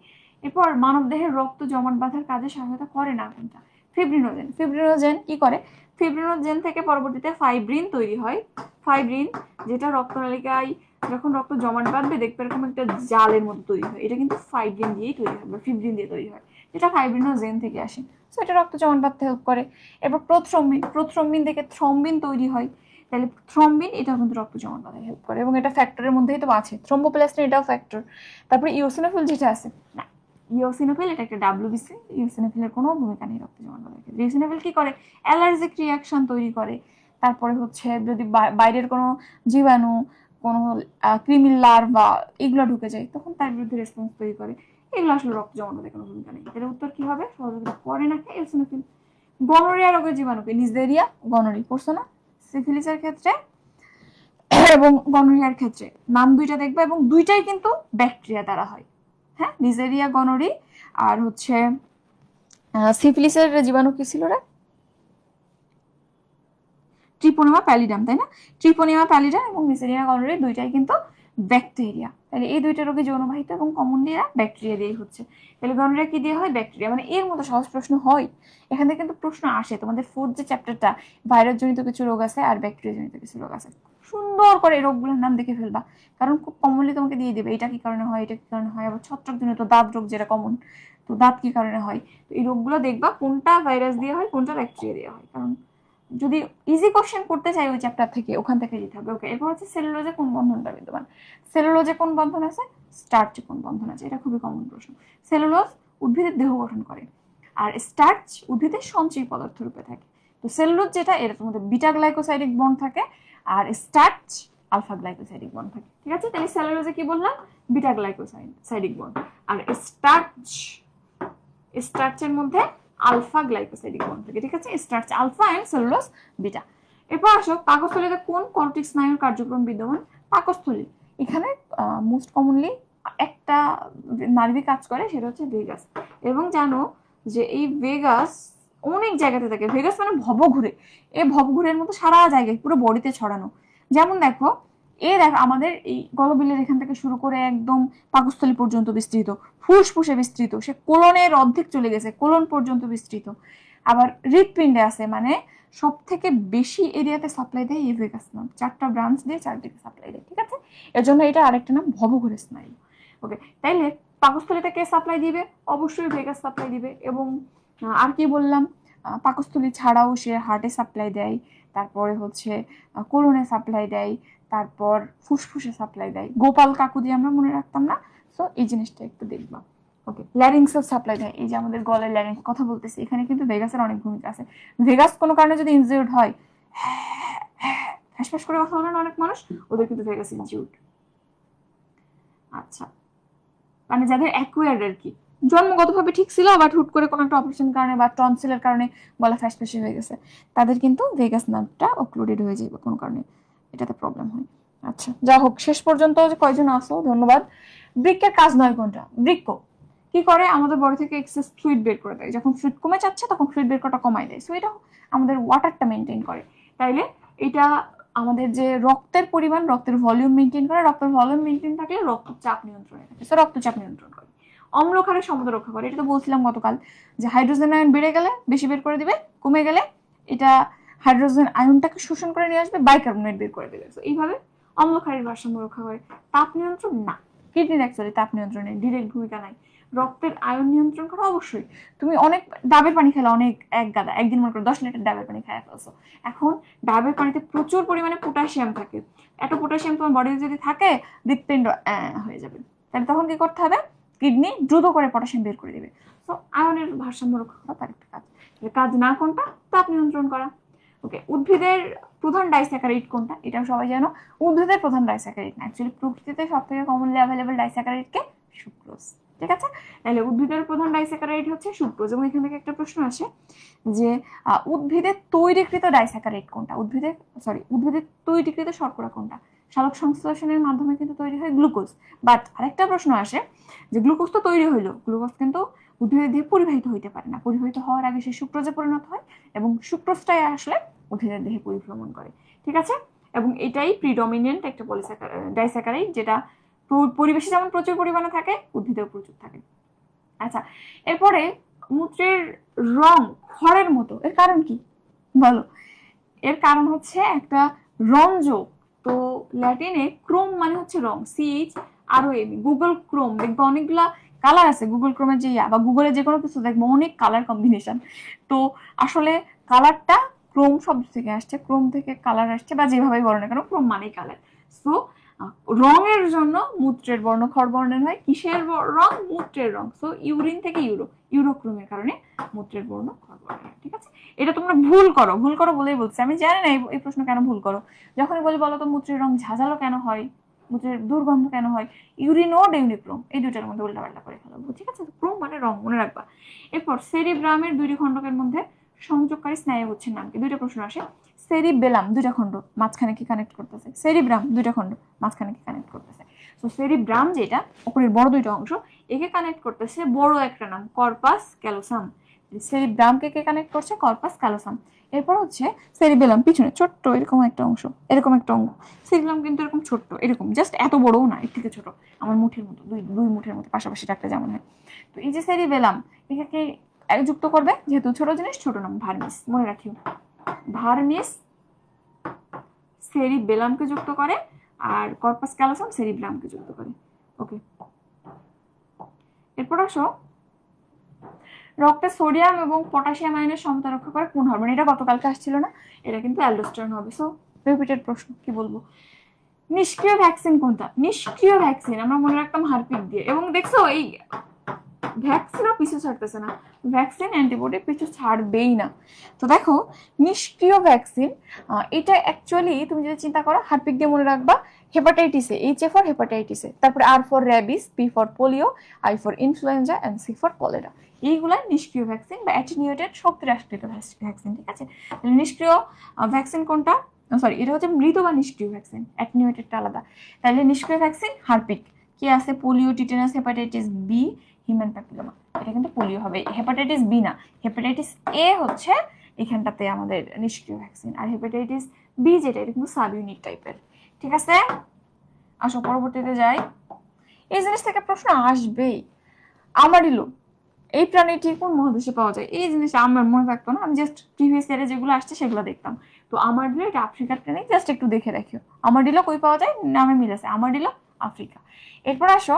এরপর মানবদেহের রক্ত জমাট বাঁধার কাজে সহায়তা করে না কোনটা? ফিব্রিনোজেন। ফিব্রিনোজেন কি করে? ফিব্রিনোজেন থেকে পরবর্তীতে ফাইব্রিন তৈরি হয়। ফাইব্রিন যেটা রক্তনালিকায় যখন রক্ত জমাট বাঁধবে, দেখবে এরকম একটা জালের মতো তৈরি হয়। এটা কিন্তু ফাইব্রিন দিয়েই তৈরি হয়, বা ফিব্রিন দিয়ে তৈরি হয়, যেটা ফাইব্রিনোজেন থেকে আসে। সো এটা রক্ত জমাট বাঁধতে হেল্প করে। এরপর প্রোথ্রম্বিন। প্রোথ্রম্বিন থেকে থ্রম্বিন তৈরি হয়। তাহলে থ্রম্বিন এটা কিন্তু রক্ত জমাট বাঁধায় হেল্প করে, এবং এটা ফ্যাক্টরের মধ্যেই তো আছে। থ্রম্বোপ্লাস্টিন এটাও ফ্যাক্টর। তারপরে ইওসিনোফিল যেটা আছে না, ইওসিনোফিল এটা একটা ডাব্লিউবিসি। ইওসিনোফিলের কোনো ভূমিকা নেই রক্ত জমাট বাঁধার ক্ষেত্রে। ইওসিনোফিল কি করে? অ্যালার্জিক রিয়াকশন তৈরি করে। তারপরে হচ্ছে যদি বাইরের কোনো জীবাণু, কোনো ক্রিমির লার্ভা এগুলো ঢুকে যায়, তখন তার বিরুদ্ধে রেসপন্স তৈরি করে। এগুলো আসলে রক্ত জমাট বাঁধার কোনো ভূমিকা নেই। এর উত্তর কি হবে? সহযোগিতা করে না কে? ইওসিনোফিল। গনোরিয়া রোগের জীবাণুকে? নিজেরিয়া গনোরি। পড়ছো না? সিফিলিসের ক্ষেত্রে এবং গনোরিয়ার ক্ষেত্রে নাম দুইটা দেখবা, এবং দুইটাই কিন্তু ব্যাকটেরিয়া দ্বারা হয়। হ্যাঁ, নিজেরিয়া গনোরি আর হচ্ছে সিফিলিসের জীবাণু কি ছিল রে? ট্রিপোনিমা প্যালিডাম, তাই না? ট্রিপোনিমা প্যালিডাম এবং নিজেরিয়া গনোরি দুইটাই কিন্তু ব্যাকটেরিয়া। তাহলে এই দুইটা রোগে যৌনবাহিত এবং কমনলি এরা ব্যাকটেরিয়া দিয়ে হচ্ছে। তাহলে গনোরিয়া কি দিয়ে হয়? ব্যাকটেরিয়া। মানে এর মতো সহজ প্রশ্ন হয়, এখান থেকে কিন্তু প্রশ্ন আসে। তোমাদের ফোর্থ যে চ্যাপ্টারটা, ভাইরাস জনিত কিছু রোগ আছে আর ব্যাকটেরিয়া জনিত কিছু রোগ আছে, সুন্দর করে এই রোগগুলোর নাম দেখে ফেলবা, কারণ খুব কমনলি তোমাকে দিয়ে দেবে এটা কি কারণে হয়, এটা কি কারণে হয়। আবার ছত্রাক জনিত দাঁত রোগ যেটা কমন, তো দাঁত কি কারণে হয়, তো এই রোগগুলো দেখবা কোনটা ভাইরাস দিয়ে হয়, কোনটা ব্যাকটেরিয়া দিয়ে হয়। কারণ যদি ইজি কোশ্চেন করতে চাই ওই চ্যাপ্টার থেকে, ওখান থেকে দিতে হবে। ওকে, এরপর হচ্ছে সেলুলোজে কোন বন্ধনটা বিদ্যমান? সেলুলোজে কোন বন্ধন আছে, স্টার্চে কোন বন্ধন আছে? এটা খুবই কমন প্রশ্ন। সেলুলোজ উদ্ভিদের দেহ গঠন করে, আর স্টার্চ উদ্ভিদের সঞ্চয়ী পদার্থ রূপে থাকে। তো সেলুলোজ যেটা, এর মধ্যে বিটা গ্লাইকোসাইডিক বন্ড থাকে, আর স্টার্চ আলফা গ্লাইকোসাইডিক বন্ড থাকে। ঠিক আছে, তাহলে সেলুলোজে কি বললাম? Beta glycosidic bond. আর স্টার্চের মধ্যে আলফা গ্লাইকোসাইডিক বন্ড থাকে। ঠিক আছে, starch alpha and cellulose beta. এরপর আসো, পাকস্থলীতে কোন কর্টিক স্নায়ুর কার্যক্রম বিদ্যমান? পাকস্থলী, এখানে মোস্ট কমনলি একটা নার্ভি কাজ করে, সেটা হচ্ছে ভেগাস। এবং জানো যে এই ভেগাস অনেক জায়গাতে থাকে। ভেগাস মানে ভবঘুরে, এই ভবঘুরের মতো সারা জায়গায় পুরো বডিতে ছড়ানো। যেমন দেখো, আমাদের এই গলবিলের এখান থেকে শুরু করে একদম পাকস্থলী পর্যন্ত বিস্তৃত, ফুসফুসে বিস্তৃত, সে কোলনের অর্ধেক চলে গেছে, কোলন পর্যন্ত বিস্তৃত। আবার হৃৎপিণ্ডে আছে, মানে সব থেকে বেশি এরিয়াতে সাপ্লাই দেয় এই ভেগাস নাম, 4টা ব্রাঞ্চ দিয়ে চারদিকে সাপ্লাই দেয়। ঠিক আছে, এর জন্য এটা আরেকটা নাম ভবঘুরে স্নায়ু। ওকে, তাইলে পাকস্থলীতে কে সাপ্লাই দিবে? অবশ্যই ভেগাস সাপ্লাই দিবে। এবং আর কি বললাম, পাকস্থলী ছাড়াও সে হার্টে সাপ্লাই দেয়, তারপরে হচ্ছে কোলনে সাপ্লাই দেয়, তারপর ফুসফুসে সাপ্লাই দেয়। গোপাল কাকু দিয়ে আমরা মনে রাখতাম না, সো এই জিনিসটা একটু দেখবা। ওকে, ল্যারিংসের সাপ্লাই দেয়, এই যে আমাদের গলায় ল্যারিংস কথা বলতেছি, এখানে কিন্তু ভেগাসের অনেক ভূমিকা আছে। ভেগাস কোনো কারণে যদি ইনজিউর্ড হয়, ফ্যাসফ্যাস করে কথা বলেন অনেক মানুষ, ওদের কিন্তু ভেগাস ইনজিউর্ড। আচ্ছা, মানে যাদের অ্যাকুয়ার্ড আর কি, জন্মগতভাবে ঠিক ছিল, বাট হুট করে কোনো একটা অপারেশন কারণে বা টনসিলের কারণে গলা ফ্যাসফ্যাসে হয়ে গেছে, তাদের কিন্তু ভেগাস নার্ভটা অক্লুডেড হয়ে যাবে কোনো কারণে, এটাতে প্রবলেম হয়। আচ্ছা, যা হোক, শেষ পর্যন্ত যে কয়জন আসো, ধন্যবাদ। বৃক্কের কাজ নয় কোনটা? বৃক্ক কি করে? আমাদের বডি থেকে এক্সেস ফ্লুইড বের করে দেয়। যখন ফ্লুইড কমে যাচ্ছে তখন ফ্লুইড বের করাটা কমাই দেয়, সো এটা আমাদের ওয়াটারটা মেনটেন করে। তাইলে এটা আমাদের যে রক্তের পরিমাণ, রক্তের ভলিউম মেনটেন করে, রক্তের ভলিউম মেনটেন থাকলে রক্তচাপ নিয়ন্ত্রণে থাকে, সো রক্তচাপ নিয়ন্ত্রণ করে। অম্ল ক্ষারের সমতা রক্ষা করে, এটা তো বলছিলাম গতকাল, যে হাইড্রোজেন আয়ন বেড়ে গেলে বেশি বের করে দিবে, কমে গেলে এটা হাইড্রোজেন আয়নটাকে শোষণ করে নিয়ে আসবে, বাইকার্বনেট বের করে দেবে। তো এইভাবে অম্ল ক্ষারের ভারসাম্য রক্ষা করে। তাপ নিয়ন্ত্রণ না, কিডনির অ্যাকচুয়ালি তাপ নিয়ন্ত্রণে ডিরেক্ট ভূমিকা নাই। রক্তের আয়ন নিয়ন্ত্রণ করা অবশ্যই। তুমি অনেক ডাবের পানি খেলে, অনেক এক গাদা, একদিন মনে করো 10 লিটার ডাবের পানি খায় ফেলছো। এখন ডাবের পানিতে প্রচুর পরিমাণে পটাশিয়াম থাকে, এত পটাশিয়াম তোমার বডিতে যদি থাকে, হৃৎপিণ্ড হয়ে যাবে। তাহলে তখন কি করতে হবে? কিডনি দ্রুত করে পটাশিয়াম বের করে দেবে। তো আয়নের ভারসাম্য রক্ষা করা তার একটা কাজ। কাজ না কোনটা? তাপ নিয়ন্ত্রণ করা। ওকে, উদ্ভিদের প্রধান ডাইস্যাকারাইড কোনটা? এটাও সবাই জানো। উদ্ভিদের প্রধান ডাইস্যাকারাইড না, অ্যাকচুয়ালি প্রকৃতিতে সব থেকে কমনলি অ্যাভেলেবল ডাইস্যাকারাইড কে? সুক্রোজ। ঠিক আছে, তাহলে উদ্ভিদের প্রধান ডাইস্যাকারাইড হচ্ছে সুক্রোজ। এবং এখান থেকে একটা প্রশ্ন আসে যে উদ্ভিদের তৈরিকৃত ডাইস্যাকারাইড কোনটা? উদ্ভিদের তৈরিকৃত শর্করা কোনটা? সালোক সংশ্লেষণের মাধ্যমে কিন্তু তৈরি হয় গ্লুকোজ। বাট আরেকটা প্রশ্ন আসে যে গ্লুকোজ তো তৈরি হইলো, গ্লুকোজ কিন্তু উদ্ভিদের দেহে পরিবাহিত হইতে পারে না, পরিবাহিত হওয়ার আগে সে সুক্রোজে পরিণত হয়, এবং সুক্রোজটাই আসলে উদ্ভিদের দেহে পরিভ্রমণ করে। ঠিক আছে, এবং এটাই প্রিডমিনেন্ট একটা ডাইস্যাকারাইড, যেটা পরিবেশে যেমন প্রচুর পরিমাণে থাকে, উদ্ভিদেও প্রচুর থাকে। আচ্ছা, এরপরে মূত্রের রং খড়ের মতো, এর কারণ কি বলো? এর কারণ হচ্ছে একটা রঞ্জক। তো ল্যাটিনে ক্রোম মানে হচ্ছে রং, CHROM। গুগল ক্রোম দেখবো অনেকগুলা কালার আছে, গুগল ক্রোমের যে বা গুগলে যে কোনো কিছু দেখবো অনেক কালার কম্বিনেশন। তো আসলে কালারটা ক্রোম শব্দ থেকে আসছে, ক্রোম থেকে কালার আসছে, বা যেভাবে বলো না কেন, ক্রোম মানেই কালার। সো রঙের জন্য মূত্রের বর্ণ খড় বর্ণের হয়। কিসের রং? মূত্রের রং। সো ইউরিন থেকে ইউরোক্রোমের কারণে মূত্রের বর্ণ খড় বর্ণের হয়। ঠিক আছে, এটা তোমরা ভুল করো বলেই বলছি। আমি জানি না এই প্রশ্ন কেন ভুল করো। যখনই বলি বলো তো মূত্রের রং ঝাঁঝালো কেন হয়, মূত্রের দুর্গন্ধ কেন হয়, ইউরিনোড ইউনিক্রোম, এই দুটার মধ্যে উল্টাপাল্টা করে ফেলবো। ঠিক আছে, ক্রোম মানে রং, মনে রাখবা। এরপর সেরিব্রামের দুইটি খণ্ডকের মধ্যে সংযোগকারী স্নায়ুগুচ্ছের নাম কি? দুইটা প্রশ্ন আসে। সেরিবেলাম দুইটা খণ্ড, মাঝখানে কি কানেক্ট করতেছে? সেরিব্রাম দুইটা খণ্ড, মাঝখানে কি কানেক্ট করতেছে? তো সেরিব্রাম যেটা উপরের বড় দুইটা অংশ, একে কানেক্ট করতেছে বড় একটা নাম কর্পাস ক্যালোসাম। সেরিব্রামকে কে কানেক্ট করছে? Corpus callosum. এরপর হচ্ছে সেরিবেলাম পিছনে ছোট্ট এরকম একটা অংশ, এরকম একটা অঙ্গ। সেরিবেলাম কিন্তু এরকম ছোট্ট, এরকম জাস্ট এত বড়ও না, এর থেকে ছোট, আমার মুঠের মতো, দুই মুঠের মতো পাশাপাশি রাখতে যেমন হয়। তো এই যে সেরিবেলাম, এটাকে যুক্ত করবে, যেহেতু ছোট জিনিস ছোট নাম, ভার্মিস, মনে রাখিও। ভার্মিস সেরিবেলামকে যুক্ত করে, আর কর্পাস ক্যালোসাম সেরিব্রামকে যুক্ত করে। ওকে, এরপর আসো, রক্তে সোডিয়াম এবং পটাশিয়াম আয়নের সমতা রক্ষা করে কোন হরমোন? এটা গতকালকে আসছিল না, এটা কিন্তু অ্যালডোস্টেরন হবে। সো রিপিটেড প্রশ্ন, কি বলবো? নিষ্ক্রিয় ভ্যাকসিন কোনটা? নিষ্ক্রিয় ভ্যাকসিন আমরা মনে রাখতাম হারপিক দিয়ে, এবং দেখছো এই ভ্যাকসিনও পিছু ছাড়তেছে না, ভ্যাকসিন অ্যান্টিবডি পিছু ছাড়বেই না। তো দেখো নিষ্ক্রিয় ভ্যাকসিন, এটা অ্যাকচুয়ালি তুমি যদি চিন্তা করো হারপিক দিয়ে মনে রাখবা হেপাটাইটিসে, এইচ এ ফর হেপাটাইটিসে, তারপরে R for rabies, P for polio, I for influenza and C for cholera. এইগুলা নিষ্ক্রিয় ভ্যাকসিন বা অ্যাটেনিউয়েটেড শক্তিরাষ্ট্রিত ভ্যাকসিন। ঠিক আছে, তাহলে নিষ্ক্রিয় ভ্যাকসিন কোনটা? সরি, এটা হচ্ছে মৃত বা নিষ্ক্রিয় ভ্যাকসিন, অ্যাটেনিউয়েটেডটা আলাদা। তাহলে নিষ্ক্রিয় ভ্যাকসিন হারপিক। কি আছে? Polio, tetanus, hepatitis B, human papilloma. এটা কিন্তু পোলিও হবে, হেপাটাইটিস বি না, হেপাটাইটিস এ হচ্ছে এখানটাতে আমাদের নিষ্ক্রিয় ভ্যাকসিন, আর হেপাটাইটিস বি যেটা, এটা কিন্তু সাব ইউনিট টাইপের। ঠিক আছে, আসো পরবর্তীতে যাই। এই জিনিস থেকে প্রশ্ন আসবেই। আমারিলো এই প্রাণীটি কোন মহাদেশে পাওয়া যায়? এই জিনিসটা আমার মনে থাকতো না, আমি জাস্ট প্রিভিয়াস ইয়ারে যেগুলো আসছে সেগুলো দেখতাম। তো আমারিলো এটা আফ্রিকার প্রাণী, জাস্ট একটু দেখে রাখিও। আমারিলো কই পাওয়া যায়? নামে মিল আছে, আমারিলো আফ্রিকা। এরপর আসো,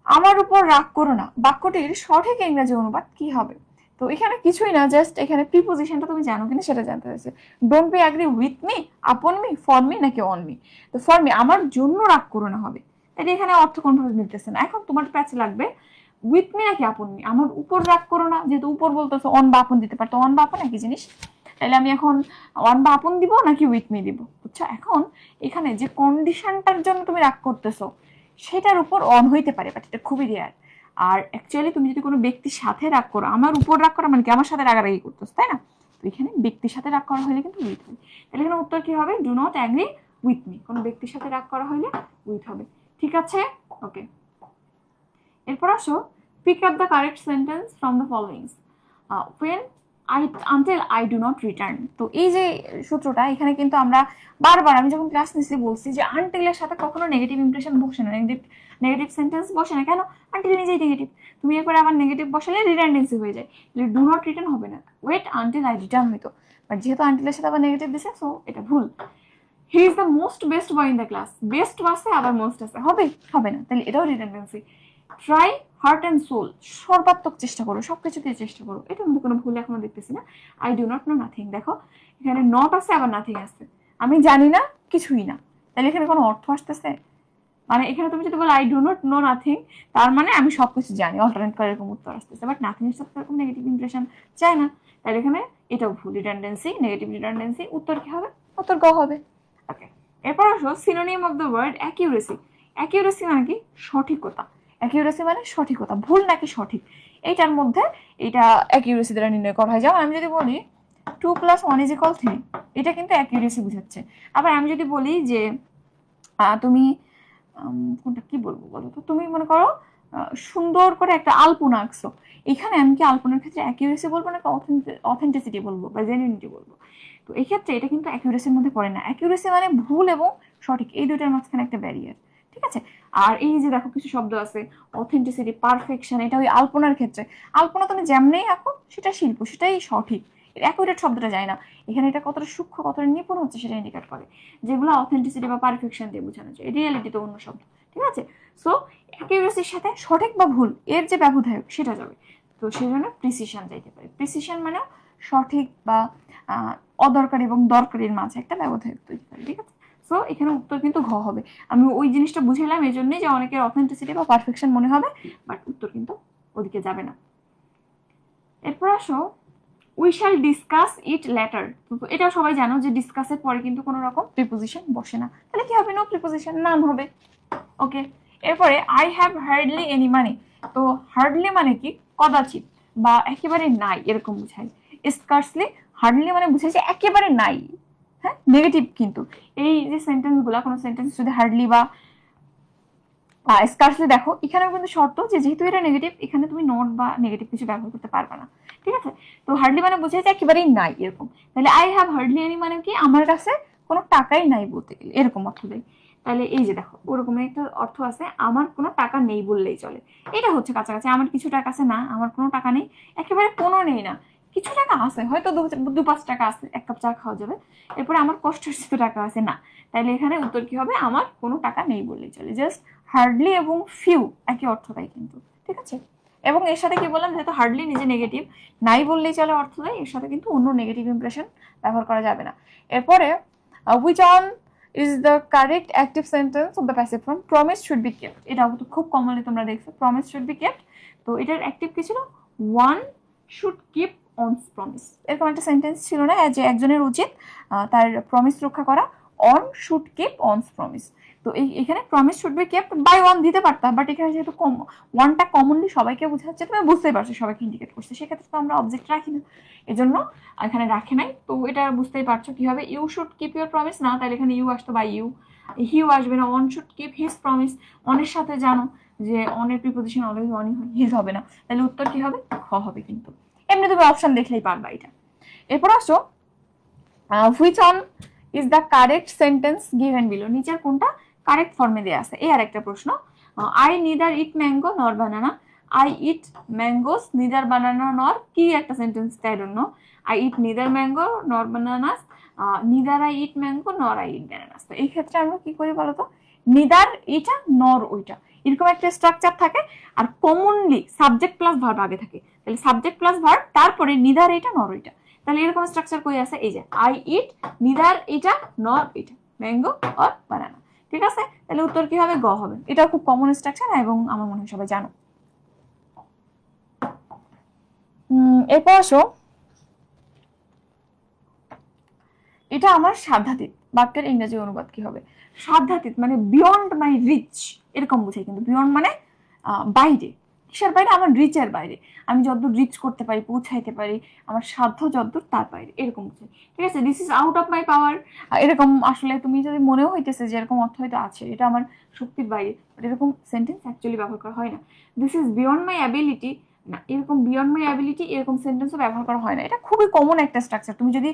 আমার উপর রাগ করো না বাক্যটির সঠিক ইংরেজি অনুবাদ কি হবে? তো এখানে কিছুই না, জাস্ট এখানে প্রিপোজিশনটা তুমি জানো কিনা সেটা জানতে হয়েছে। Don't be agree with me, আপন মি, ফর মি নাকি অন মি? তো ফর মি, আমার জন্য রাগ করো না হবে। তাই এখানে অর্থ কোনভাবে মিলতেছে না। এখন তোমার প্যাচে লাগবে উইথ মি নাকি আপন মি। আমার উপর রাগ করো না, যেহেতু উপর বলতেছো, অন বা আপন দিতে পারতো, অন বা আপন একই জিনিস। তাহলে আমি এখন অন বা আপন দিব নাকি উইথ মি দিব? বুঝছো? এখন এখানে যে কন্ডিশনটার জন্য তুমি রাগ করতেছো সেটার উপর অন হইতে পারে, বাট এটা খুবই রেয়ার। আর অ্যাকচুয়ালি তুমি যদি কোনো ব্যক্তির সাথে রাগ করো, আমার উপর রাগ করা মানে কি আমার সাথে রাগারাগি করতেছো, তাই না? তো এখানে ব্যক্তির সাথে রাগ করা হলে কিন্তু উইথ হবে। তাহলে এখানে উত্তর কি হবে? Do not agree with me. কোনো ব্যক্তির সাথে রাগ করা হলে উইথ হবে। ঠিক আছে, ওকে। এরপর আসো, pick up the correct sentence from the followings. when until I do not return। তো এই যে সূত্রটা, এখানে কিন্তু আমরা বারবার, আমি যখন ক্লাস নিচ্ছি বলছি যে আনটিলের সাথে কখনো নেগেটিভ ইমপ্রেশন বসে না, নেগেটিভ সেন্টেন্স বসে না। কেন? আনটিল নিজেই নেগেটিভ, তুমি একবার আবার নেগেটিভ বসালে রিডান্ডেন্সি হয়ে যায়, ডু নট রিটার্ন হবে না, ওয়েট আনটিল আই রিটার্ন হইতো। বাট যেহেতু আনটিলের সাথে আবার নেগেটিভ দিছে, সো এটা ভুল। He is the most best boy in the class, best আছে আবার মোস্ট আছে, হবে না, তাহলে এটাও redundancy. Try heart and soul, সর্বাত্মক চেষ্টা করো, সবকিছুতে চেষ্টা করো, এটার মধ্যে কোনো ভুল এখনো দেখতেছি না। I do not know nothing, দেখো এখানে নট আছে আবার নাথিং আছে, আমি জানি না কিছুই না, তাহলে এখানে কোনো অর্থ আসতেছে? মানে এখানে তুমি যদি বলো I do not know nothing, তার মানে আমি সবকিছু জানি, অল্টারনেট করে এরকম উত্তর আসতেছে। বাট নাথিং এর সাথে এরকম নেগেটিভ ইমপ্রেশন চাই না, তাহলে এখানে এটাও ভুল, রিডান্ডেন্সি, নেগেটিভ রিডান্ডেন্সি। উত্তর কি হবে? উত্তর গ হবে। ওকে, এরপর আসো synonym of the word accuracy. Accuracy মানে কি? সঠিকতা। অ্যাকিউরেসি মানে সঠিকতা, ভুল নাকি সঠিক, এইটার মধ্যে এটা অ্যাকিউরেসি দ্বারা নির্ণয় করা হয়। যেমন আমি যদি বলি 2 + 1 = 3, এটা কিন্তু অ্যাকিউরেসি বোঝাচ্ছে। আবার আমি যদি বলি যে তুমি কোনটা কি বলবো বলো তো, তুমি মনে করো সুন্দর করে একটা আলপনা আঁকছো, এখানে আমি কি আলপনার ক্ষেত্রে অ্যাকিউরেসি বলবো না অথেন্টিসিটি বলবো বা জেনুইনিটি বলবো? তো এই ক্ষেত্রে এটা কিন্তু অ্যাকিউরেসির মধ্যে পড়ে না। অ্যাকিউরেসি মানে ভুল এবং সঠিক, এই দুটোর মাঝখানে একটা ব্যারিয়ার। ঠিক আছে, আর এই যে দেখো কিছু শব্দ আছে, অথেন্টিসিটি, পারফেকশন, এটা ওই আলপনার ক্ষেত্রে। আলপনা তুমি যেমনেই আঁকো সেটা শিল্প, সেটাই সঠিক, অ্যাকুরেট শব্দটা যায় না এখানে। এটা কতটা সূক্ষ্ম, কতটা নিপুণ হচ্ছে সেটা ইন্ডিকেট করে। যেগুলো অথেন্টিসিটি বা পারফেকশন দিয়ে বোঝানো যায়, রিয়েলিটি তো অন্য শব্দ। ঠিক আছে, সো অ্যাকিউরেসির সাথে সঠিক বা ভুল এর যে ব্যবধায়ক সেটা যাবে। তো সেই জন্য প্রিসিশন যাইতে পারে। প্রিসিশন মানে সঠিক বা অদরকারি এবং দরকারির মাঝে একটা ব্যবধায়ক তৈরি করে। ঠিক আছে, সো এখানে উত্তর কিন্তু ঘ হবে। আমি ওই জিনিসটা বুঝাইলাম এই জন্যই যে অনেকের অথেন্টিসিটি বা পারফেকশন মনে হবে, বাট উত্তর কিন্তু ওদিকে যাবে না। এরপর আসো, we shall discuss it later. এটাও সবাই জানো যে ডিসকাসের পরে কিন্তু কোনো রকম প্রিপোজিশন বসে না, তাহলে কি হবে? নো প্রিপোজিশন, নাম হবে। ওকে, এরপরে I have hardly any money. তো হার্ডলি মানে কি? কদাচিৎ বা একেবারে নাই এরকম বোঝায়। স্কার্সলি, হার্ডলি মানে বুঝাইছে একেবারে নাই, হ্যাঁ নেগেটিভ। কিন্তু এই যে সেন্টেন্স গুলা, কোনো সেন্টেন্স যদি হার্ডলি বা স্কার্সলি দেখো, এখানেও কিন্তু শর্ত যে যেহেতু এটা নেগেটিভ, এখানে তুমি নট বা নেগেটিভ কিছু ব্যবহার করতে পারবে না, ঠিক আছে। তো হার্ডলি মানে বুঝাইছে একেবারেই নাই এরকম। তাহলে আই হ্যাভ হার্ডলি এনি মানে কি আমার কাছে কোনো টাকাই নাই বলতে গেলে, এরকম অর্থ দেয়। তাহলে এই যে দেখো ওরকম একটা অর্থ আছে, আমার কোনো টাকা নেই বললেই চলে। এটা হচ্ছে কাছাকাছি, আমার কিছু টাকা আছে না, আমার কোনো টাকা নেই, একেবারে কোনো নেই না, কিছু টাকা আছে, হয়তো 2-5 টাকা আছে, 1 কাপ চা খাওয়া যাবে, এরপরে আমার কষ্টার্জিত টাকা আছে না। তাইলে এখানে উত্তর কি হবে, আমার কোনো টাকা নেই বললেই চলে। জাস্ট হার্ডলি এবং ফিউ একই অর্থ দেয় কিন্তু, ঠিক আছে। এবং এর সাথে কি বললাম, যেহেতু হার্ডলি নিজে নেগেটিভ, নাই বললেই চলে অর্থ দেয়, এর সাথে কিন্তু অন্য নেগেটিভ ইমপ্রেশন ব্যবহার করা যাবে না। এরপরে which on is the correct active sentence of the passive form, promise should be kept, এটাও তো খুব কমনলি তোমরা দেখছো, promise should be kept। তো এটার অ্যাক্টিভ কি ছিল, one should keep on promise, এরকম একটা সেন্টেন্স ছিল না যে একজনের উচিত তার প্রমিস রক্ষা করা, on should keep on promise। তো এখানে promise should be kept by one দিতে পারতাম, বাট এখানে যেহেতু ওয়ানটা কমনলি সবাইকে বোঝাচ্ছে, তুমি বুঝতেই পারছো সবাইকে ইন্ডিকেট করছে, সেক্ষেত্রে তো আমরা অবজেক্ট রাখি না, এজন্য এখানে রাখে নাই। তো এটা বুঝতেই পারছো কি হবে, you should keep your promise না, তাহলে এখানে ইউ আসতো বাই ইউ, হিউ আসবে না, one should keep his promise, অনের সাথে জানো যে অনের প্রিপোজিশন অলওয়েজ অনই হয়, হিজ হবে না, তাহলে উত্তর কি হবে, খ হবে। কিন্তু এমনি তুমি অপশন দেখলেই পারবা এটা। এরপর আসো which on is the correct sentence given below, নিচের কোনটা কারেক্ট ফর্মে দেয়া আছে, এই আর একটা প্রশ্ন। I neither eat mango nor banana, I eat mangoes neither banana nor, কি একটা sentence I don't know, I eat neither mango nor bananas, neither I eat mango nor I eat bananas. তো এই ক্ষেত্রে আমরা কি করি বলতো, নিদার এটা নর ওইটা, এরকম একটা স্ট্রাকচার থাকে, আর কমনলি সাবজেক্ট প্লাস ভার্ব আগে থাকে, তাহলে সাবজেক্ট প্লাস ভার্ব, তারপরে নিদার এটা নর ওইটা, তাহলে এরকম স্ট্রাকচার কই আছে, এই যে আই ইট নিদার এটা নর এটা, ম্যাঙ্গো অর বানানা, ঠিক আছে। তাহলে উত্তর কি হবে, গ হবে। এটা খুব কমন স্ট্রাকচার এবং আমার মনে হয় সবাই জানো। এরপর আসো, এটা আমার সাধ্যাতীত বাক্যের ইংরেজি অনুবাদ কি হবে, সাধ্যাতীত মানে বিয়ন্ড মাই রিচ, এরকম বুঝাই। কিন্তু বিয়ন্ড মানে বাইরে, কিসের বাইরে, আমার রিচের বাইরে, আমি যতদূর রিচ করতে পারি, পৌঁছাইতে পারি, আমার সাধ্য যতদূর তার বাইরে, এরকম বুঝাই, ঠিক আছে। This is out of my power, এরকম আসলে তুমি যদি মনেও হইতেছে যে এরকম অর্থ হয়তো আছে, এটা আমার শক্তির বাইরে, বাট এরকম সেন্টেন্স অ্যাকচুয়ালি ব্যবহার করা হয় না। This is beyond my ability, না এরকম বিয়ন্ড মাই অ্যাবিলিটি এরকম সেন্টেন্সও ব্যবহার করা হয় না। এটা খুবই কমন একটা স্ট্রাকচার, তুমি যদি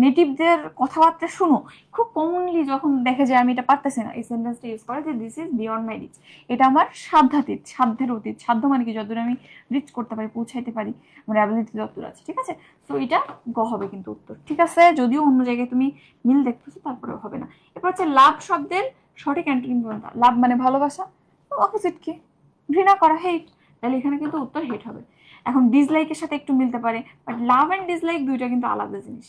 নেটিভদের কথাবার্তা শুনো, খুব কমনলি যখন দেখে যে আমি এটা পারতেছি না, এই সেন্টেন্সটা ইউজ করে যে this is beyond my reach, এটা আমার সাধ্যাতীত, সাধ্যের অতীত, সাধ্য মানে কি যতদূর আমি রিচ করতে পারি, পৌঁছাইতে পারি, আমার অ্যাবিলিটি যতদূর আছে, ঠিক আছে। তো এটা গ হবে কিন্তু উত্তর, ঠিক আছে। যদিও অন্য জায়গায় তুমি মিল দেখতেছো, তারপরেও হবে না। এরপর হচ্ছে লাভ শব্দের সঠিক অ্যান্টোনিম কোনটা, লাভ মানে ভালোবাসা, অপোজিট কি, ঘৃণা করা, হেট, তাহলে এখানে কিন্তু উত্তর হেট হবে। এখন ডিসলাইকের সাথে একটু মিলতে পারে, বাট লাভ এন্ড ডিসলাইক দুইটা কিন্তু আলাদা জিনিস,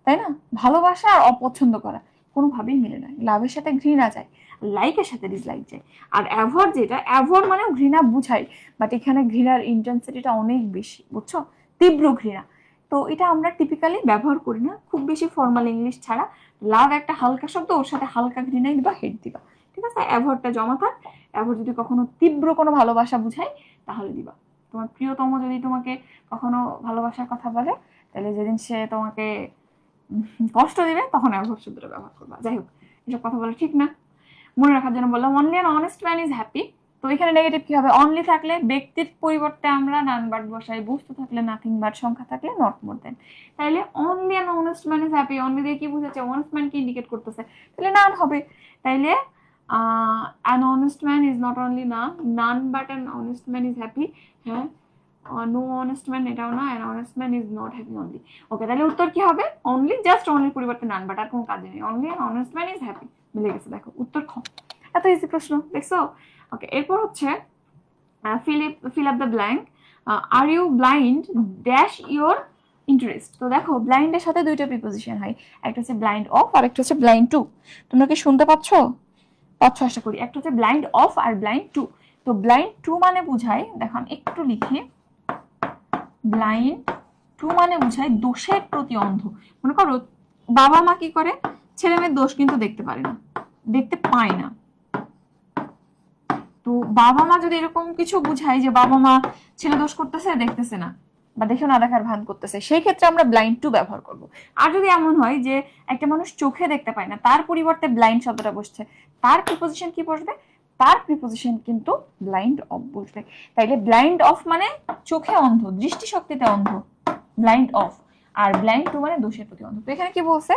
তাই না। ভালোবাসা আর অপছন্দ করা কোনোভাবেই মিলে না, লাভের সাথে ঘৃণা যায়, লাইকের সাথে ডিসলাইক যায়। আর অ্যাভয়েড, যেটা অ্যাভয়েড মানে ঘৃণা বুঝায়, বাট এখানে ঘৃণার ইন্টেন্সিটিটা অনেক বেশি, বুঝছো, তীব্র ঘৃণা। তো এটা আমরা টিপিক্যালি ব্যবহার করি না, খুব বেশি ফর্মাল ইংলিশ ছাড়া। লাভ একটা হালকা শব্দ, ওর সাথে হালকা ঘৃণাই দিবা, হেট দিবা, ঠিক আছে। অ্যাভয়েডটা জমা থাক, অ্যাভয়েড যদি কখনো তীব্র কোনো ভালোবাসা বুঝায় তাহলে দিবা। তোমার প্রিয়তম যদি তোমাকে কখনো ভালোবাসার কথা বলে, তাহলে যেদিন সে তোমাকে কষ্ট দিবে তখন অ্যাভয়েড শব্দটা ব্যবহার করবা। যাই হোক, এসব কথা বলা ঠিক না, মনে রাখার জন্য বললাম। Only an honest man is happy, তো এখানে নেগেটিভ কি হবে, অনলি থাকলে ব্যক্তির পরিবর্তে আমরা নান বাট বসাই, বস্তু থাকলে নাথিং বাট, সংখ্যা থাকলে নট মোর দেন। তাহলে only an honest man is happy, only দিয়ে কি বুঝাচ্ছে, অনেস্ট ম্যান কি ইন্ডিকেট করতেছে, তাহলে নান হবে। তাইলে an honest man is not only none but an honest man is happy, হ্যাঁ, নো অনেস্ট ম্যান এটাও না, an honest man is not happy only, ওকে। তাহলে উত্তর কি হবে, অনলি, জাস্ট অনলি পরিবর্তে নান বাট, আর কোনো কাজে নেই, only an honest man is happy, মিলে গেছে। দেখো উত্তর খ, এত ইজি প্রশ্ন দেখছো, ওকে। এরপর হচ্ছে fill up the blank, are you blind dash your interest. তো দেখো ব্লাইন্ডের সাথে দুইটা প্রিপোজিশন হয়, একটা হচ্ছে ব্লাইন্ড অফ আর একটা হচ্ছে ব্লাইন্ড টু। তোমরা কি শুনতে পাচ্ছ আশা করি। একটা হচ্ছে ব্লাইন্ড অফ আর ব্লাইন্ড টু। তো ব্লাইন্ড টু মানে বুঝায়, দেখো আমি একটু লিখি, ব্লাইন্ড টু মানে বুঝায় দোষের প্রতি অন্ধ। মনে করো বাবা মা কি করে, ছেলে মেয়ের দোষ কিন্তু দেখতে পারে না, দেখতে পায় না। তো বাবা মা যদি এরকম কিছু বুঝায় যে বাবা মা ছেলে দোষ করতেছে দেখতেছে না, বা দেখেও না দেখার ভান করতেছে, সেই ক্ষেত্রে আমরা ব্লাইন্ড টু ব্যবহার করব। আর যদি এমন হয় যে একটা মানুষ চোখে দেখতে পায় না, তার পরিবর্তে ব্লাইন্ড শব্দটা বসছে, তার প্রিপোজিশন কি বসবে? তার প্রিপোজিশন কিন্তু ব্লাইন্ড অফ বসবে। তাইলে ব্লাইন্ড অফ মানে চোখে অন্ধ, দৃষ্টিশক্তিতে অন্ধ, ব্লাইন্ড অফ। আর ব্লাইন্ড টু মানে দোষের প্রতি অন্ধ। তো এখানে কি বলছে?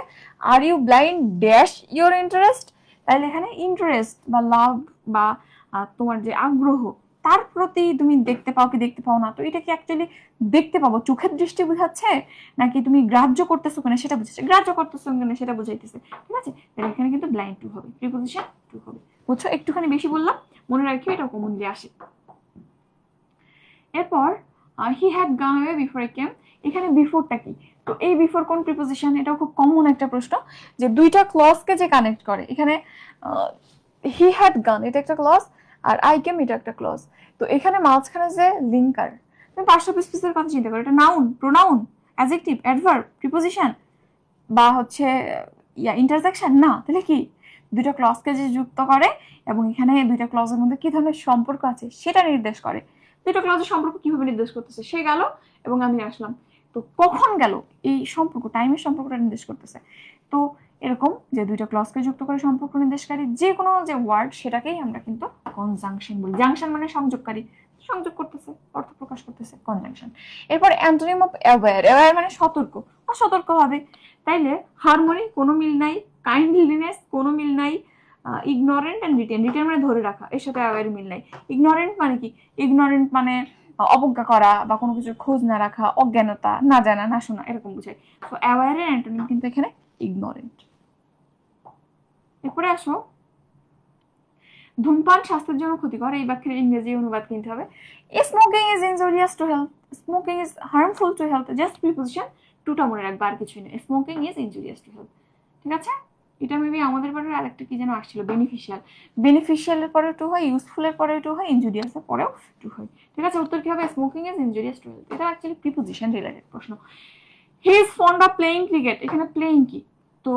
Are you blind dash your interest. তাহলে এখানে ইন্টারেস্ট বা লাভ বা তোমার যে আগ্রহ, তার প্রতি তুমি দেখতে পাও কি দেখতে পাও না, তো এটা কি অ্যাকচুয়ালি দেখতে পাবো চোখের দৃষ্টি বুঝাচ্ছে, নাকি তুমি গ্রাহ্য করতেছো কিনা সেটা বুঝাচ্ছে, গ্রাহ্য করতেছো কিনা সেটা বুঝাইতেছে, ঠিক আছে? তাহলে এখানে কিন্তু ব্লাইন্ড টু হবে, প্রিপোজিশন টু হবে। বুঝছো? একটুখানি বেশি বললাম, মনে রাখিও এটা কমনলি আসে। এরপর হি হ্যাড গান অ্যাওয়ে বিফোর আই কেম। এখানে বিফোরটা কি? তো এই বিফোর কোন প্রিপোজিশন? এটাও খুব কমন একটা প্রশ্ন, যে দুইটা ক্লজকে যে কানেক্ট করে। এখানে হি হ্যাড গান এটা একটা ক্লজ, আর আই কেম এটা একটা ক্লজ। তো এখানে মাঝখানে যে লিঙ্কার, তুমি পার্শ্ব স্পিসের কথা চিন্তা করো, এটা noun, pronoun, adjective, adverb, preposition, বা হচ্ছে ইন্টারজেকশন না, তাহলে কি? দুইটা ক্লজকে যে যুক্ত করে, এবং এখানে দুইটা ক্লজের মধ্যে কি ধরনের সম্পর্ক আছে সেটা নির্দেশ করে। দুইটা ক্লজের সম্পর্ক কিভাবে নির্দেশ করতেছে? সে গেল এবং আমি আসলাম, তো কখন গেল এই সম্পর্ক, টাইমের সম্পর্কটা নির্দেশ করতেছে। তো এরকম যে দুইটা ক্লজকে যুক্ত করে সম্পর্ক নির্দেশকারী যে কোনো যে ওয়ার্ড, সেটাকেই আমরা কিন্তু কনজাংশন বলি। জাংশন মানে সংযোগকারী, সংযোগ করতেছে, অর্থ প্রকাশ করতেছে, কনজাংশন। এরপর অ্যান্টোনিম অফ অ্যাওয়্যার। অ্যাওয়্যার মানে সতর্ক, অসতর্ক হবে। তাইলে হারমোনি কোনো মিল নাই, কাইন্ডলিনেস কোনো মিল নাই, ইগনোরেন্ট অ্যান্ড রিটেন, রিটেন মানে ধরে রাখা, এর সাথে অ্যাওয়্যার মিল নাই। ইগনোরেন্ট মানে কি? ইগনোরেন্ট মানে অবজ্ঞা করা বা কোনো কিছুর খোঁজ না রাখা, অজ্ঞানতা, না জানা, না শোনা, এরকম বোঝায়। তো অ্যাওয়্যারের অ্যান্টোনিম কিন্তু এখানে ইগনোরেন্ট। এরপরে আসো, ধূমপান স্বাস্থ্যের জন্য ক্ষতিকর, এই বাক্যের ইংরেজি অনুবাদ কিনতে হবে। Smoking is injurious to health, smoking is harmful to health, just preposition টুটা মনে রাখবে, আর কিছুই না। Smoking is injurious to health, ঠিক আছে? এটা মেবি আমাদের পরে আরেকটা কি যেন আসছিল, বেনিফিশিয়াল। বেনিফিশিয়ালের পরে টু হয়, ইউজফুলের পরে টু হয়, ইনজুরিয়াসের পরেও টু হয়, ঠিক আছে? উত্তর কি হবে? Smoking is injurious to health. এটা অ্যাকচুয়ালি প্রিপোজিশন রিলেটেড প্রশ্ন। He is fond of playing cricket, এখানে প্লেইং কি? তো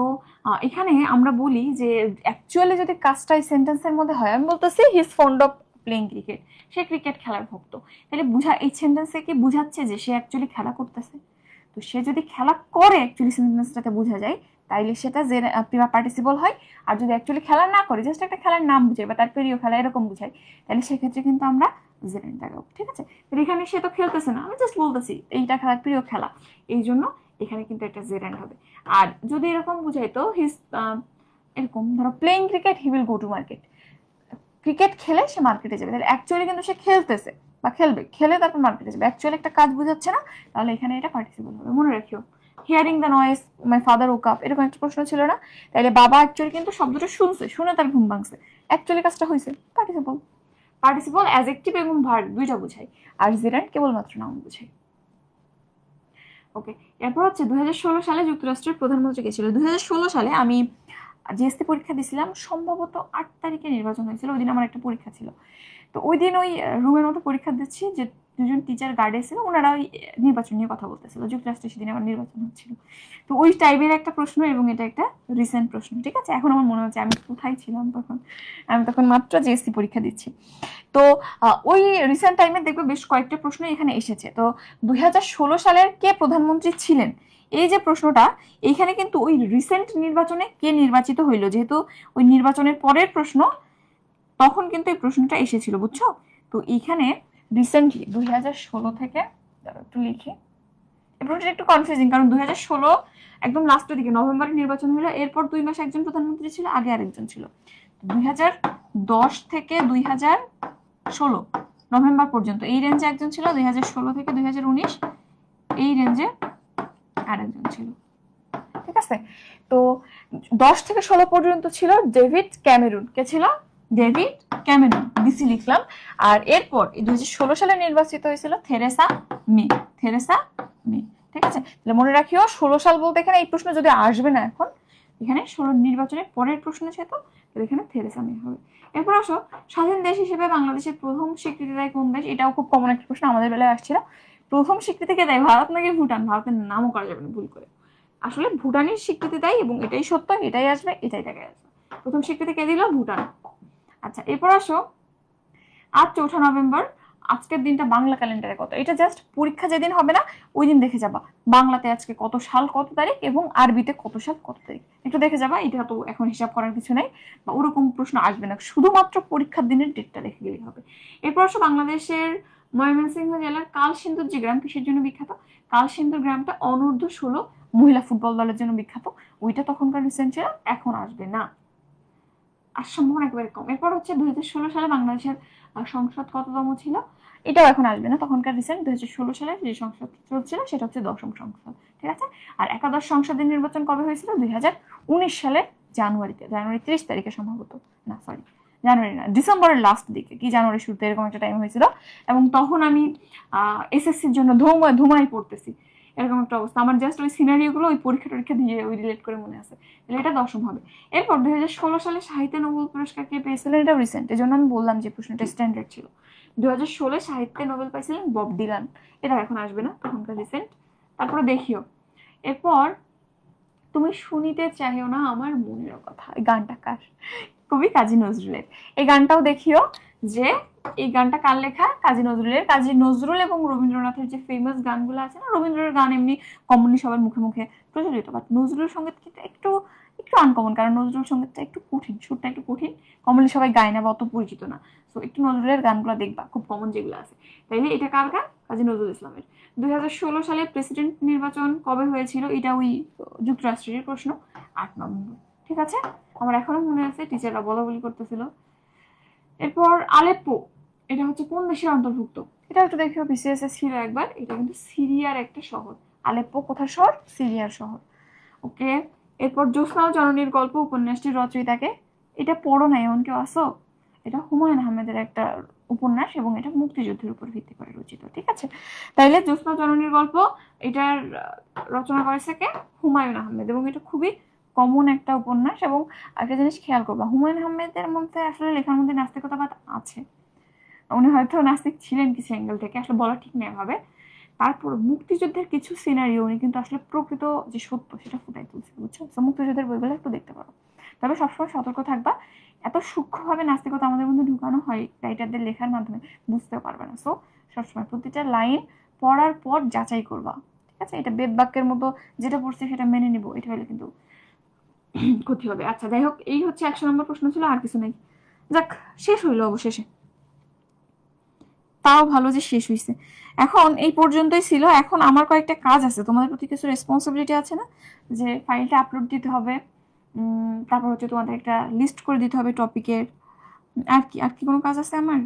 এখানে আমরা বলি যে অ্যাকচুয়ালি যদি কাজটা এই সেন্টেন্সের মধ্যে হয়, আমি বলতেছি he is fond of playing cricket, say cricket খেলার ভক্ত, তাহলে এই সেন্টেন্সে কি বুঝাচ্ছে যে সে অ্যাকচুয়ালি খেলা করতেছে? তো সে যদি খেলা করে অ্যাকচুয়ালি সেন্টেন্সটাতে বোঝা যায়, তাইলে সেটা যে পার্টিসিপল হয়। আর যদি অ্যাকচুয়ালি খেলা না করে, জাস্ট একটা খেলার নাম বুঝায় বা তার প্রিয় খেলা এরকম বুঝায়, তাহলে সেক্ষেত্রে কিন্তু আমরা জেরেন্ট লাগাবো, ঠিক আছে? এখানে সে তো খেলতেছে না, আমি জাস্ট বলতেছি এইটা খেলার প্রিয় খেলা, এই জন্য এখানে কিন্তু একটা জেরেন্ট হবে। আর যদি এরকম বুঝাইতো হিজ, এরকম ধরো playing cricket he will go to market, cricket খেলে সে মার্কেটে যাবে, তাহলে অ্যাকচুয়ালি কিন্তু সে খেলতেছে বা খেলবে, খেলে তারপর মার্কেটে যাবে, অ্যাকচুয়ালি একটা কাজ বুঝাচ্ছে না, তাহলে এখানে এটা পার্টিসিপল হবে। মনে রাখিও, hearing the noise my father woke up, এরকম একটা প্রশ্ন ছিল না? তাহলে বাবা অ্যাকচুয়ালি কিন্তু শব্দটা শুনছে, শুনে তার ঘুম ভাঙছে, অ্যাকচুয়ালি কাজটা হয়েছে, পার্টিসিপল। পার্টিসিপল অ্যাডজেক্টিভ এবং ভার্ব দুইটা বোঝায়, আর জেরান্ড কেবলমাত্র নাউন বোঝায়। ওকে, এরপর হচ্ছে 2016 সালে যুক্তরাষ্ট্রের প্রধানমন্ত্রী কে ছিল? 2016 সালে আমি জিএসসি পরীক্ষা দিয়েছিলাম, সম্ভবত 8 তারিখে নির্বাচন হয়েছিল, ওই দিন আমার একটা পরীক্ষা ছিল। তো ওই দিন ওই রুমের মতো পরীক্ষা দিচ্ছি, যে দুজন টিচার গার্ডে ছিল, ওনারা ওই নির্বাচন নিয়ে কথা বলতেছিল, যুক্তরাষ্ট্রে সেদিন আমার নির্বাচন হচ্ছিল। তো ওই টাইপের একটা প্রশ্ন, এবং এটা একটা রিসেন্ট প্রশ্ন, ঠিক আছে? এখন আমার মনে হচ্ছে আমি কোথায় ছিলাম তখন, আমি তখন মাত্র জিএসসি পরীক্ষা দিচ্ছি। তো ওই রিসেন্ট টাইমে দেখবে বেশ কয়েকটা প্রশ্ন এখানে এসেছে। তো 2016 সালের কে প্রধানমন্ত্রী ছিলেন, এই যে প্রশ্নটা, এইখানে কিন্তু ওই রিসেন্ট নির্বাচনে কে নির্বাচিত হইলো, যেহেতু ওই নির্বাচনের পরের প্রশ্ন, তখন কিন্তু এই প্রশ্নটা এসেছিল, বুঝছো? তো এইখানে রিসেন্টলি 2016 থেকে, একটু লিখি, এই প্রশ্নটা একটু কনফিউজিং, কারণ 2016 একদম লাস্টের দিকে নভেম্বরে নির্বাচন হলো, এরপর 2 মাস একজন প্রধানমন্ত্রী ছিল, আগে আরেকজন ছিল। 2010 থেকে 2016 নভেম্বর পর্যন্ত এই রেঞ্জে একজন ছিল, 2016 থেকে 2019 এই রেঞ্জে আরেকজন ছিল, ঠিক আছে? তো 10 থেকে 16 পর্যন্ত ছিল ডেভিড ক্যামেরুন, কে ছিল? ডেভিড ক্যামেরুন, ডিসি লিখলাম। আর এরপর 2016 সালে নির্বাচিত হয়েছিল থেরেসা মে, থেরেসা মে, ঠিক আছে? তাহলে মনে রাখিও 16 সাল বলতে এখানে এই প্রশ্ন যদি আসবে না, এখন এখানে 16 নির্বাচনের পরের প্রশ্ন ছিল, এখানে থেরেসা মে হবে। এরপর আসো, স্বাধীন দেশ হিসেবে বাংলাদেশের প্রথম স্বীকৃতি দেয় কোন দেশ? এটাও খুব কমন একটা প্রশ্ন, আমাদের বেলায় আসছিল। প্রথম স্বীকৃতি কে দেয়? ভারত নাকি ভুটান? ভারতের নামও করা যাবে না ভুল করে, আসলে ভুটানের স্বীকৃতি দেয়, এবং এটাই সত্য, এটাই আসবে, এটাই দেখা আসবে। প্রথম স্বীকৃতি কে দিল? ভুটান। আচ্ছা, এরপর আসো, আজ 4 নভেম্বর, আজকের দিনটা বাংলা ক্যালেন্ডারে কত, এটা জাস্ট পরীক্ষা যেদিন হবে না ওই দিন দেখে যাবা বাংলাতে আজকে কত সাল কত তারিখ এবং আরবিতে কত সাল কত তারিখ, একটু দেখে যাবা। এটা তো এখন হিসাব করার কিছু নেই বা ওরকম প্রশ্ন আসবে না, শুধুমাত্র পরীক্ষার দিনের ডেটটা দেখে গেলেই হবে। এরপর আসো বাংলাদেশের ময়মনসিংহ জেলার কালসিন্দুর যে গ্রাম কিসের জন্য বিখ্যাত? কালসিন্দুর গ্রামটা অনূর্ধ্ব-16 মহিলা ফুটবল দলের জন্য বিখ্যাত। ওইটা তখনকার রিসেন্ট ছিল, এখন আসবে না, আর সম্ভাবনা একেবারে কম। এরপর হচ্ছে 2016 সালে বাংলাদেশের সংসদ কততম ছিল? এটাও এখন আসবে না, তখনকার রিসেন্ট 2016 সালে যে সংসদ চলছিল সেটা হচ্ছে 10ম সংসদ, ঠিক আছে। আর একাদশ সংসদের নির্বাচন কবে হয়েছিল? 2019 সালের জানুয়ারিতে, জানুয়ারি 30 তারিখে সম্ভবত, না সরি জানুয়ারি না, ডিসেম্বরের লাস্ট দিকে কি জানুয়ারি শুরুতে এরকম একটা টাইম হয়েছিল। এবং তখন আমি এসএসসির জন্য ধুমাই পড়তেছি, এরকম একটা অবস্থা। আমার জাস্ট ওই সিনারিও গুলো ওই পরীক্ষা দিয়ে ওই রিলেট করে মনে আছে, তাহলে এটা 10ম হবে। এরপর 2016 সালে সাহিত্যে নোবেল পুরস্কার কে পেয়েছিলেন? এটাও রিসেন্ট, এই জন্য আমি বললাম যে প্রশ্নটা স্ট্যান্ডার্ড ছিল। 2016 সাহিত্যে নোবেল পাইছিলেন বব ডিলান, এটা এখন আসবে না, তখনকার রিসেন্ট। তারপরে দেখিও, এরপর তুমি শুনিতে চাহিও না আমার মনের কথা, এই গানটা কার? কবি কাজী নজরুলের। এই গানটাও দেখিও যে এই গানটা কার লেখা? কাজী নজরুলের। কাজী নজরুল এবং রবীন্দ্রনাথের যে ফেমাস গানগুলো আছে না, রবীন্দ্রের গান এমনি কমনলি সবার মুখে মুখে প্রচলিত, বাট নজরুল সঙ্গীত কিন্তু একটু একটু আনকমন, কারণ নজরুল সঙ্গীতটা একটু কঠিন, সুরটা একটু কঠিন, কমনলি সবাই গায় না বা অত পরিচিত না। তো একটু নজরুলের গানগুলো দেখবা, খুব কমন যেগুলো আছে। তাইলে এটা কার গান? কাজী নজরুল ইসলামের। 2016 সালে প্রেসিডেন্ট নির্বাচন কবে হয়েছিল? এটা ওই যুক্তরাষ্ট্রের প্রশ্ন, 8 নভেম্বর, ঠিক আছে। আমার এখনো মনে আছে, টিচাররা বলা বলি করতেছিল। এরপর আলেপ্পো, এটা হচ্ছে কোন দেশের অন্তর্ভুক্ত? এটা একটু দেখিও, বিসিএস ছিল একবার, এটা কিন্তু সিরিয়ার একটা শহর। আলেপ্পো কোথার শহর? সিরিয়ার শহর, ওকে। এরপর জ্যোৎস্না জননীর গল্প উপন্যাসটির রচয়িতাকে? এটা পড়ো না এমন কেউ আসো? এটা হুমায়ুন আহমেদের একটা উপন্যাস এবং এটা মুক্তিযুদ্ধের উপর ভিত্তি করে রচিত, ঠিক আছে। তাইলে জ্যোৎস্না জননীর গল্প এটার রচনা করেছে কে? হুমায়ুন আহমেদ, এবং এটা খুবই কমন একটা উপন্যাস। এবং একটা জিনিস খেয়াল করবা, হুমায়ুন আহমেদের মধ্যে আসলে লেখার মধ্যে নাস্তিকতাবাদ আছে, উনি হয়তো নাস্তিক ছিলেন কিছু অ্যাঙ্গেল থেকে, আসলে বলা ঠিক নেই ভাবে। তারপর মুক্তিযুদ্ধের কিছু সিনারিও উনি কিন্তু আসলে প্রকৃত যে সত্য সেটা ফুটাই তুলছে, বুঝছো। তো মুক্তিযুদ্ধের বইগুলো একটু দেখতে পারো, তবে সবসময় সতর্ক থাকবা, এত সূক্ষ্মভাবে নাস্তিকতা আমাদের মধ্যে ঢুকানো হয় রাইটারদের লেখার মাধ্যমে, বুঝতেও পারবে না। সো সবসময় প্রতিটা লাইন পড়ার পর যাচাই করবা, ঠিক আছে। এটা বেদ বাক্যের মতো যেটা পড়ছে সেটা মেনে নিব, এটা হলে কিন্তু ক্ষতি হবে। আচ্ছা যাই হোক, এই হচ্ছে 100 নম্বর প্রশ্ন ছিল, আর কিছু নেই। যাক, শেষ হইলো অবশেষে, তাও ভালো যে শেষ হয়েছে। এখন এই পর্যন্তই ছিল। এখন আমার কয়েকটা কাজ আছে, তোমাদের প্রতি কিছু রেসপন্সিবিলিটি আছে না, যে ফাইলটা আপলোড দিতে হবে, তারপর হচ্ছে তোমাদের একটা লিস্ট করে দিতে হবে টপিকের, আর কি কোনো কাজ আছে আমার?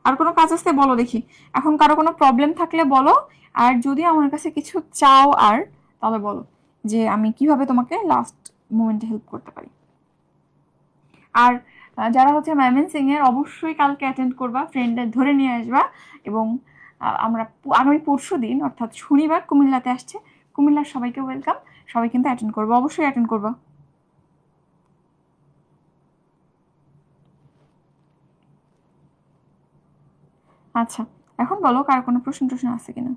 আর কোনো কাজ আছে বলো দেখি। এখন কারো কোনো প্রবলেম থাকলে বলো, আর যদি আমার কাছে কিছু চাও আর, তাহলে বলো যে আমি কিভাবে তোমাকে লাস্ট মোমেন্টে হেল্প করতে পারি। আর যারা হচ্ছে ময়মনসিংহ এর, অবশ্যই কালকে অ্যাটেন্ড করবা, ফ্রেন্ডদের ধরে নিয়ে আসবা। এবং আমরা আগামী পরশু দিন অর্থাৎ শনিবার কুমিল্লাতে আসছে, কুমিল্লার সবাইকে ওয়েলকাম, সবাই কিন্তু অ্যাটেন্ড করবা, অবশ্যই অ্যাটেন্ড করবা। আচ্ছা, এখন বলো কার কোনো প্রশ্ন আছে কিনা।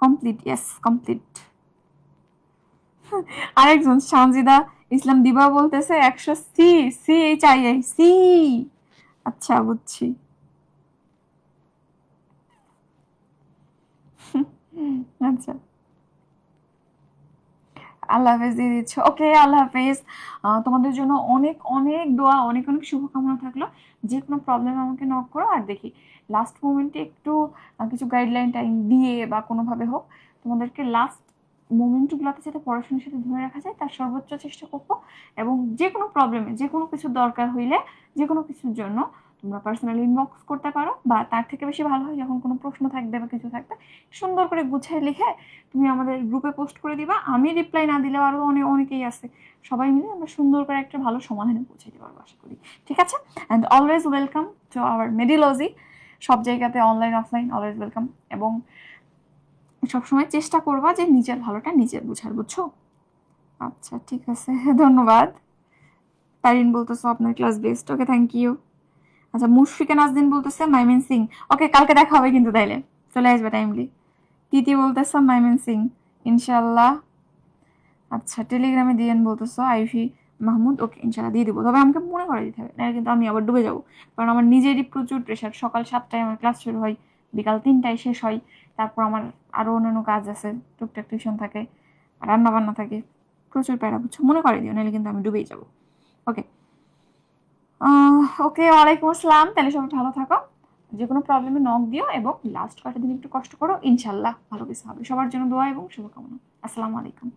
Complete, yes complete. আরেকজন সানজিদা ইসলাম দিবা বলতেছে 100 C C H I I C. আচ্ছা বুঝছি। আচ্ছা, আল্লাহ হাফেজ দিয়ে দিচ্ছ, ওকে আল্লাহ হাফেজ। তোমাদের জন্য অনেক অনেক দোয়া, অনেক অনেক শুভকামনা থাকলো। যে কোনো প্রবলেম আমাকে নক করো, আর দেখি লাস্ট মোমেন্টে একটু কিছু গাইডলাইন টাইম দিয়ে বা কোনোভাবে হোক তোমাদেরকে লাস্ট মোমেন্টগুলোতে যাতে পড়াশোনার সাথে ধরে রাখা যায় তার সর্বোচ্চ চেষ্টা করবো। এবং যে কোনো প্রবলেমে, যে কোনো কিছু দরকার হইলে, যে কোনো কিছুর জন্য তোমরা পার্সোনালি ইনবক্স করতে পারো, বা তার থেকে বেশি ভালো হয় যখন কোনো প্রশ্ন থাকবে বা কিছু থাকবে সুন্দর করে গুছিয়ে লিখে তুমি আমাদের গ্রুপে পোস্ট করে দিবা। আমি রিপ্লাই না দিলেও আরো অনেকেই আছে, সবাই মিলে আমরা সুন্দর করে একটা ভালো সমাধানে পৌঁছে দিতে পারবো আশা করি, ঠিক আছে। And always welcome to our Medilogy, সব জায়গাতে অনলাইন অফলাইন অলওয়েজ ওয়েলকাম। এবং সবসময় চেষ্টা করবা যে নিজের ভালোটা নিজের বুঝার, বুঝছো। আচ্ছা ঠিক আছে, ধন্যবাদ। তারিন বলতেছো আপনার class best, okay thank you. আচ্ছা, মুশফিকা নাজদিন বলতেছে ময়মনসিং, ওকে কালকে দেখা হবে কিন্তু, তাইলে চলে আসবে টাইমলি। তিতি বলতেছ ময়মনসিং ইনশাল্লাহ। আচ্ছা, টেলিগ্রামে দিয়েন বলতেছো আইভি মাহমুদ, ওকে ইনশাল্লাহ দিয়ে দেবো, তবে আমাকে মনে করে দিতে হবে, না কিন্তু আমি আবার ডুবে যাবো। কারণ আমার নিজেরই প্রচুর প্রেশার, সকাল 7টায় আমার ক্লাস শুরু হয়, বিকাল 3টায় শেষ হয়, তারপর আমার আরো অন্যান্য কাজ আছে, টুকটাক টিউশন থাকে, রান্না বান্না থাকে, প্রচুর প্যারা, বুঝছো, মনে করে দিও, নাহলে কিন্তু আমি ডুবেই যাবো। ওকে ওকে, ওয়ালাইকুম আসসালাম। তাহলে সবাই ভালো থাকো, যে কোনো প্রবলেমে নক দিও, এবং লাস্ট কয়েকটা দিন একটু কষ্ট করো, ইনশাল্লাহ ভালো কিছু হবে। সবার জন্য দোয়া এবং শুভকামনা। আসসালামু আলাইকুম।